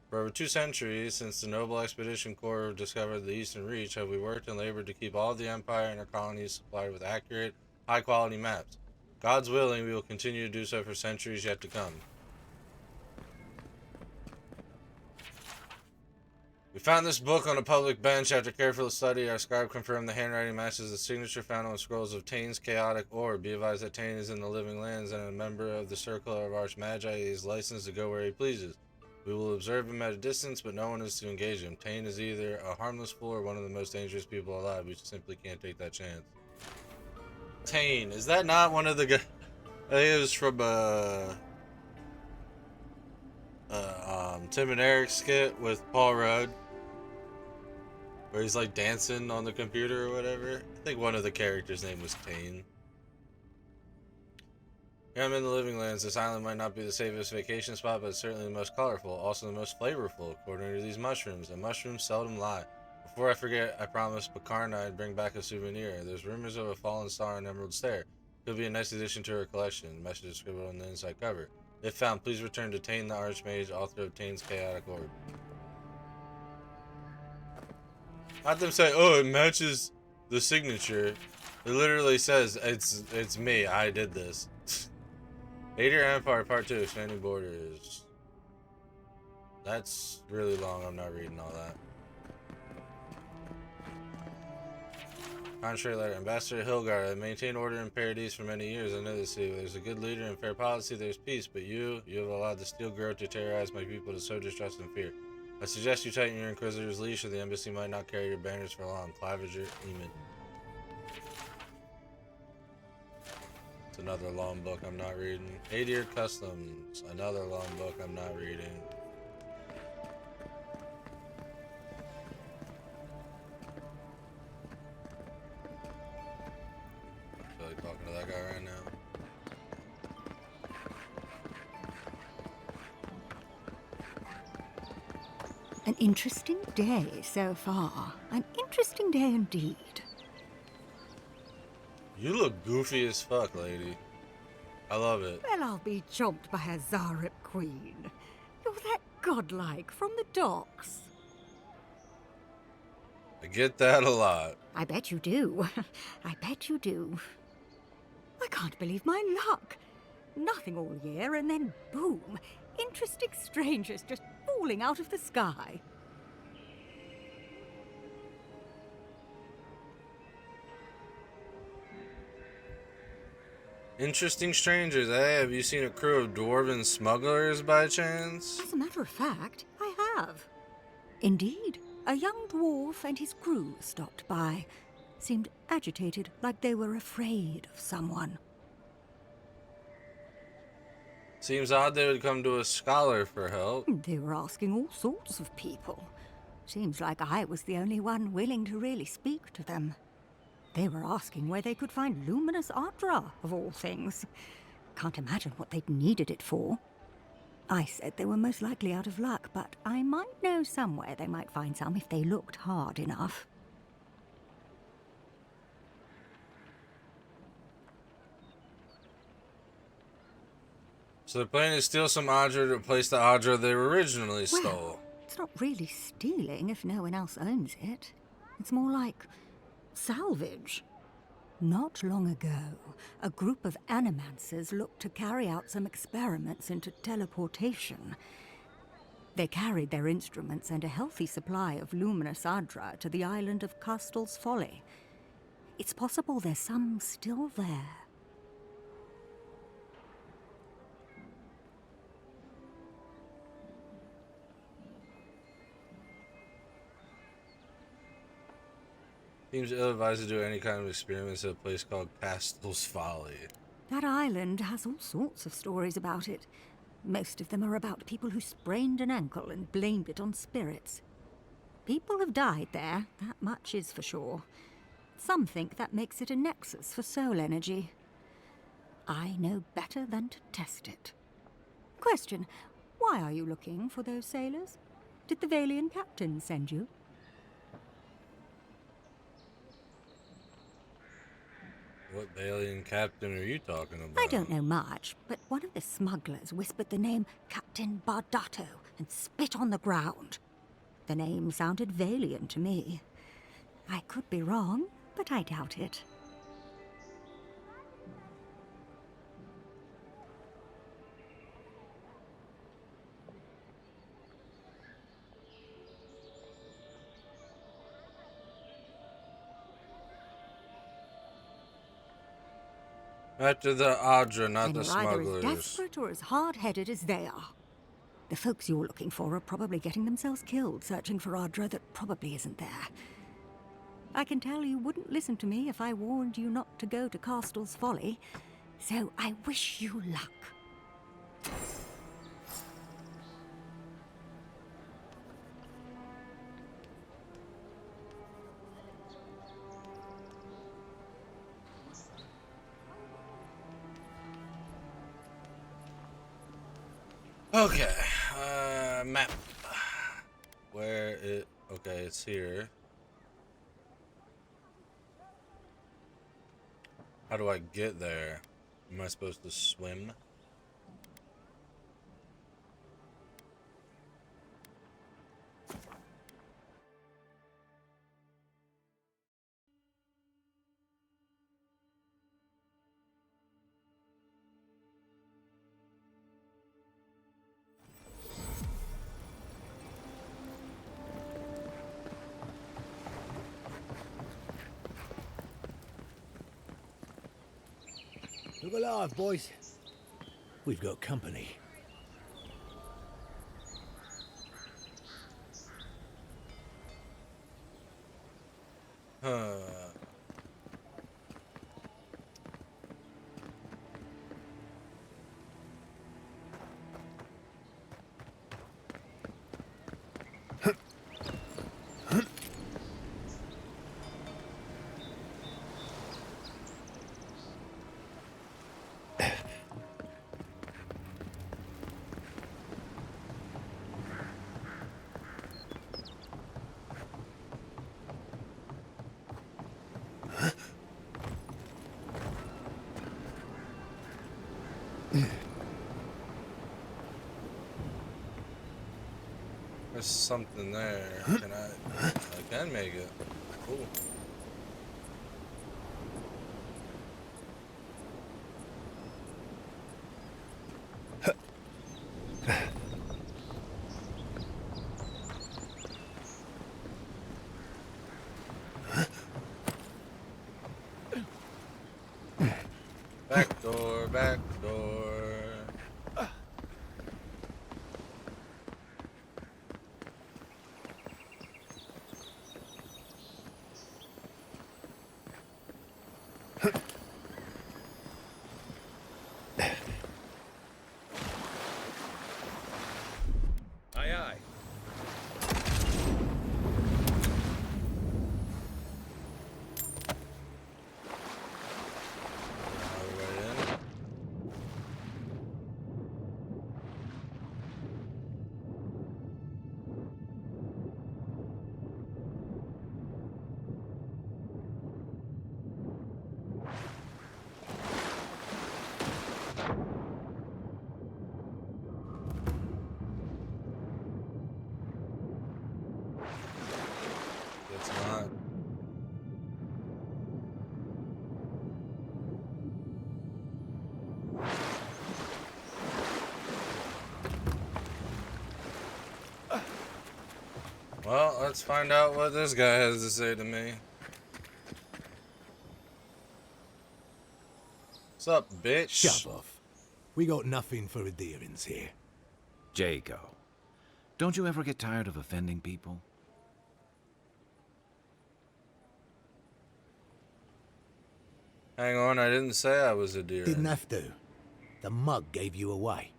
For over 2 centuries, since the Noble Expedition Corps discovered the Eastern Reach, have we worked and labored to keep all of the Empire and our colonies supplied with accurate, high-quality maps. God's willing, we will continue to do so for centuries yet to come. We found this book on a public bench. After careful study, our scribe confirmed the handwriting matches the signature found on scrolls of Tane's chaotic orb. Be advised that Tane is in the living lands and a member of the Circle of Archmagi. He is licensed to go where he pleases. We will observe him at a distance, but no one is to engage him. Tane is either a harmless fool or one of the most dangerous people alive. We simply can't take that chance. Tane, is that not one of the guys? I think it was from Tim and Eric's skit with Paul Rudd, where he's like dancing on the computer or whatever. I think one of the characters' name was Tane. Here I'm in the Living Lands. This island might not be the safest vacation spot, but it's certainly the most colorful, also the most flavorful, according to these mushrooms. And mushrooms seldom lie. Before I forget, I promised Bakarna I'd bring back a souvenir. There's rumors of a fallen star on Emerald Stair. Could be a nice addition to her collection. The message is scribbled on the inside cover. If found, please return to Tane the Archmage, author of Tane's Chaotic Orb. Not them say, oh, it matches the signature. It literally says, it's me, I did this. Adir Empire Part 2, Expanding Borders. That's really long, I'm not reading all that. Contrary letter, Ambassador Hilgard, I maintained order in Paradise for many years. I know this city. There's a good leader and fair policy, there's peace, but you have allowed the steel growth to terrorize my people to sow distrust and fear. I suggest you tighten your Inquisitor's leash or the embassy might not carry your banners for long. Claviger, Eamon. It's another long book I'm not reading. Adir Customs, another long book I'm not reading. I feel like talking to that guy right now.
An interesting day so far. An interesting day indeed.
You look goofy as fuck, lady. I love it.
Well, I'll be chomped by a Zarep queen. You're that godlike from the docks.
I get that a lot.
I bet you do. I bet you do. I can't believe my luck. Nothing all year, and then boom. Interesting strangers just falling out of the sky.
Interesting strangers, eh? Have you seen a crew of dwarven smugglers by chance?
As a matter of fact, I have. Indeed, a young dwarf and his crew stopped by. Seemed agitated, like they were afraid of someone.
Seems odd they would come to a scholar for help.
They were asking all sorts of people. Seems like I was the only one willing to really speak to them. They were asking where they could find luminous Ardra, of all things. Can't imagine what they'd needed it for. I said they were most likely out of luck, but I might know somewhere they might find some if they looked hard enough.
So they're planning to steal some Ardra to replace the Ardra they originally stole.
Well, it's not really stealing if no one else owns it. It's more like salvage. Not long ago, a group of animancers looked to carry out some experiments into teleportation. They carried their instruments and a healthy supply of luminous Ardra to the island of Castel's Folly. It's possible there's some still there.
Seems ill-advised to do any kind of experiments at a place called Castel's Folly.
That island has all sorts of stories about it. Most of them are about people who sprained an ankle and blamed it on spirits. People have died there, that much is for sure. Some think that makes it a nexus for soul energy. I know better than to test it. Question, why are you looking for those sailors? Did the Valian captain send you?
What Valian captain are you talking about?
I don't know much, but one of the smugglers whispered the name Captain Bardato and spit on the ground. The name sounded Valian to me. I could be wrong, but I doubt it.
After the Ardra, not the
Then you're either
smugglers.
as desperate or as hard-headed as they are. The folks you're looking for are probably getting themselves killed searching for Ardra that probably isn't there. I can tell you wouldn't listen to me if I warned you not to go to Castel's Folly, so I wish you luck.
Okay, map. Where it? Okay, it's here. How do I get there? Am I supposed to swim?
Look alive, boys. We've got company.
Huh. There's something there. Can I can make it. Cool. Back door, back door. Let's find out what this guy has to say to me. What's up, bitch?
Shove off. We got nothing for adherence here.
Jago, don't you ever get tired of offending people?
Hang on, I didn't say I was a deer.
Didn't have to. The mug gave you away.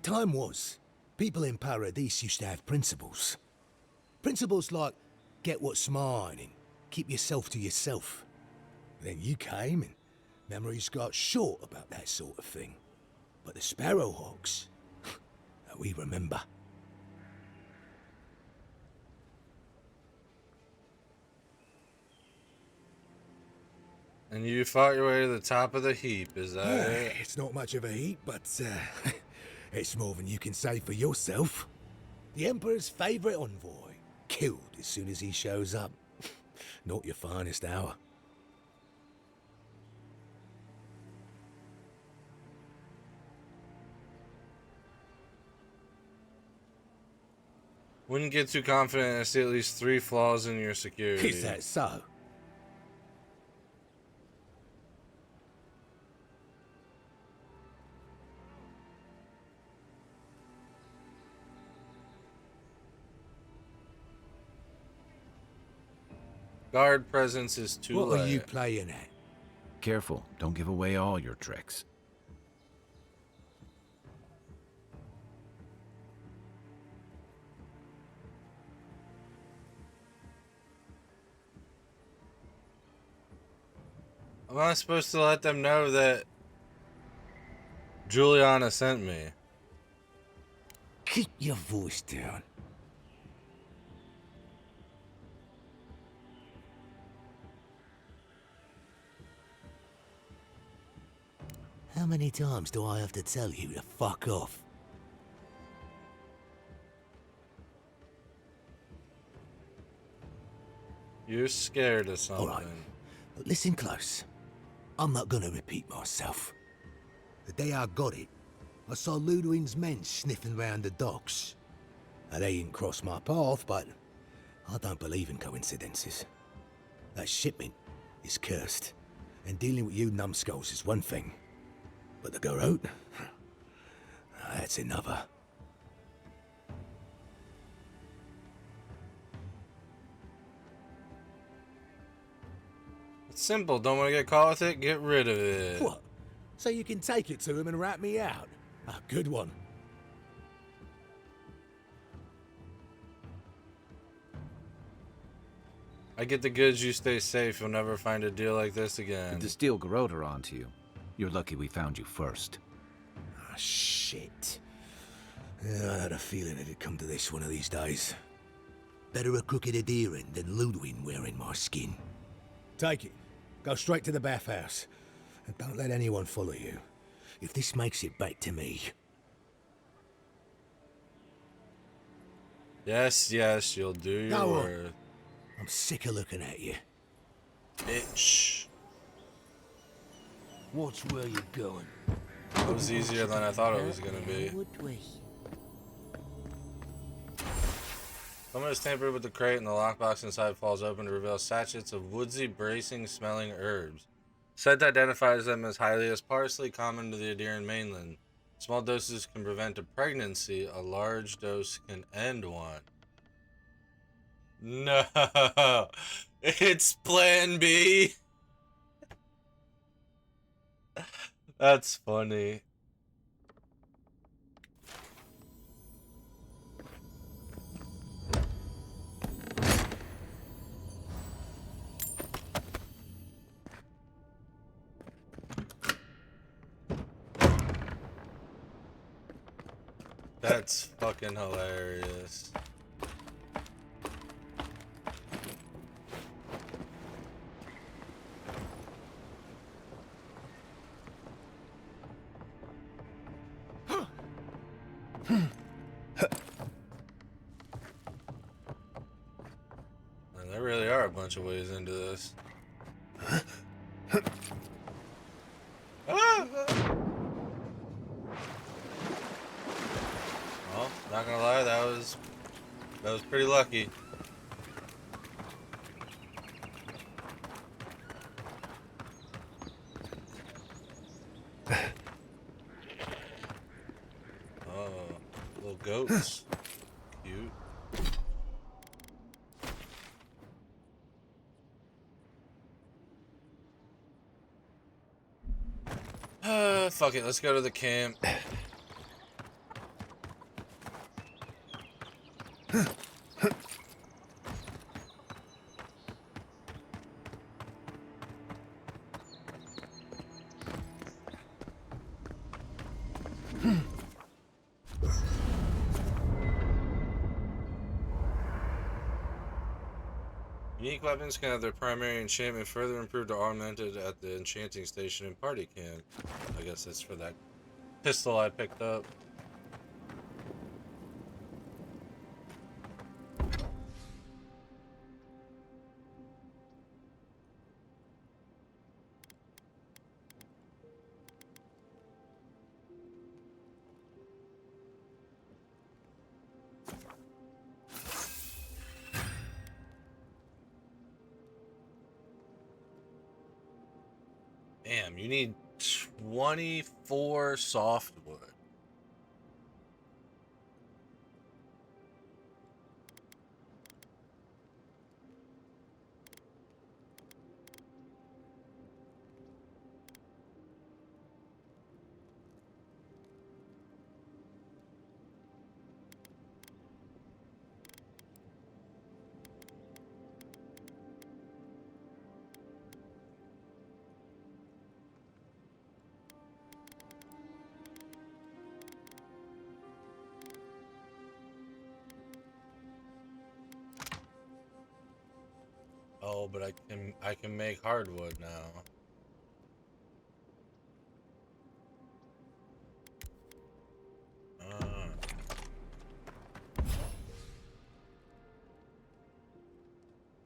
Time was, people in Paradise used to have principles. Principles like, get what's mine and keep yourself to yourself. Then you came and memories got short about that sort of thing. But the Sparrowhawks, we remember.
And you fought your way to the top of the heap, is that it?
It's not much of a heap, but it's more than you can say for yourself. The Emperor's favorite envoy, killed as soon as he shows up. Not your finest hour.
Wouldn't get too confident. I see at least 3 flaws in your security.
Is that so?
Guard presence is too
What
late.
are you playing at?
Careful, don't give away all your tricks.
Am I supposed to let them know that Juliana sent me?
Keep your voice down. How many times do I have to tell you to fuck off?
You're scared of something.
All right, but listen close. I'm not gonna repeat myself. The day I got it, I saw Ludwig's men sniffing round the docks. Now, they didn't cross my path, but I don't believe in coincidences. That shipment is cursed, and dealing with you numbskulls is one thing. But the Garrote, that's another.
It's simple. Don't want to get caught with it? Get rid of it.
What? So you can take it to him and rat me out? A good one.
I get the goods, you stay safe. You'll never find a deal like this again.
To steal Garrote onto you. You're lucky we found you first.
Ah, shit. Yeah, I had a feeling it'd come to this one of these days. Better a crooked adherent than Ludwig wearing my skin. Take it. Go straight to the bathhouse. And don't let anyone follow you. If this makes it back to me.
Yes, yes, you'll do your
Go on.
word.
I'm sick of looking at you.
Bitch.
Watch where you're going.
It was easier than I thought it was gonna be. Someone has tampered with the crate and the lockbox inside falls open to reveal sachets of woodsy, bracing smelling herbs. Scent identifies them as highly as parsley, common to the Adirian mainland. Small doses can prevent a pregnancy. A large dose can end one. No, it's Plan B. That's funny. That's fucking hilarious. And there really are a bunch of ways into this. Ah! Well, not gonna lie, that was pretty lucky. Goats. Cute. Fuck it, let's go to the camp. Unique weapons can have their primary enchantment further improved or augmented at the enchanting station and party camp. I guess that's for that pistol I picked up. Damn, you need 24 softwood. Oh, but I can make hardwood now.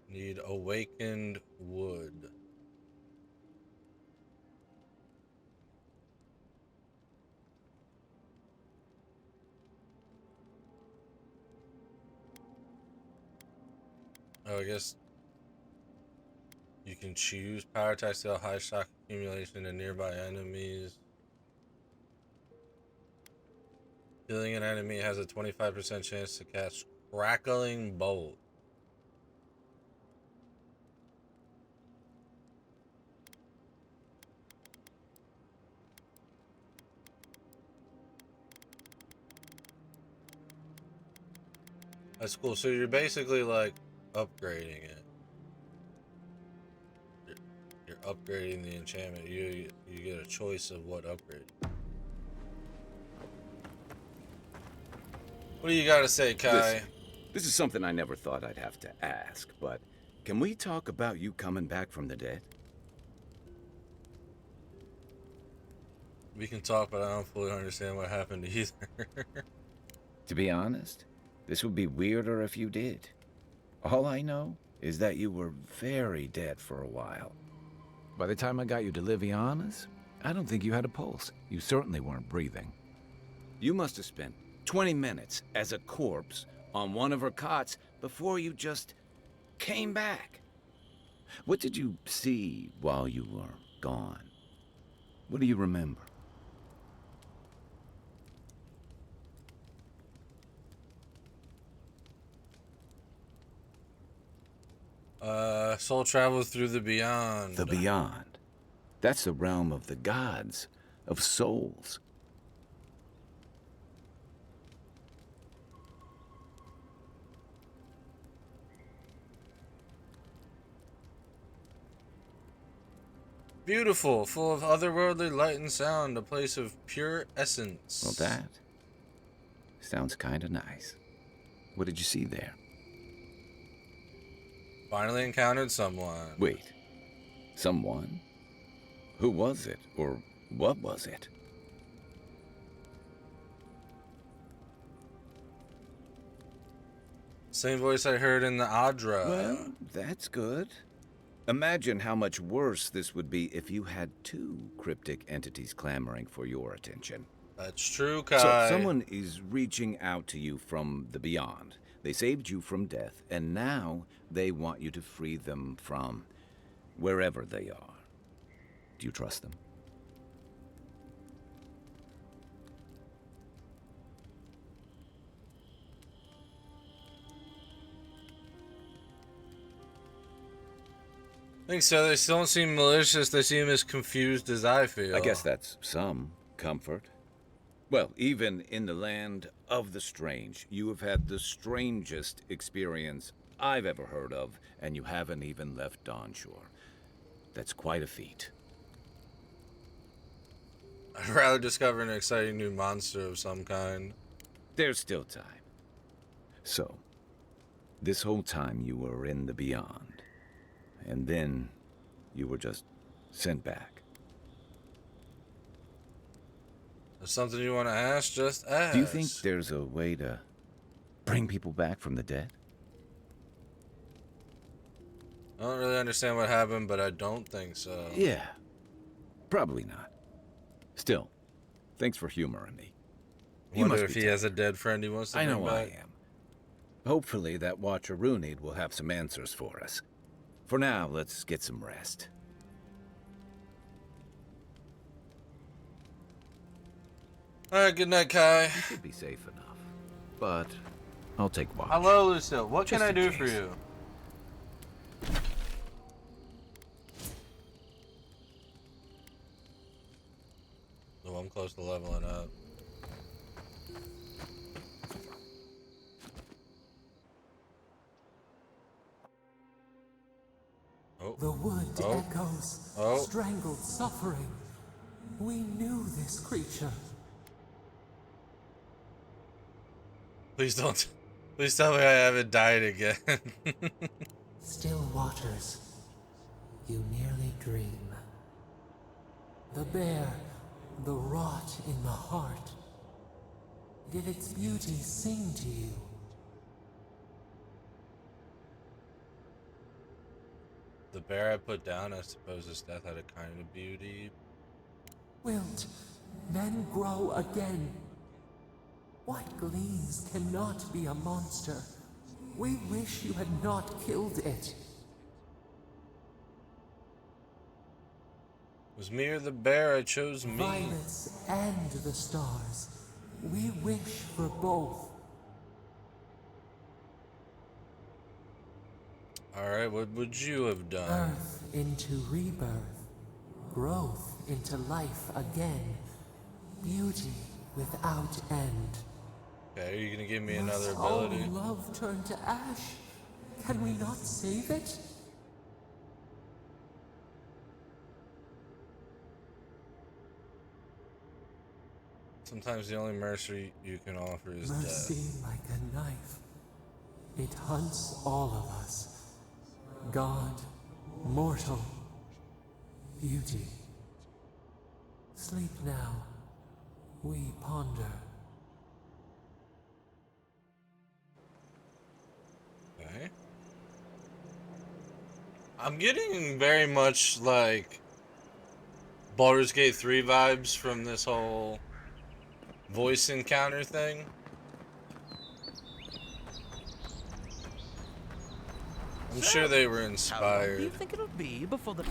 Need awakened wood. Oh, I guess you can choose power attacks deal high shock accumulation to nearby enemies. Killing an enemy has a 25% chance to cast crackling bolt. That's cool. So you're basically like upgrading it. You're upgrading the enchantment. You get a choice of what upgrade. What do you got to say, Kai?
This is something I never thought I'd have to ask, but can we talk about you coming back from the dead?
We can talk, but I don't fully understand what happened either.
To be honest, this would be weirder if you did. All I know is that you were very dead for a while. By the time I got you to Liviana's, I don't think you had a pulse. You certainly weren't breathing. You must have spent 20 minutes as a corpse on one of her cots before you just came back. What did you see while you were gone? What do you remember?
Soul travels through the beyond.
The beyond. That's the realm of the gods, of souls.
Beautiful, full of otherworldly light and sound, a place of pure essence.
Well, that sounds kind of nice. What did you see there?
Finally encountered someone.
Wait, someone? Who was it, or what was it?
Same voice I heard in the Adra.
Well, that's good. Imagine how much worse this would be if you had two cryptic entities clamoring for your attention.
That's true, Kai.
So someone is reaching out to you from the beyond. They saved you from death, and now they want you to free them from wherever they are. Do you trust them?
I think so. They still don't seem malicious. They seem as confused as I feel.
I guess that's some comfort. Well, even in the land of the strange, you have had the strangest experience I've ever heard of, and you haven't even left Dawnshore. That's quite a feat.
I'd rather discover an exciting new monster of some kind.
There's still time. So, this whole time you were in the Beyond, and then you were just sent back.
There's something you want to ask? Just ask.
Do you think there's a way to bring people back from the dead?
I don't really understand what happened, but I don't think so.
Yeah, probably not. Still, thanks for humoring me.
I wonder if he has a dead friend he wants to bring back.
I am. Hopefully that Watcher Runid will have some answers for us. For now, let's get some rest.
Alright, good night, Kai.
You should be safe enough, but I'll take watch.
Hello, Lucille. What can
Just
I
in
do
case.
for you? Oh, I'm close to leveling up. Oh.
The wood
Oh.
echoes,
Oh.
strangled suffering. We knew this creature.
Please don't. Please tell me I haven't died again.
Still waters, you nearly dream. The bear, the rot in the heart. Did its beauty sing to you?
The bear I put down, I suppose his death had a kind of beauty.
Wilt, then grow again. What gleams cannot be a monster? We wish you had not killed it.
It was me or the bear, I chose me.
Violets and the stars. We wish for both.
Alright, what would you have done?
Birth into rebirth. Growth into life again. Beauty without end.
Okay, are you gonna give me another
Must all
ability?
love turn to ash? Can we not save it?
Sometimes the only mercy you can offer is
Mercy
death.
like a knife. It hunts all of us. God, mortal, beauty. Sleep now. We ponder.
Okay. I'm getting very much like Baldur's Gate 3 vibes from this whole voice encounter thing. I'm sure they were
How long do you
inspired.
think it'll be before the...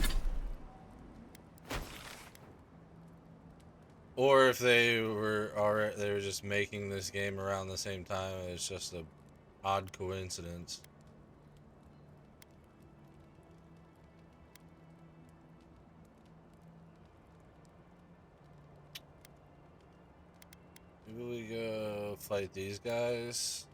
Or if they were just making this game around the same time, it's just a odd coincidence. Maybe we go fight these guys.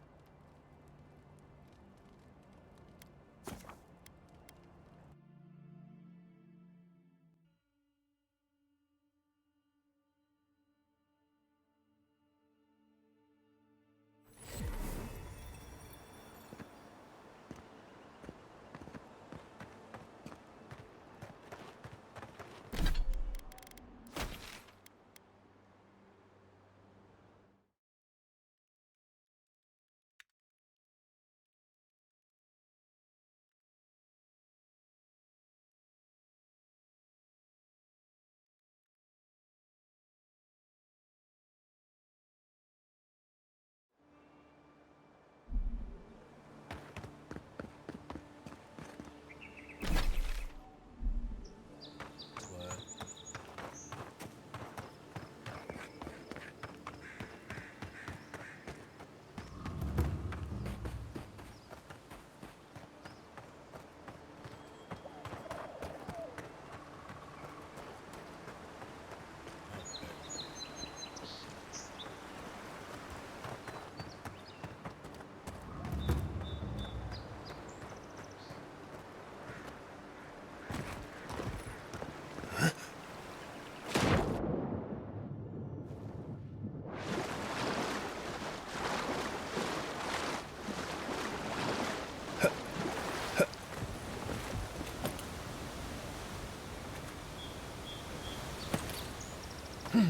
It's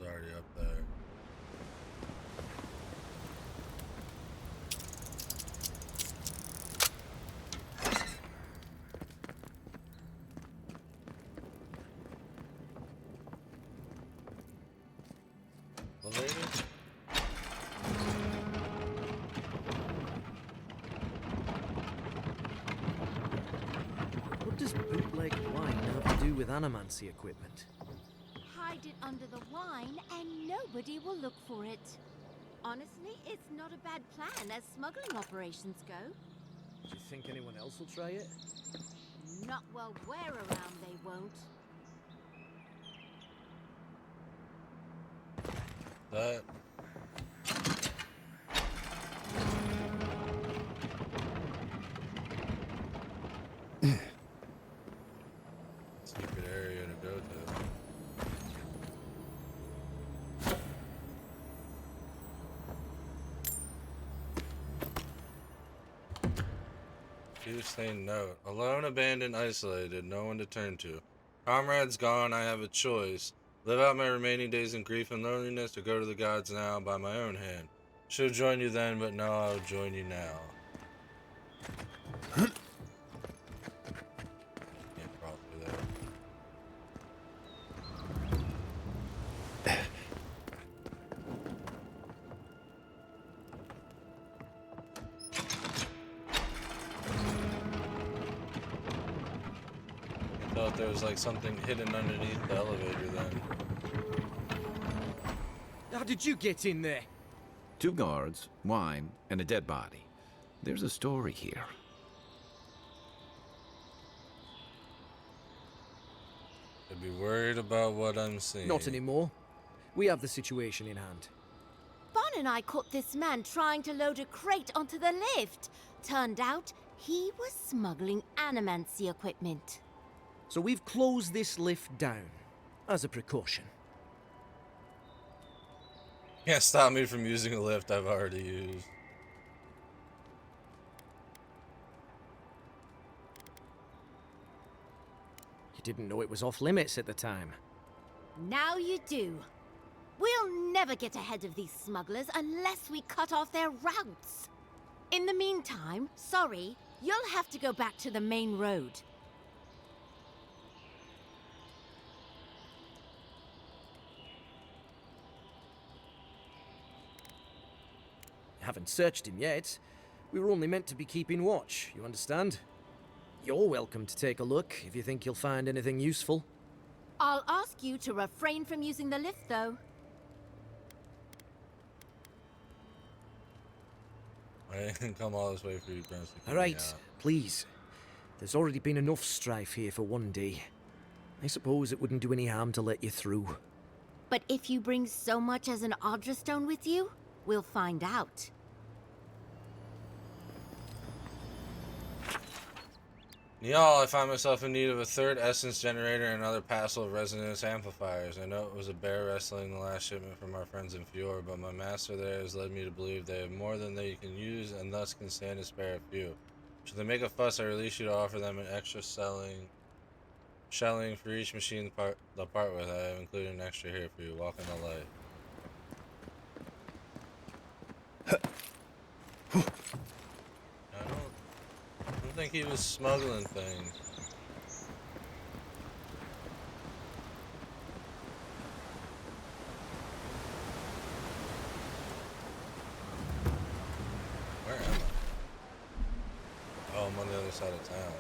already up there. Elevator?
What does bootleg wine have to do with animancy equipment?
Hide it under the wine and nobody will look for it. Honestly, it's not a bad plan as smuggling operations go.
Do you think anyone else will try it?
Not while we're around, they won't.
That. Secret area to go to. Two-stain note. Alone, abandoned, isolated, no one to turn to. Comrades gone, I have a choice. Live out my remaining days in grief and loneliness, or go to the gods now by my own hand. Should have joined you then, but no, I'll join you now. Can't crawl through there. I thought there was like something hidden underneath the elevator then.
How did you get in there?
2 guards, wine, and a dead body. There's a story here.
I'd be worried about what I'm seeing.
Not anymore. We have the situation in hand.
Bon and I caught this man trying to load a crate onto the lift. Turned out he was smuggling animancy equipment.
So we've closed this lift down, as a precaution.
Can't stop me from using a lift I've already used.
You didn't know it was off limits at the time.
Now you do. We'll never get ahead of these smugglers unless we cut off their routes. In the meantime, sorry, you'll have to go back to the main road.
Haven't searched him yet. We were only meant to be keeping watch, you understand? You're welcome to take a look if you think you'll find anything useful.
I'll ask you to refrain from using the lift, though.
I didn't come all this way for you, Gunslinger.
All right, please. There's already been enough strife here for one day. I suppose it wouldn't do any harm to let you through.
But if you bring so much as an Audra stone with you, we'll find out.
Y'all, I find myself in need of a 3rd essence generator and another passel of resonance amplifiers. I know it was a bear wrestling the last shipment from our friends in Fjord, but my master there has led me to believe they have more than they can use and thus can stand to spare a few. Should they make a fuss, I release you to offer them an extra shelling for each machine they'll part with. I have included an extra here for you. Walk in the light. I don't think he was smuggling things. Where am I? Oh, I'm on the other side of town.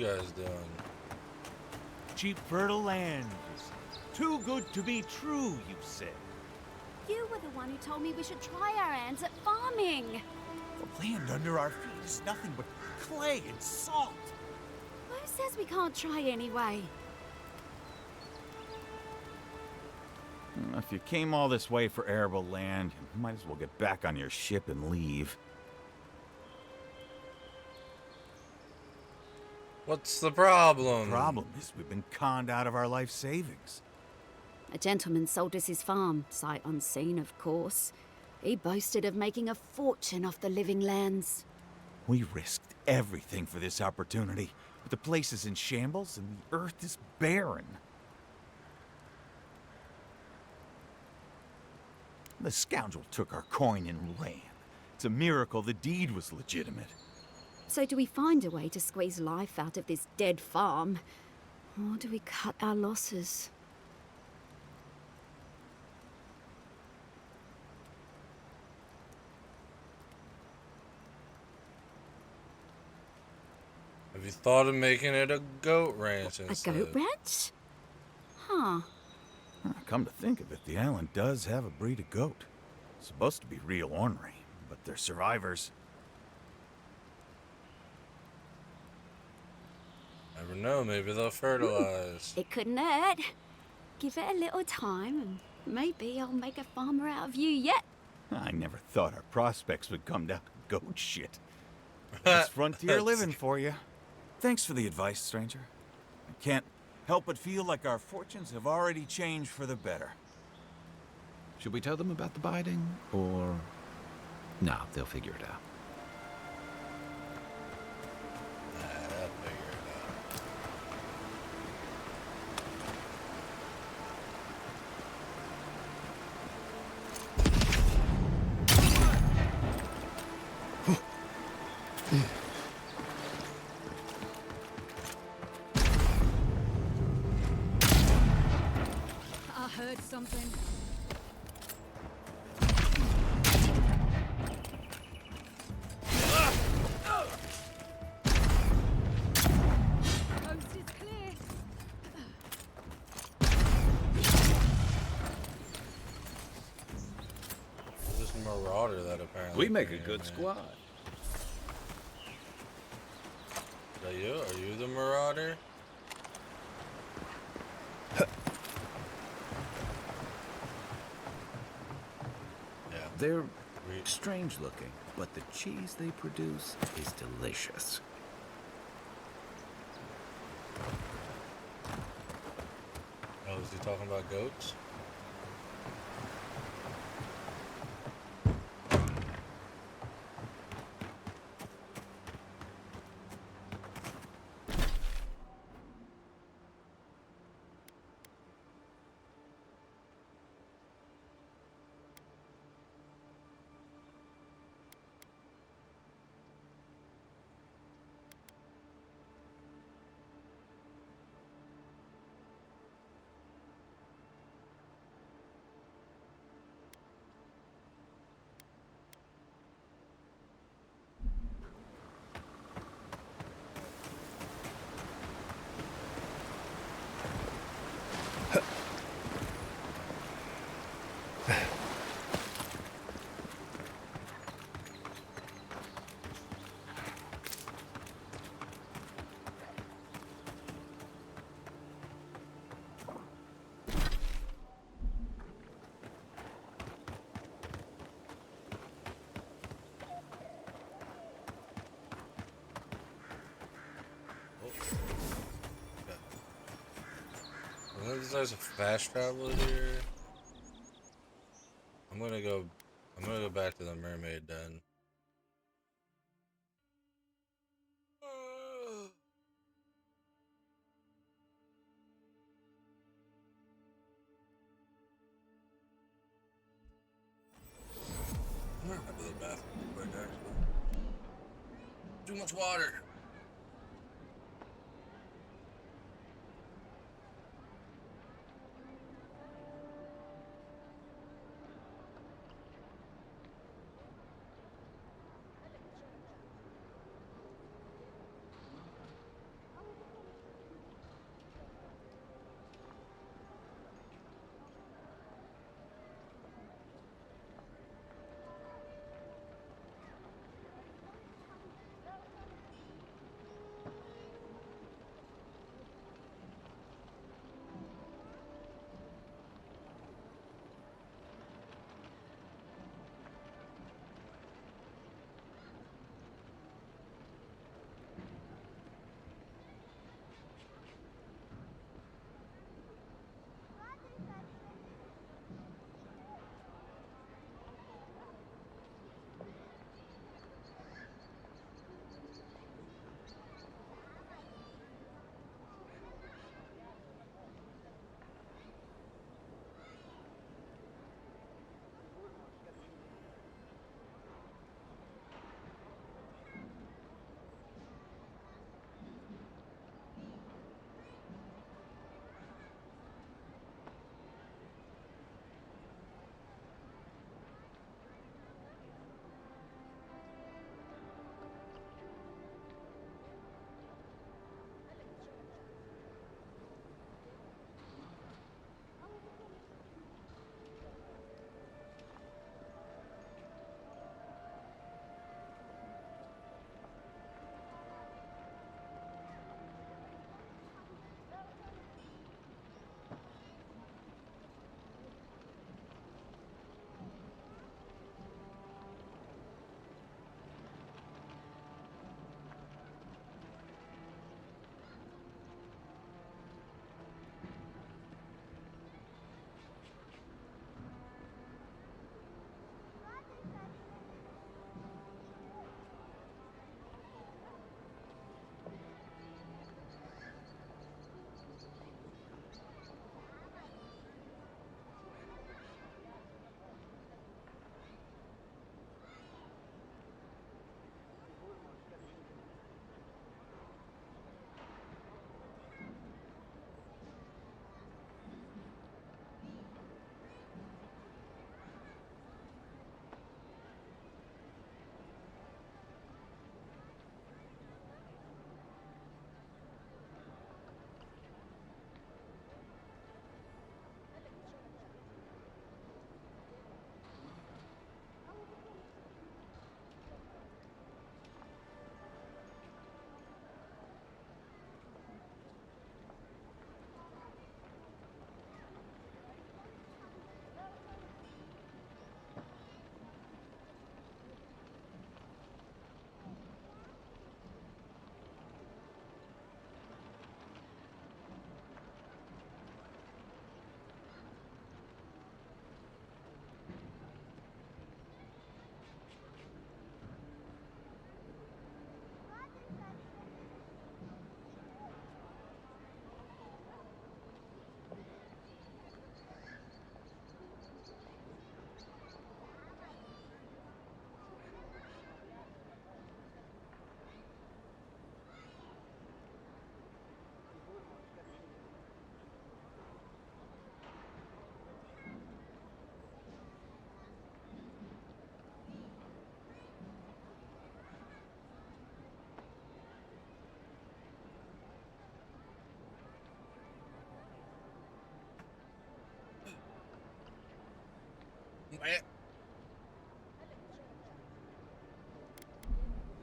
guys doing?
Cheap, fertile land. Too good to be true, you said.
You were the one who told me we should try our hands at farming.
The land under our feet is nothing but clay and salt.
Who says we can't try anyway?
If you came all this way for arable land, you might as well get back on your ship and leave.
What's the problem?
The problem is we've been conned out of our life savings.
A gentleman sold us his farm, sight unseen, of course. He boasted of making a fortune off the living lands.
We risked everything for this opportunity, but the place is in shambles and the earth is barren. The scoundrel took our coin and ran. It's a miracle the deed was legitimate.
So do we find a way to squeeze life out of this dead farm? Or do we cut our losses?
Have you thought of making it a goat ranch instead?
A goat ranch? Huh.
Come to think of it, the island does have a breed of goat. Supposed to be real ornery, but they're survivors.
Never know, maybe they'll fertilize.
It couldn't hurt. Give it a little time, and maybe I'll make a farmer out of you yet.
I never thought our prospects would come down to goat shit. That's frontier living for you. Thanks for the advice, stranger. I can't help but feel like our fortunes have already changed for the better.
Should we tell them about the biting, or... No, they'll figure it out.
They'll figure it out.
I heard something. Coast is clear.
This marauder that apparently.
We make a good squad.
Is that you? Are you the marauder?
They're strange looking, but the cheese they produce is delicious.
Oh, is he talking about goats? There's a fast travel here. I'm gonna go back to the mermaid den. I'm gonna go to the bathroom real quick, actually. Too much water.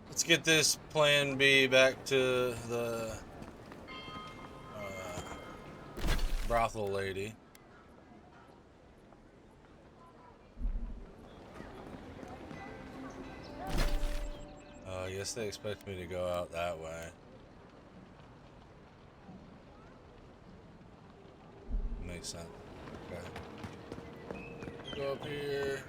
Let's get this plan B back to the brothel lady. I guess they expect me to go out that way. Makes sense. Okay. Go up here.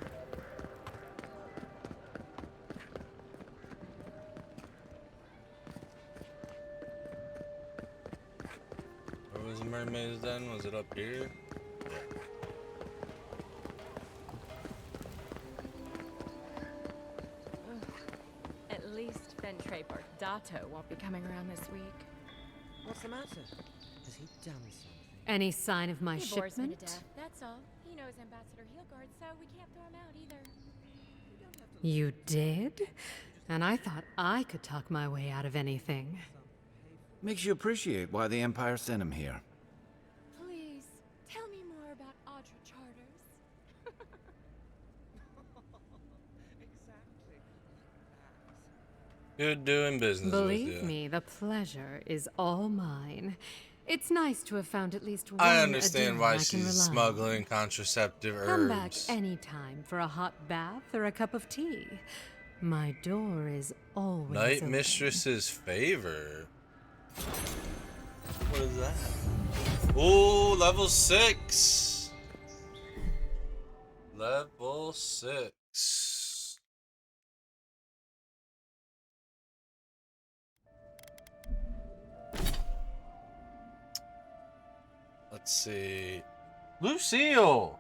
Where was the mermaid's den? Was it up here? Yeah.
At least Ventrape Dato won't be coming around this week.
What's the matter? Has he done something?
Any sign of my
He bores me to
shipment?
death, that's all. He knows Ambassador Heelguard, so we can't throw him out either.
You did? And I thought I could talk my way out of anything.
Makes you appreciate why the Empire sent him here.
Please, tell me more about Audra Charters.
Good doing business with you.
Believe me, the pleasure is all mine. It's nice to have found at least one
I understand why
I can
she's
rely on.
smuggling contraceptive
Come back
herbs.
anytime for a hot bath or a cup of tea. My door is always
Night
open.
Mistress's favor. What is that? Ooh, level 6. Level 6. Let's see. Lucille.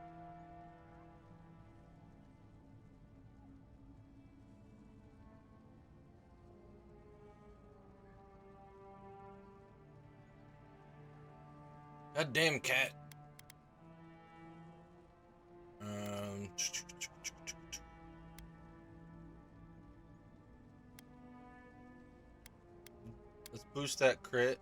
Goddamn cat. Let's boost that crit.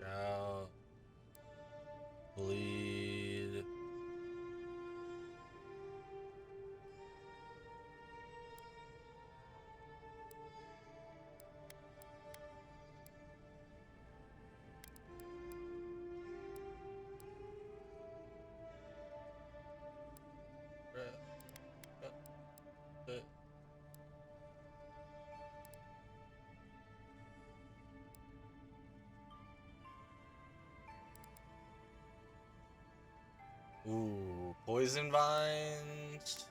Shall bleed. Ooh, poison vines.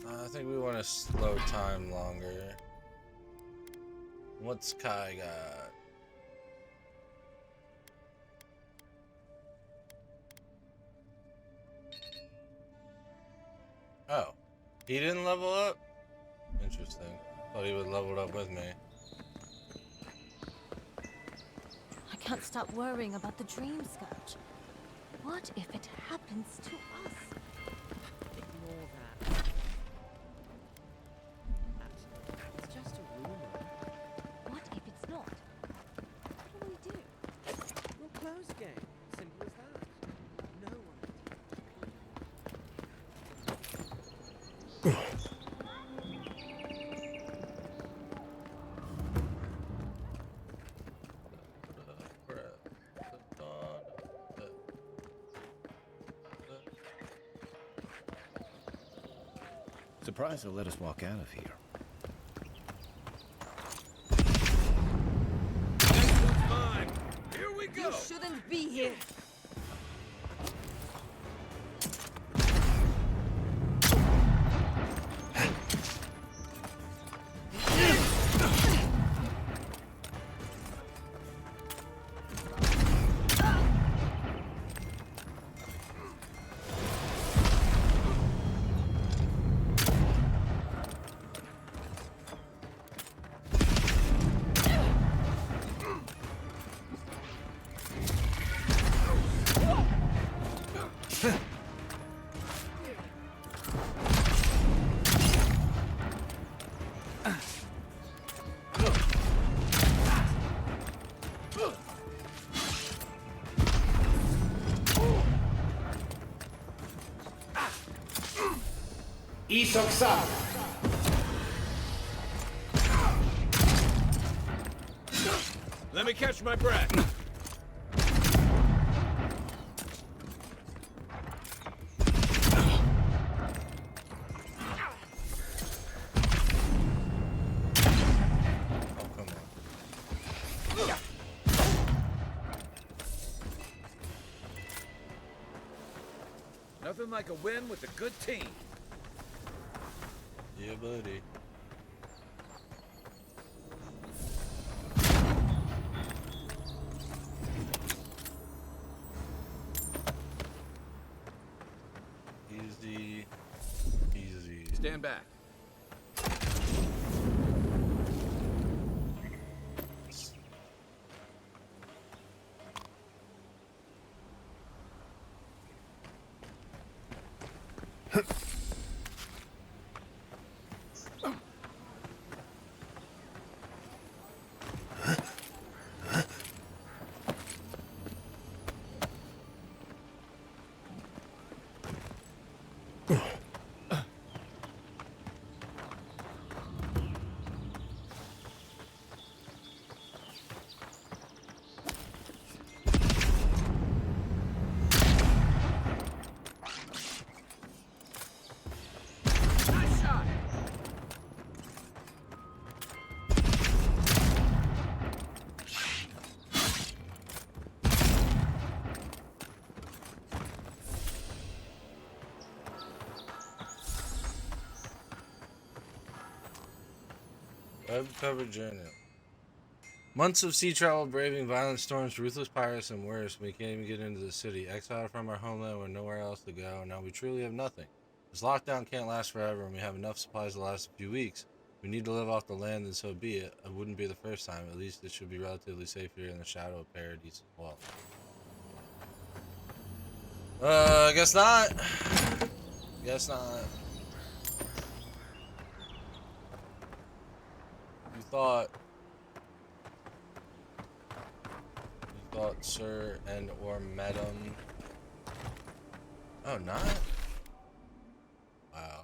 I think we want to slow time longer. What's Kai got? Oh, he didn't level up? Interesting. Thought he would level up with me.
I can't stop worrying about the dream scourge. What if it happens to us?
Ignore that. It's just a rumor.
What if it's not? What do we do?
We'll close the game. Simple as that. No one.
Surprised they'll let us walk out of here.
Mine. Here we go.
You shouldn't be here.
Isoksan!
Let me catch my breath.
Nothing like a win with a good team.
Yeah, buddy. Easy. Easy.
Stand back.
Web cover journal. Months of sea travel, braving violent storms, ruthless pirates, and worse. We can't even get into the city. Exiled from our homeland with nowhere else to go. Now we truly have nothing. This lockdown can't last forever, and we have enough supplies to last a few weeks. We need to live off the land, and so be it. It wouldn't be the first time. At least it should be relatively safe here in the shadow of Paradise as well. I guess not. Guess not. You thought, sir and or madam. Oh, not? Wow.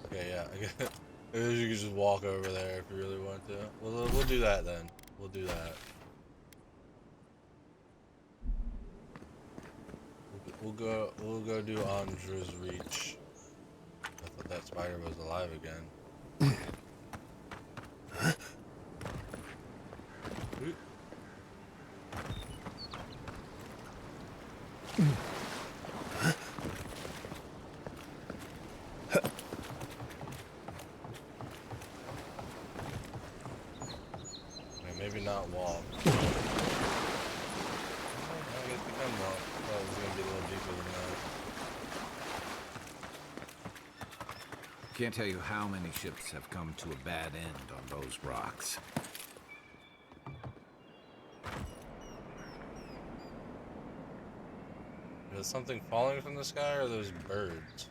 Okay, yeah. I guess you could just walk over there if you really want to. We'll do that then. We'll do that. We'll go do Andra's Reach. I thought that spider was alive again. Maybe not walk. I guess we can walk. I thought it was gonna be a little deeper than that.
Can't tell you how many ships have come to a bad end on those rocks.
Is something falling from the sky, or are those birds?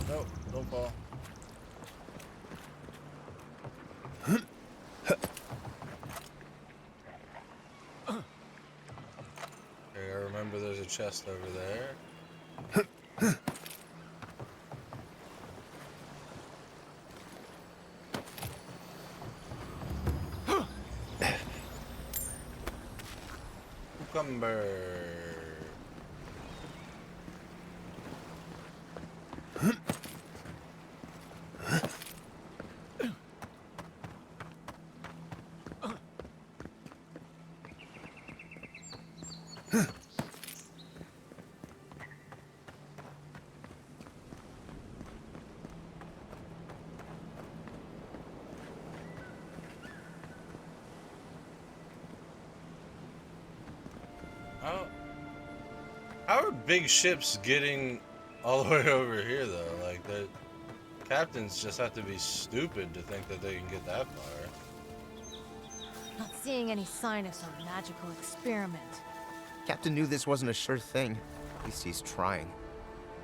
No, don't fall. Okay, I remember there's a chest over there. cucumber. How are big ships getting all the way over here, though? Like, the captains just have to be stupid to think that they can get that far.
Not seeing any sign of some magical experiment.
Captain knew this wasn't a sure thing. At least he's trying.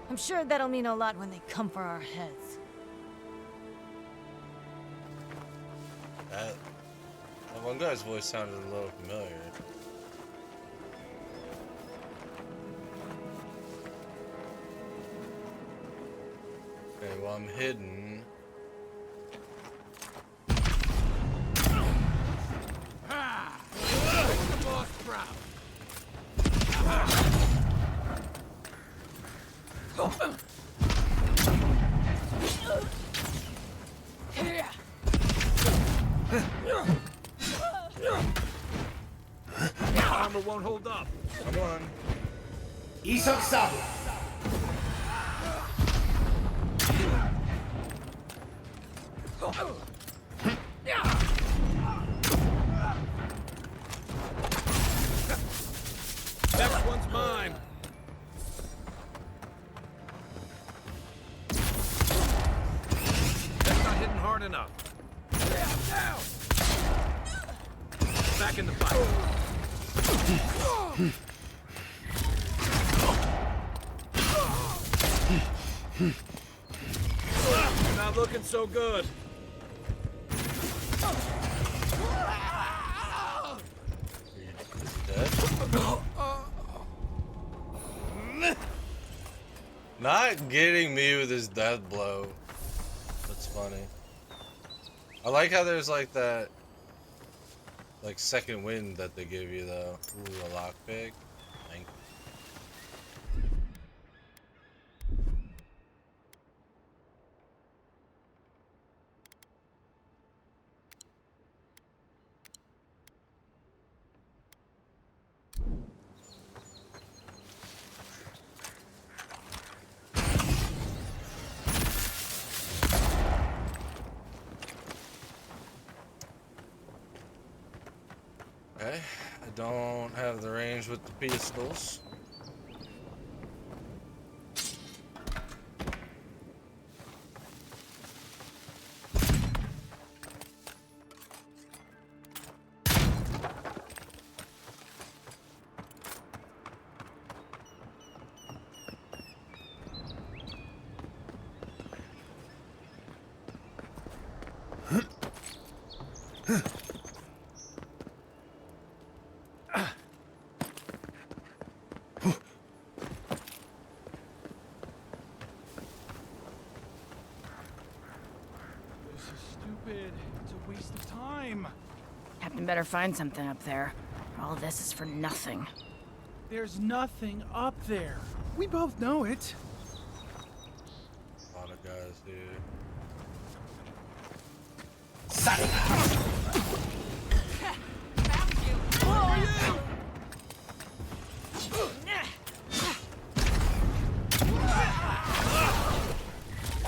I'm sure that'll mean a lot when they come for our heads.
That one guy's voice sounded a little familiar. Okay, well, I'm hidden.
The boss proud.
Armor won't hold up.
Come on.
Isok Sabu.
Next one's mine. That's not hitting hard enough. Down. Back in the fight. You're not looking so good.
Not getting me with his death blow. That's funny. I like how there's like that, like second wind that they give you though. Ooh, a lockpick. Thank you. Okay, I don't have the range with the pistols.
Captain better find something up there. All this is for nothing.
There's nothing up there. We both know it.
A lot of guys, dude.
Who are you?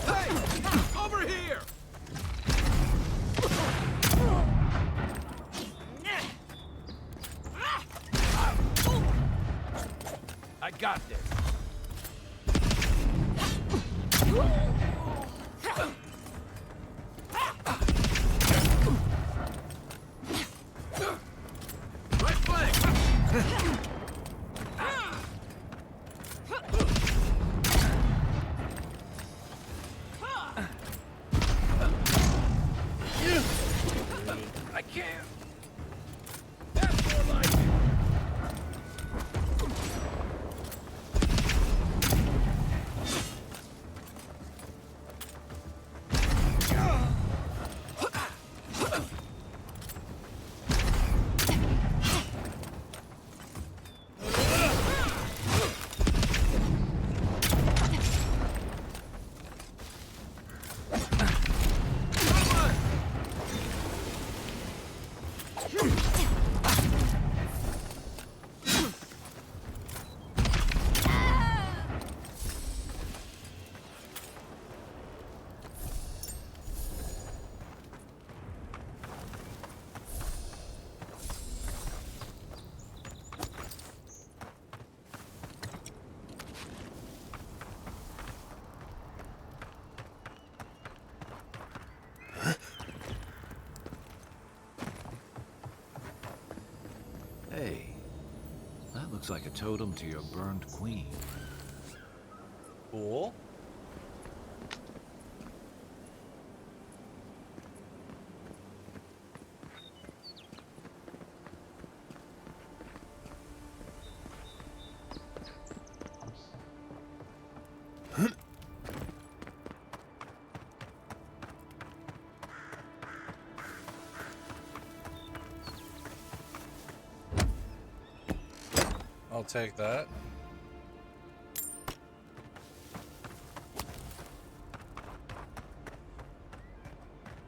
Hey! Over here! I got this. Right flank. I can't. That's more like it.
looks like a totem to your burned queen.
Cool. I'll take that.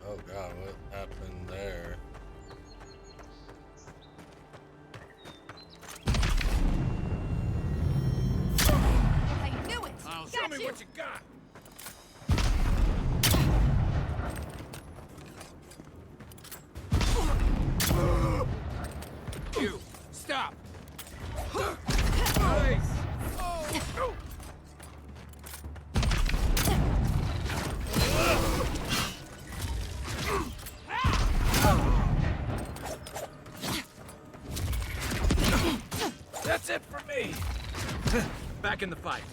Oh god, what happened there?
I knew it!
Show me what you got! You, stop! Nice! That's it for me! Back in the fight.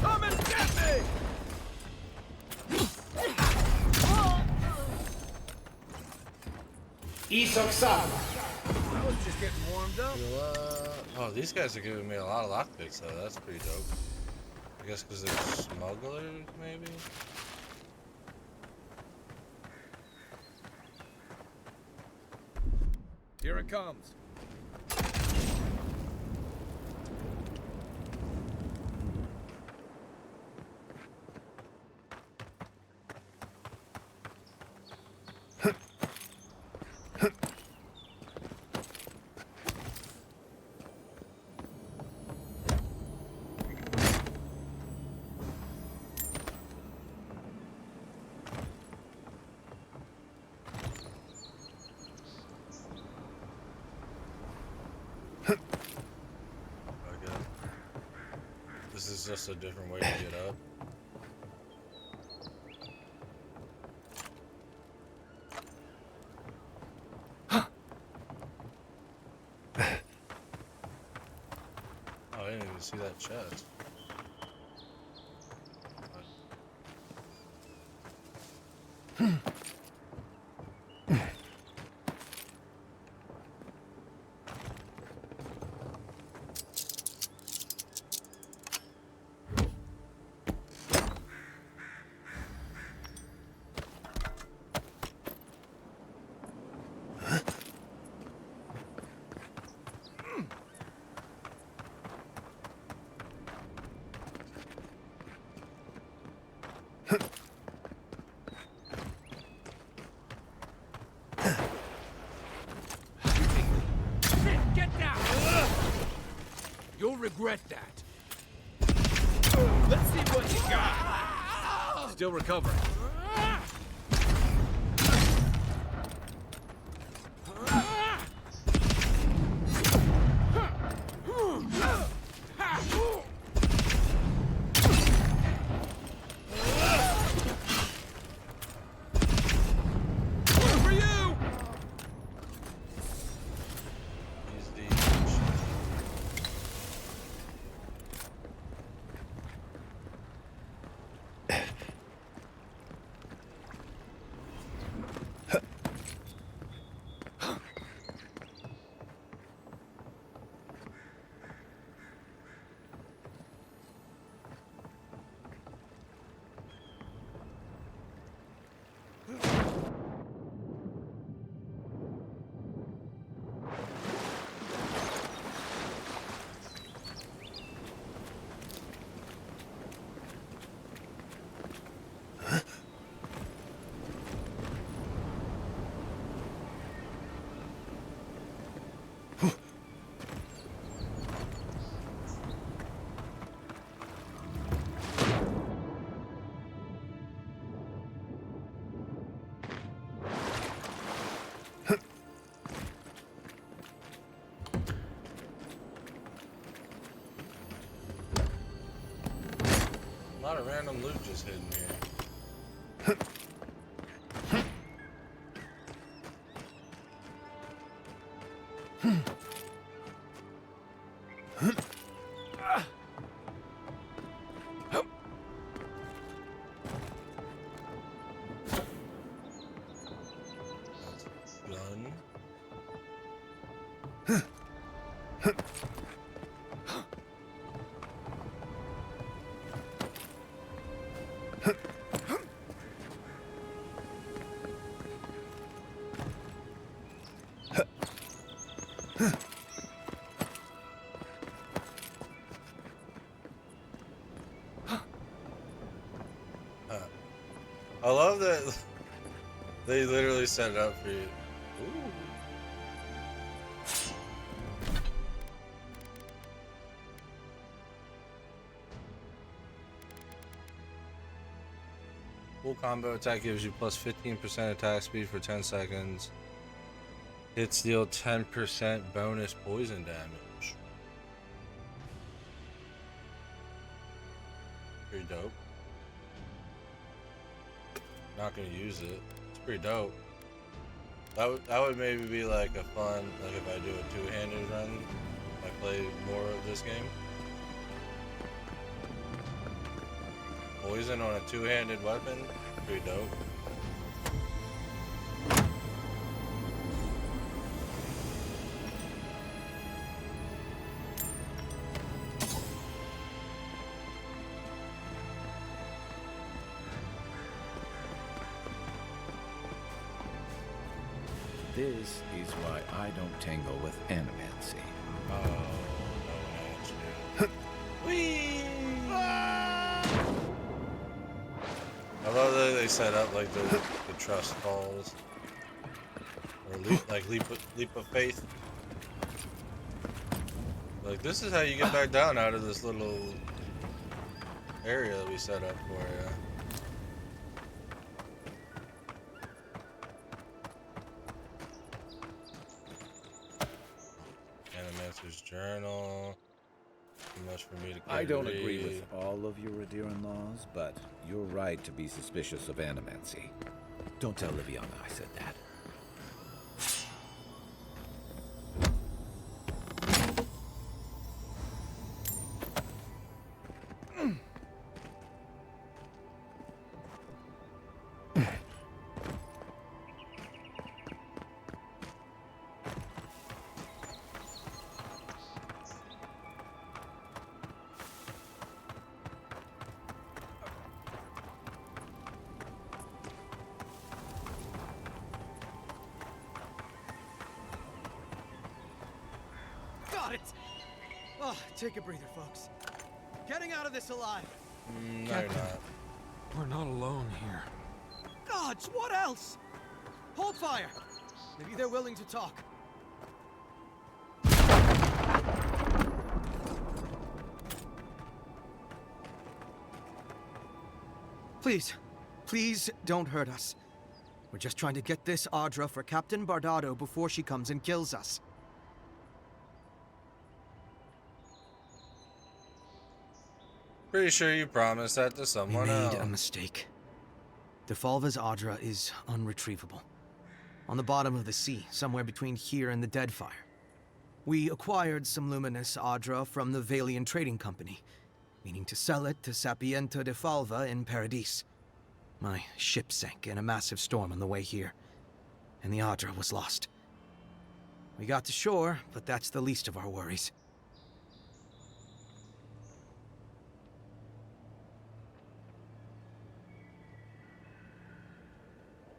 Come and get me!
I was just getting warmed up. Oh, these guys are giving me a lot of lockpicks though. That's pretty dope. I guess because they're smugglers, maybe?
Here it comes.
This is just a different way to get up. Oh, I didn't even see that chest.
Get down! You'll regret that. Let's see what you got. Still recovering. A lot of random loot just hidden here.
Gun. I love that they literally set it up for you. Ooh. Full combo attack gives you plus 15% attack speed for 10 seconds. Hits deal 10% bonus poison damage. Pretty dope. Not gonna use it. It's pretty dope. That would maybe be like a fun, like if I do a two-handed run, I play more of this game. Poison on a two-handed weapon, pretty dope.
This is why I don't tangle with animancy.
Oh, no, Whee! I love that they set up like the trust falls. Or leap of faith. Like, this is how you get back down out of this little area that we set up for you. Animancer's journal. Too much for me to
I don't
read.
agree with all of your Radiran laws, but you're right to be suspicious of animancy. Don't tell Liviana I said that.
Got it! Oh, take a breather, folks. Getting out of this alive.
No, you're not.
We're not alone here. Gods, what else? Hold fire. Maybe they're willing to talk. Please, please don't hurt us. We're just trying to get this Audra for Captain Bardado before she comes and kills us.
Pretty sure you promised that to someone else.
We made a mistake. Defalva's Audra is unretrievable. On the bottom of the sea, somewhere between here and the Deadfire. We acquired some luminous Audra from the Valian Trading Company, meaning to sell it to Sapiento Defalva in Paradis. My ship sank in a massive storm on the way here, and the Audra was lost. We got to shore, but that's the least of our worries.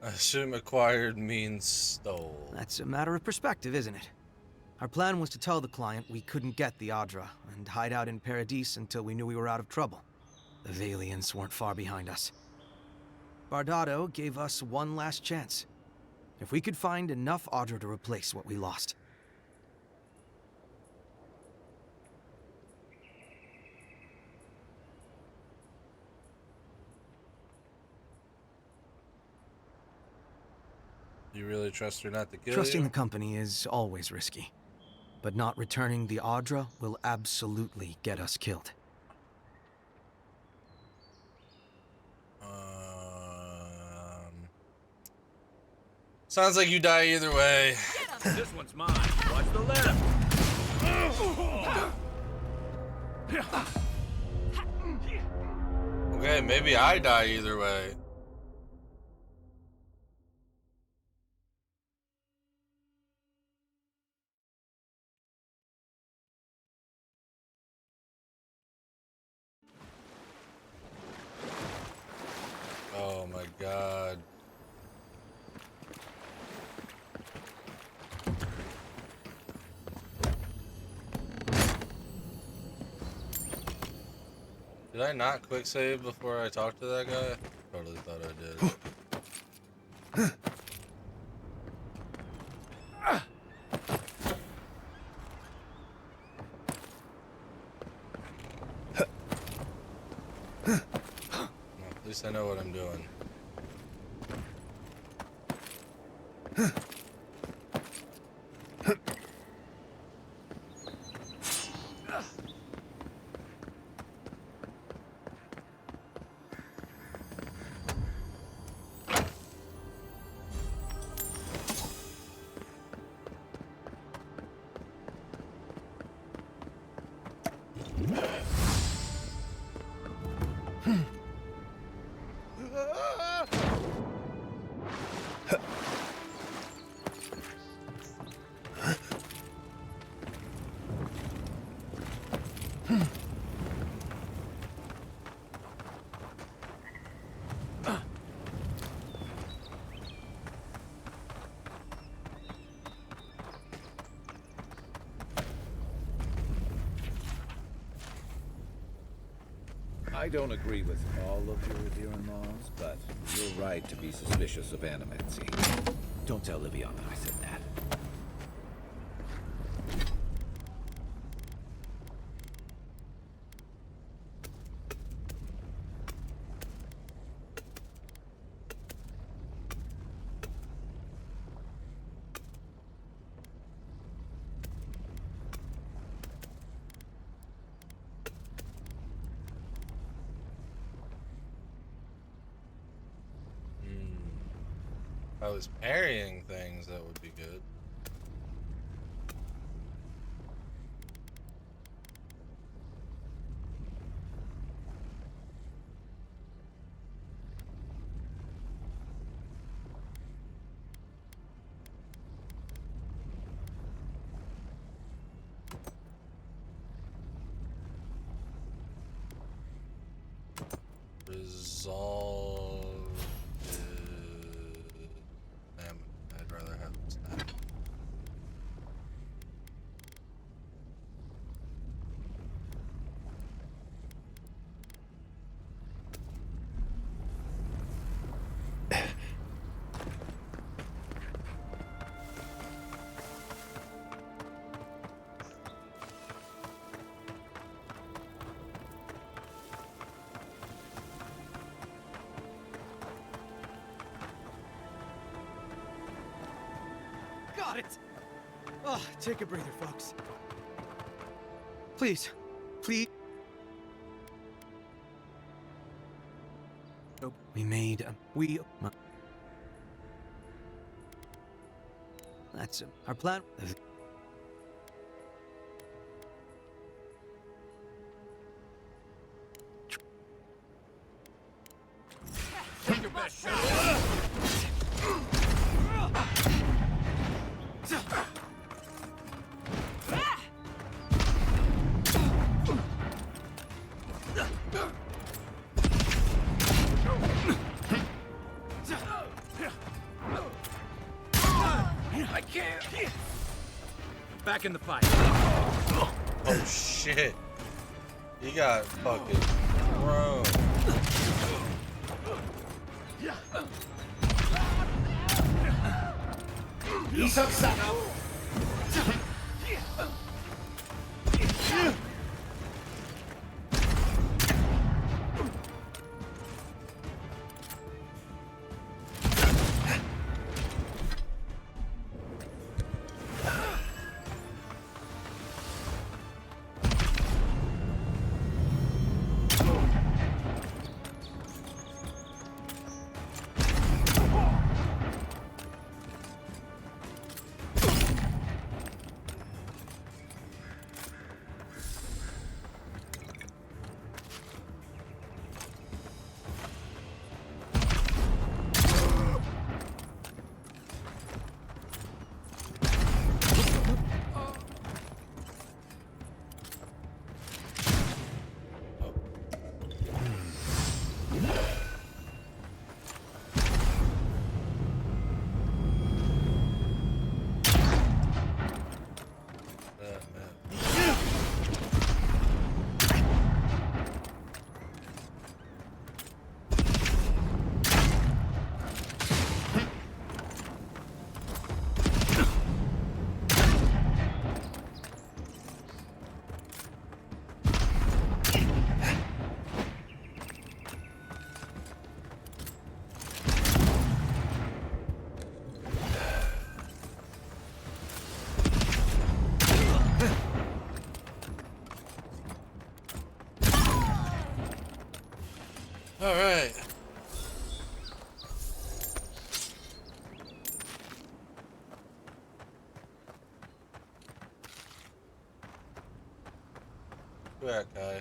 I assume acquired means stole.
That's a matter of perspective, isn't it? Our plan was to tell the client we couldn't get the Audra and hide out in Paradis until we knew we were out of trouble. The Valians weren't far behind us. Bardado gave us one last chance. If we could find enough Audra to replace what we lost.
You really trust her not to kill
Trusting
you?
the company is always risky. But not returning the Audra will absolutely get us killed.
Sounds like you die either way.
This one's mine. Watch
Towards the left.
Okay, maybe I die either way. Oh my god. Did I not quick save before I talked to that guy? Totally thought I did. Well, at least I know what I'm doing.
I don't agree with all of your Adheran laws, but you're right to be suspicious of animancy. Don't tell Liviana I said that.
If I was parrying things, that would be good. Resolve. I'd rather have this now.
Got it! Oh, take a breather, folks. Please. Please. Oh, we made that's our plan.
Take your best shot.
I can't. Back in the fight.
Oh shit. He got fucking thrown. All right. That guy.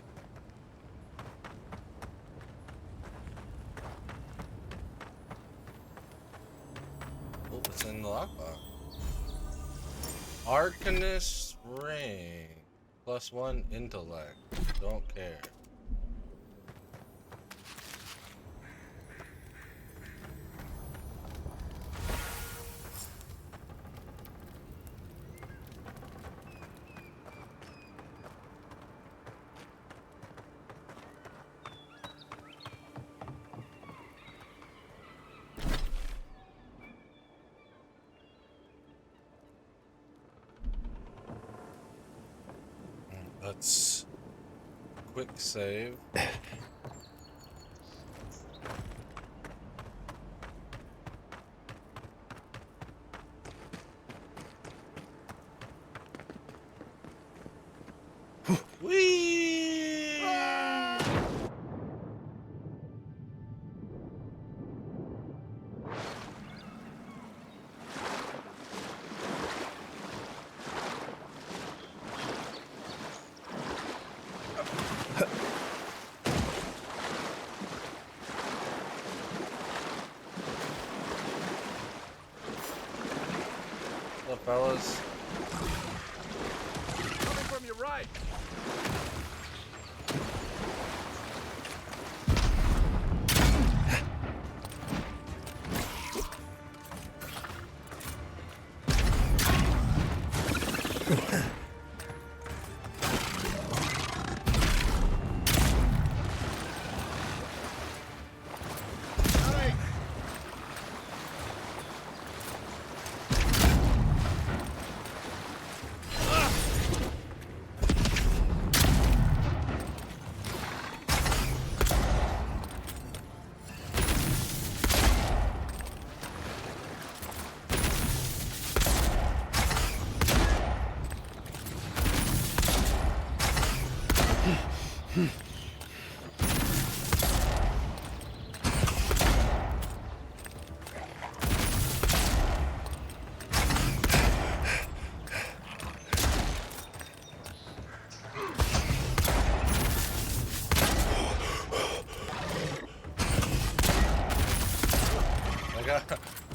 Oh, it's in the lockbox. Arcanist ring. +1 intellect. Don't care. Let's quick save. Whee! What's up, fellas?
Coming from your right.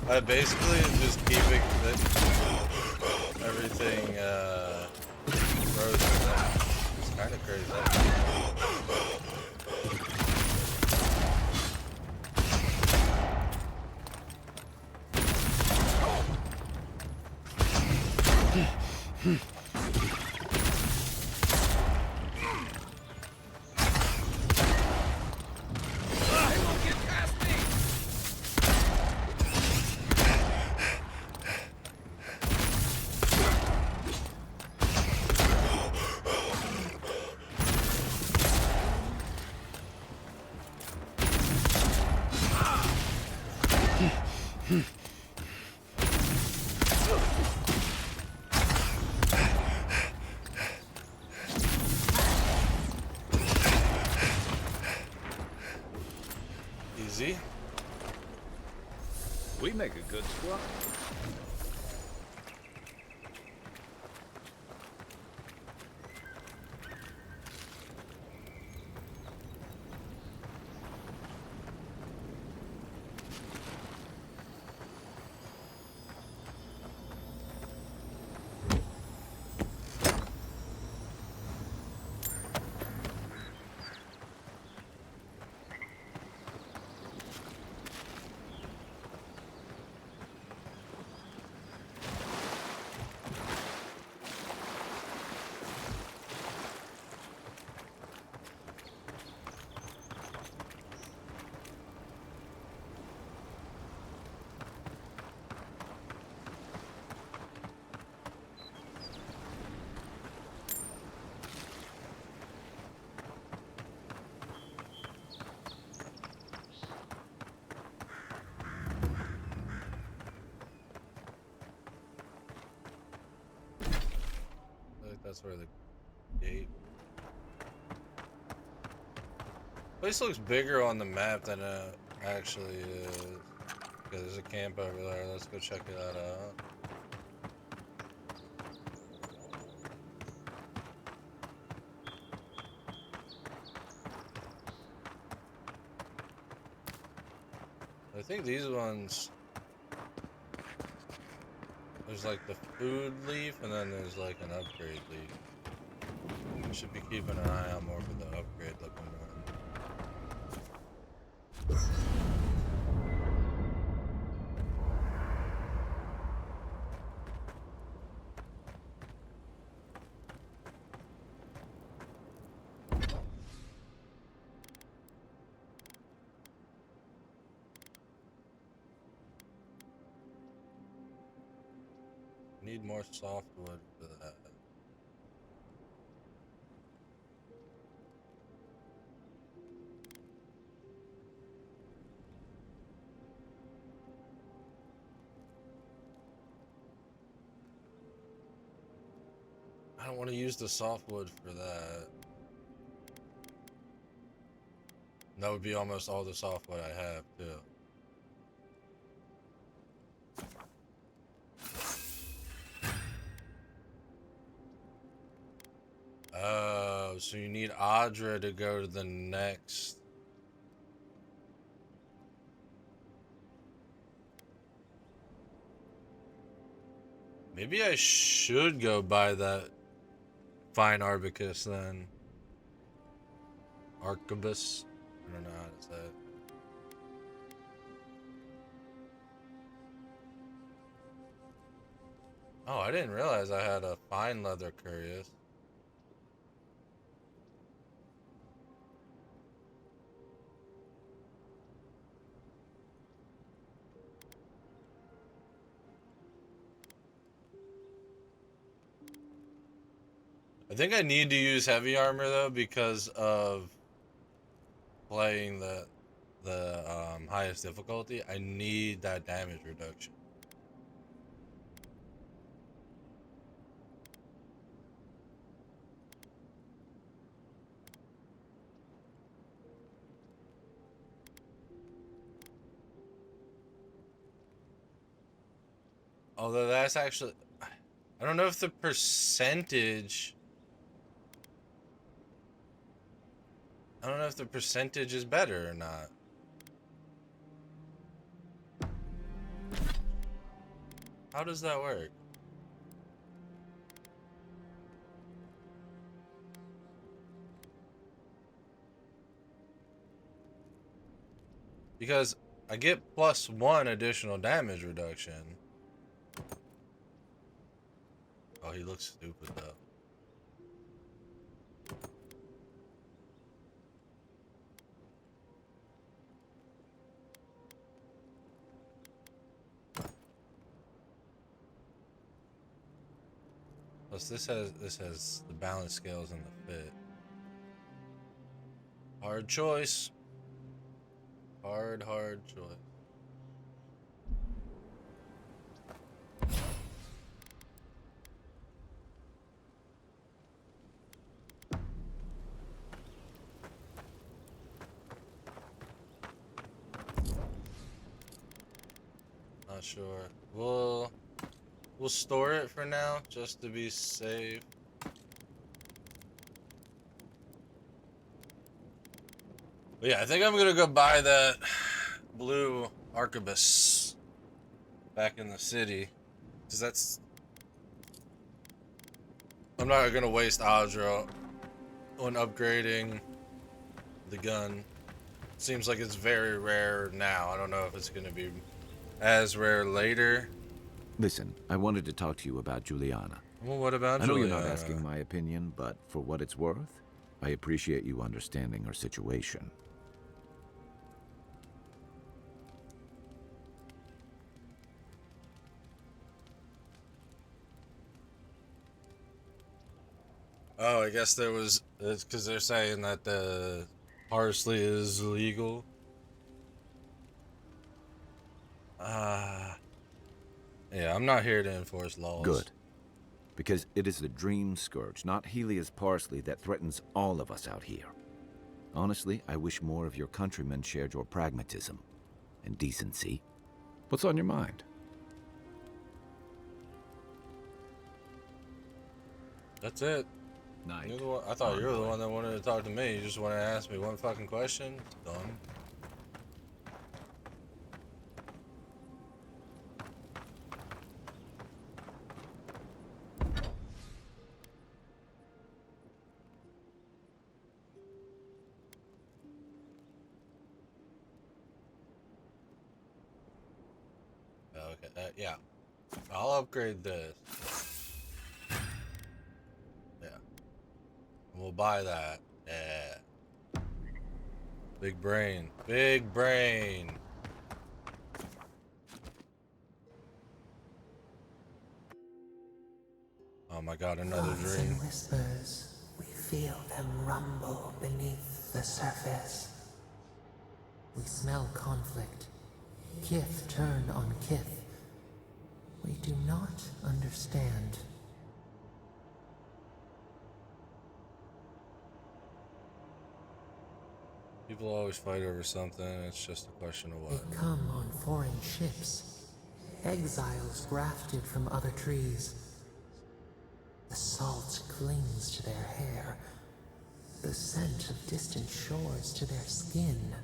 I basically just keeping everything frozen up. It's kind of crazy. Easy. We make a good squad. I think that's where the gate.
Place looks bigger on the map than it actually is. Okay, there's a camp over there. Let's go check that out. I think these ones, there's like the food leaf, and then there's like an upgrade leaf. I should be keeping an eye out more for the upgrade looking one. Need more softwood for that. I don't want to use the softwood for that. That would be almost all the softwood I have, too. Oh, so you need Audra to go to the next. Maybe I should go buy that fine arbicus then. Arquebus? I don't know how to say it. Oh, I didn't realize I had a fine leather curious. I think I need to use heavy armor though because of playing the highest difficulty. I need that damage reduction. Although that's actually, I don't know if the percentage, I don't know if the percentage is better or not. How does that work? Because I get +1 additional damage reduction. Oh, he looks stupid though. Plus this has the balance scales and the fit. Hard choice. Hard choice. Not sure. We'll store it for now, just to be safe. But yeah, I think I'm gonna go buy that blue arquebus back in the city, because that's. I'm not gonna waste Audra on upgrading the gun. Seems like it's very rare now. I don't know if it's gonna be as rare later.
Listen, I wanted to talk to you about Juliana.
Well, what about
I know
Juliana?
you're not asking my opinion, but for what it's worth, I appreciate you understanding her situation.
Oh, I guess there was. It's because they're saying that the parsley is legal. Yeah, I'm not here to enforce laws.
Good. Because it is the Dream Scourge, not Helia's parsley, that threatens all of us out here. Honestly, I wish more of your countrymen shared your pragmatism and decency. What's on your mind?
That's it.
Night.
You're the one, I thought you were the one that wanted to talk to me. You just wanted to ask me one fucking question. Done. Okay, yeah. I'll upgrade this. Yeah. We'll buy that. Yeah. Big brain. Big brain. Oh my god, another
Thoughts
dream.
and whispers, we feel them rumble beneath the surface. We smell conflict. Kith turn on kith. We do not understand.
People always fight over something. It's just a question of
They
what.
come on foreign ships, exiles grafted from other trees. The salt clings to their hair, the scent of distant shores to their skin.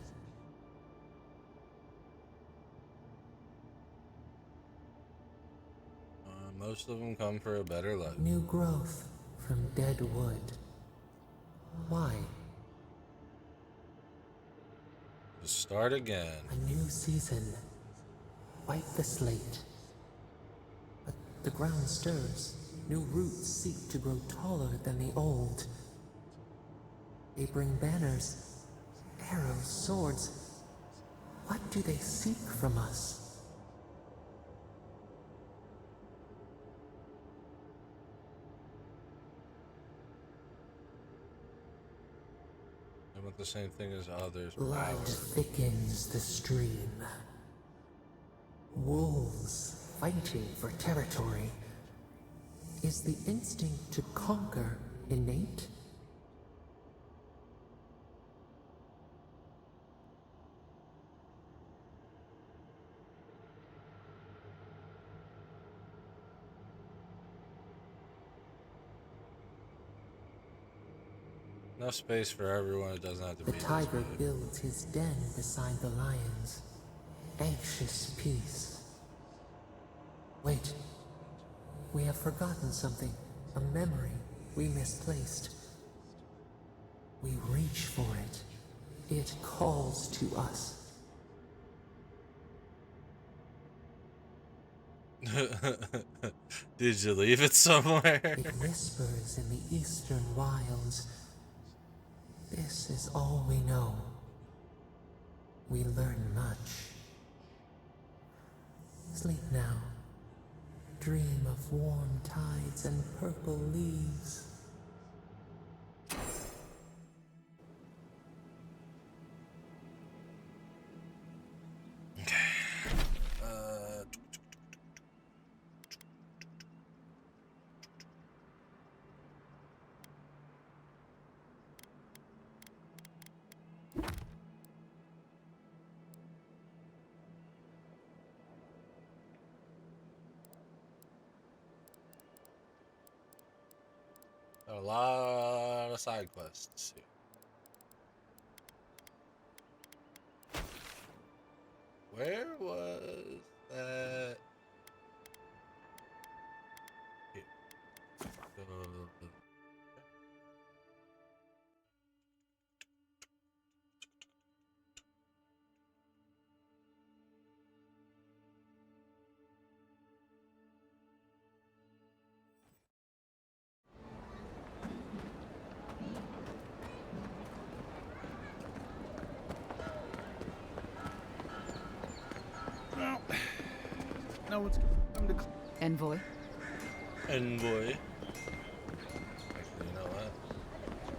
Most of them come for a better life.
New growth from dead wood. Why?
To start again.
A new season. Wipe the slate. But the ground stirs. New roots seek to grow taller than the old. They bring banners, arrows, swords. What do they seek from us?
I want the same thing as others.
Blood thickens the stream. Wolves fighting for territory. Is the instinct to conquer innate?
Enough space for everyone. It doesn't have to
The
be.
tiger builds his den beside the lions. Anxious peace. Wait. We have forgotten something. A memory we misplaced. We reach for it. It calls to us.
Did you leave it somewhere?
It whispers in the eastern wilds. This is all we know. We learn much. Sleep now. Dream of warm tides and purple leaves.
A lot of side quests here. Where was that? Here.
No one's come to...
Envoy?
Envoy. Actually, you know what?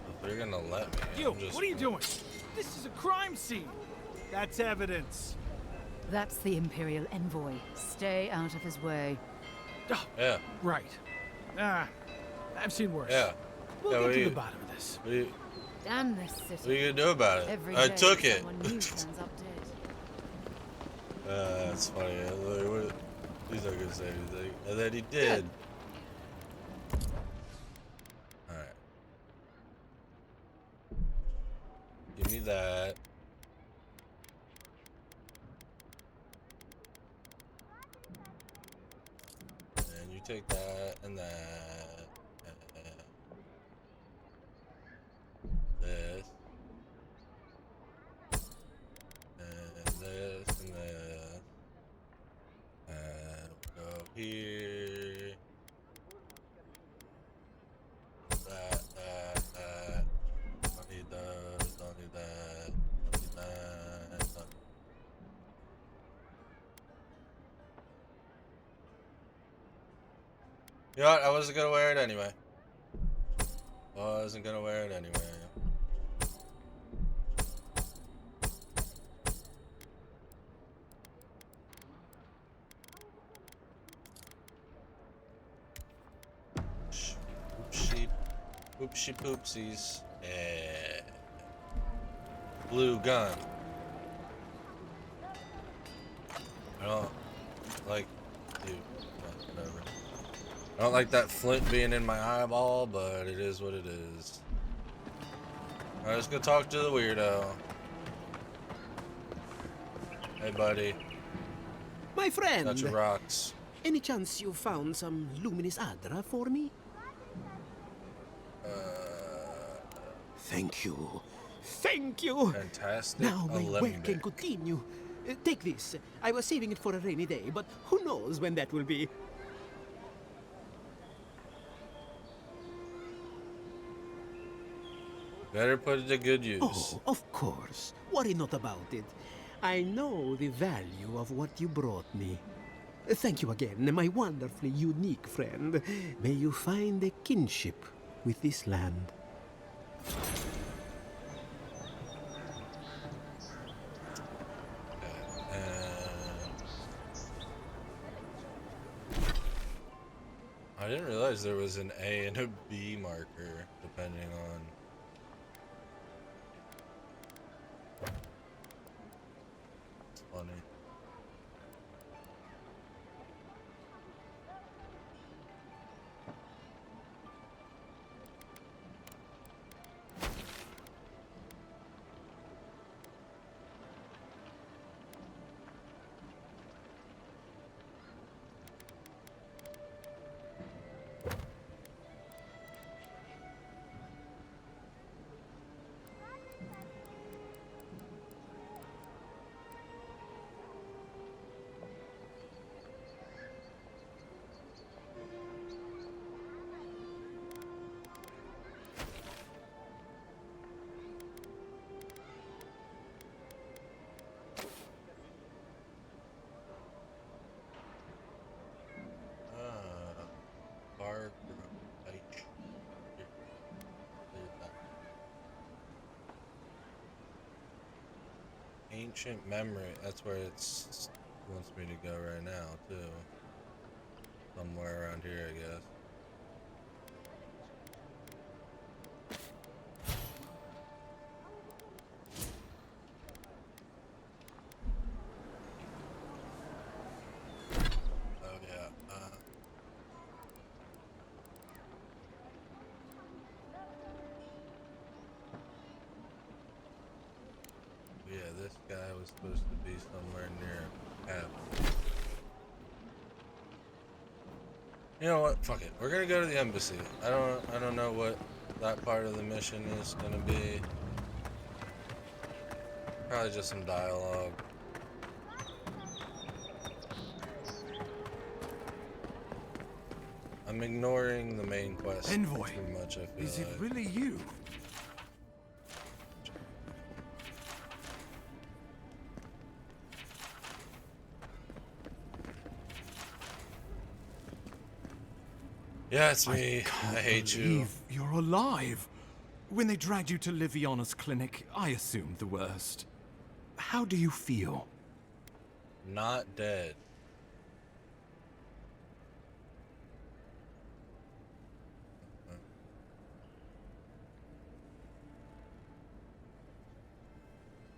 If they're gonna let me,
You,
I'm just...
what are you doing? This is a crime scene. That's evidence.
That's the Imperial Envoy. Stay out of his way.
Oh,
yeah.
Right. I've seen worse.
Yeah.
We'll
Yeah,
get
what
to
you-
the bottom of this.
What
Damn this city.
What are you gonna do about it?
Every
I
day
took it.
someone new turns up dead.
That's funny. He's not gonna say anything. And then he did. Alright. Give me that. And you take that and that. And this. And this and this. And we'll go here. That. Don't need those, don't need that, don't need that. Don't. You know what? I wasn't gonna wear it anyway. Wasn't gonna wear it anyway. Oopsie poopsies. Yeah. Blue gun. I don't like you. Whatever. I don't like that flint being in my eyeball, but it is what it is. Alright, let's go talk to the weirdo. Hey, buddy.
My friend.
Got your rocks.
Any chance you found some luminous Adra for me? Thank you. Thank you.
Fantastic.
Now my work can continue. Take this. I was saving it for a rainy day, but who knows when that will be.
Better put it to good use.
Oh, of course. Worry not about it. I know the value of what you brought me. Thank you again, my wonderfully unique friend. May you find a kinship with this land.
I didn't realize there was an A and a B marker, depending on... It's funny. Ancient memory. That's where it wants me to go right now, too. Somewhere around here, I guess. Oh, yeah. Yeah, this guy was supposed to be somewhere near Cap. You know what? Fuck it. We're gonna go to the embassy. I don't know what that part of the mission is gonna be. Probably just some dialogue. I'm ignoring the main quest
Envoy,
too much, I feel
is it
like.
really you?
Yeah, it's me. I hate you.
You're alive. When they dragged you to Liviana's clinic, I assumed the worst. How do you feel?
Not dead.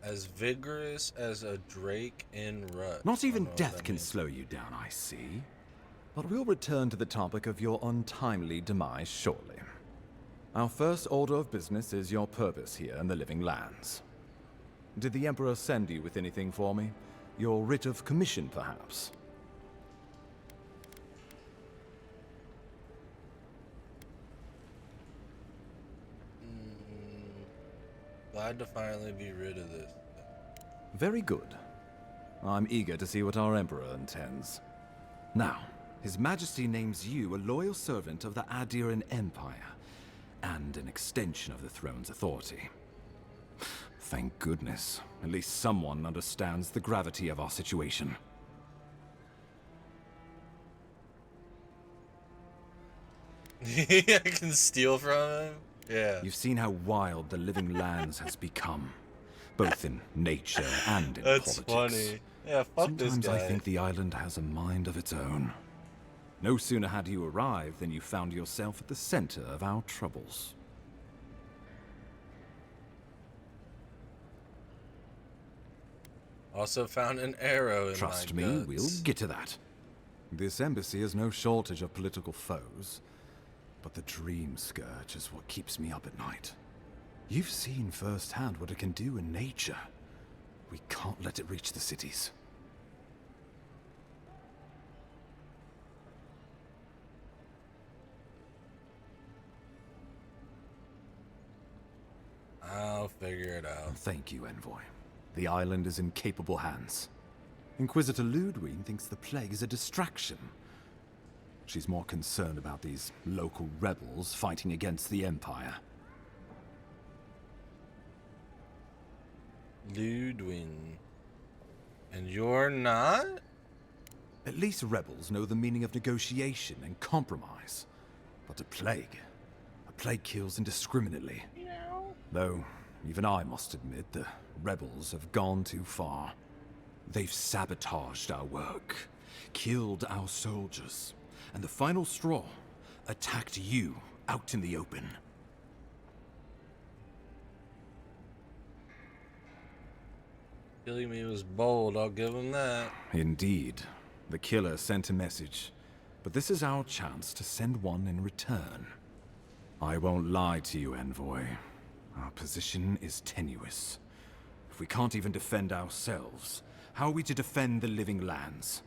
As vigorous as a drake in rut.
Not
I
even
don't know what
death
that
can
means.
slow you down, I see. But we'll return to the topic of your untimely demise shortly. Our first order of business is your purpose here in the Living Lands. Did the Emperor send you with anything for me? Your writ of commission, perhaps?
Glad to finally be rid of this.
Very good. I'm eager to see what our Emperor intends. Now, His Majesty names you a loyal servant of the Adiran Empire, and an extension of the throne's authority. Thank goodness. At least someone understands the gravity of our situation.
I can steal from him? Yeah.
You've seen how wild the Living Lands has become, both in nature and in
That's
politics.
funny. Yeah, fuck this
Sometimes
guy.
I think the island has a mind of its own. No sooner had you arrived than you found yourself at the center of our troubles.
Also found an arrow in
Trust
my
me,
guts.
we'll get to that. This embassy has no shortage of political foes, but the Dream Scourge is what keeps me up at night. You've seen firsthand what it can do in nature. We can't let it reach the cities.
I'll figure it out.
Thank you, Envoy. The island is in capable hands. Inquisitor Ludwig thinks the plague is a distraction. She's more concerned about these local rebels fighting against the Empire.
Ludwig. And you're not?
At least rebels know the meaning of negotiation and compromise. But a plague kills indiscriminately. Though, even I must admit, the rebels have gone too far. They've sabotaged our work, killed our soldiers, and the final straw, attacked you out in the open.
Killing me was bold, I'll give him that.
Indeed. The killer sent a message, but this is our chance to send one in return. I won't lie to you, Envoy. Our position is tenuous. If we can't even defend ourselves, how are we to defend the Living Lands?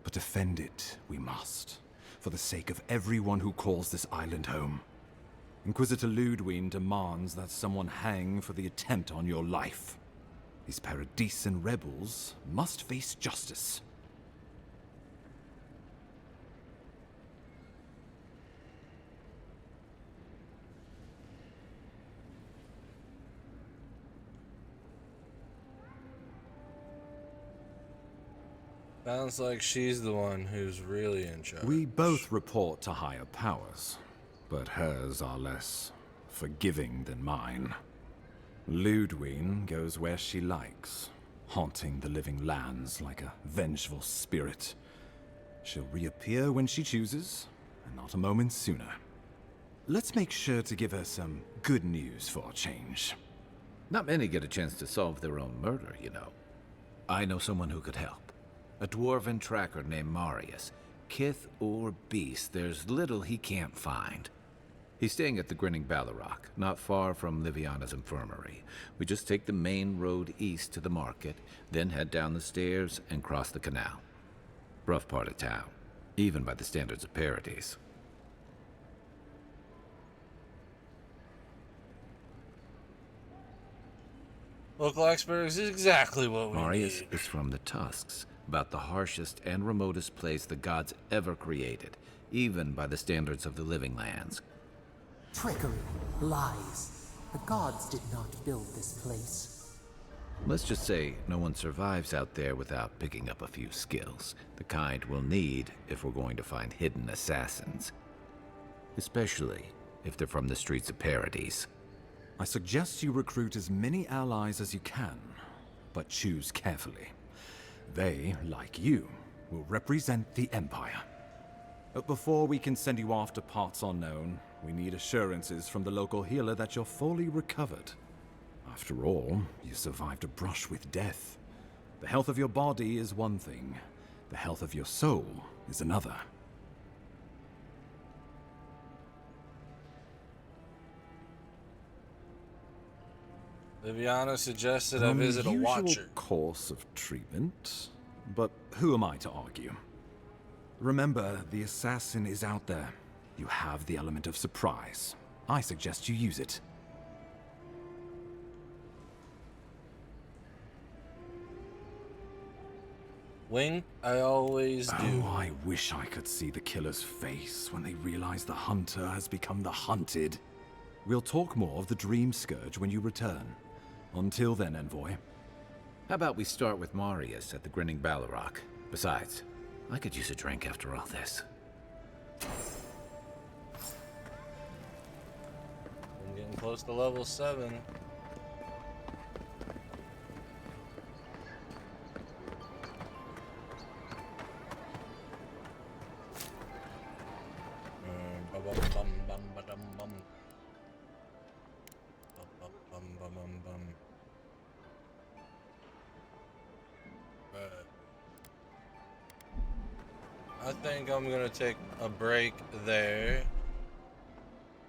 But defend it we must, for the sake of everyone who calls this island home. Inquisitor Ludwig demands that someone hang for the attempt on your life. These Paradisen rebels must face justice.
Sounds like she's the one who's really in charge.
We both report to higher powers, but hers are less forgiving than mine. Ludwig goes where she likes, haunting the Living Lands like a vengeful spirit. She'll reappear when she chooses, and not a moment sooner. Let's make sure to give her some good news for a change.
Not many get a chance to solve their own murder, you know. I know someone who could help. A dwarven tracker named Marius. Kith or beast, there's little he can't find. He's staying at the Grinning Ballarrock, not far from Liviana's infirmary. We just take the main road east to the market, then head down the stairs and cross the canal. Rough part of town, even by the standards of Paradise.
Local experts is exactly what we
Marius
need.
is from the Tusks, about the harshest and remotest place the gods ever created, even by the standards of the Living Lands.
Trickery, lies. The gods did not build this place.
Let's just say no one survives out there without picking up a few skills, the kind we'll need if we're going to find hidden assassins. Especially if they're from the streets of Paradise.
I suggest you recruit as many allies as you can, but choose carefully. They, like you, will represent the Empire. But before we can send you off to parts unknown, we need assurances from the local healer that you're fully recovered. After all, you survived a brush with death. The health of your body is one thing. The health of your soul is another.
Viviana suggested I visit a Watcher.
Course of treatment, but who am I to argue? Remember, the assassin is out there. You have the element of surprise. I suggest you use it.
Wing, I always do.
Oh, I wish I could see the killer's face when they realize the hunter has become the hunted. We'll talk more of the Dream Scourge when you return. Until then, Envoy.
How about we start with Marius at the Grinning Balrog? Besides, I could use a drink after all this.
I'm getting close to level 7. I think I'm gonna take a break there.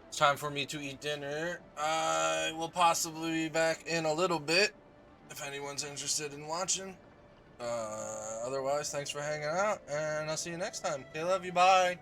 It's time for me to eat dinner. I will possibly be back in a little bit if anyone's interested in watching. Otherwise, thanks for hanging out, and I'll see you next time. Okay, love you. Bye.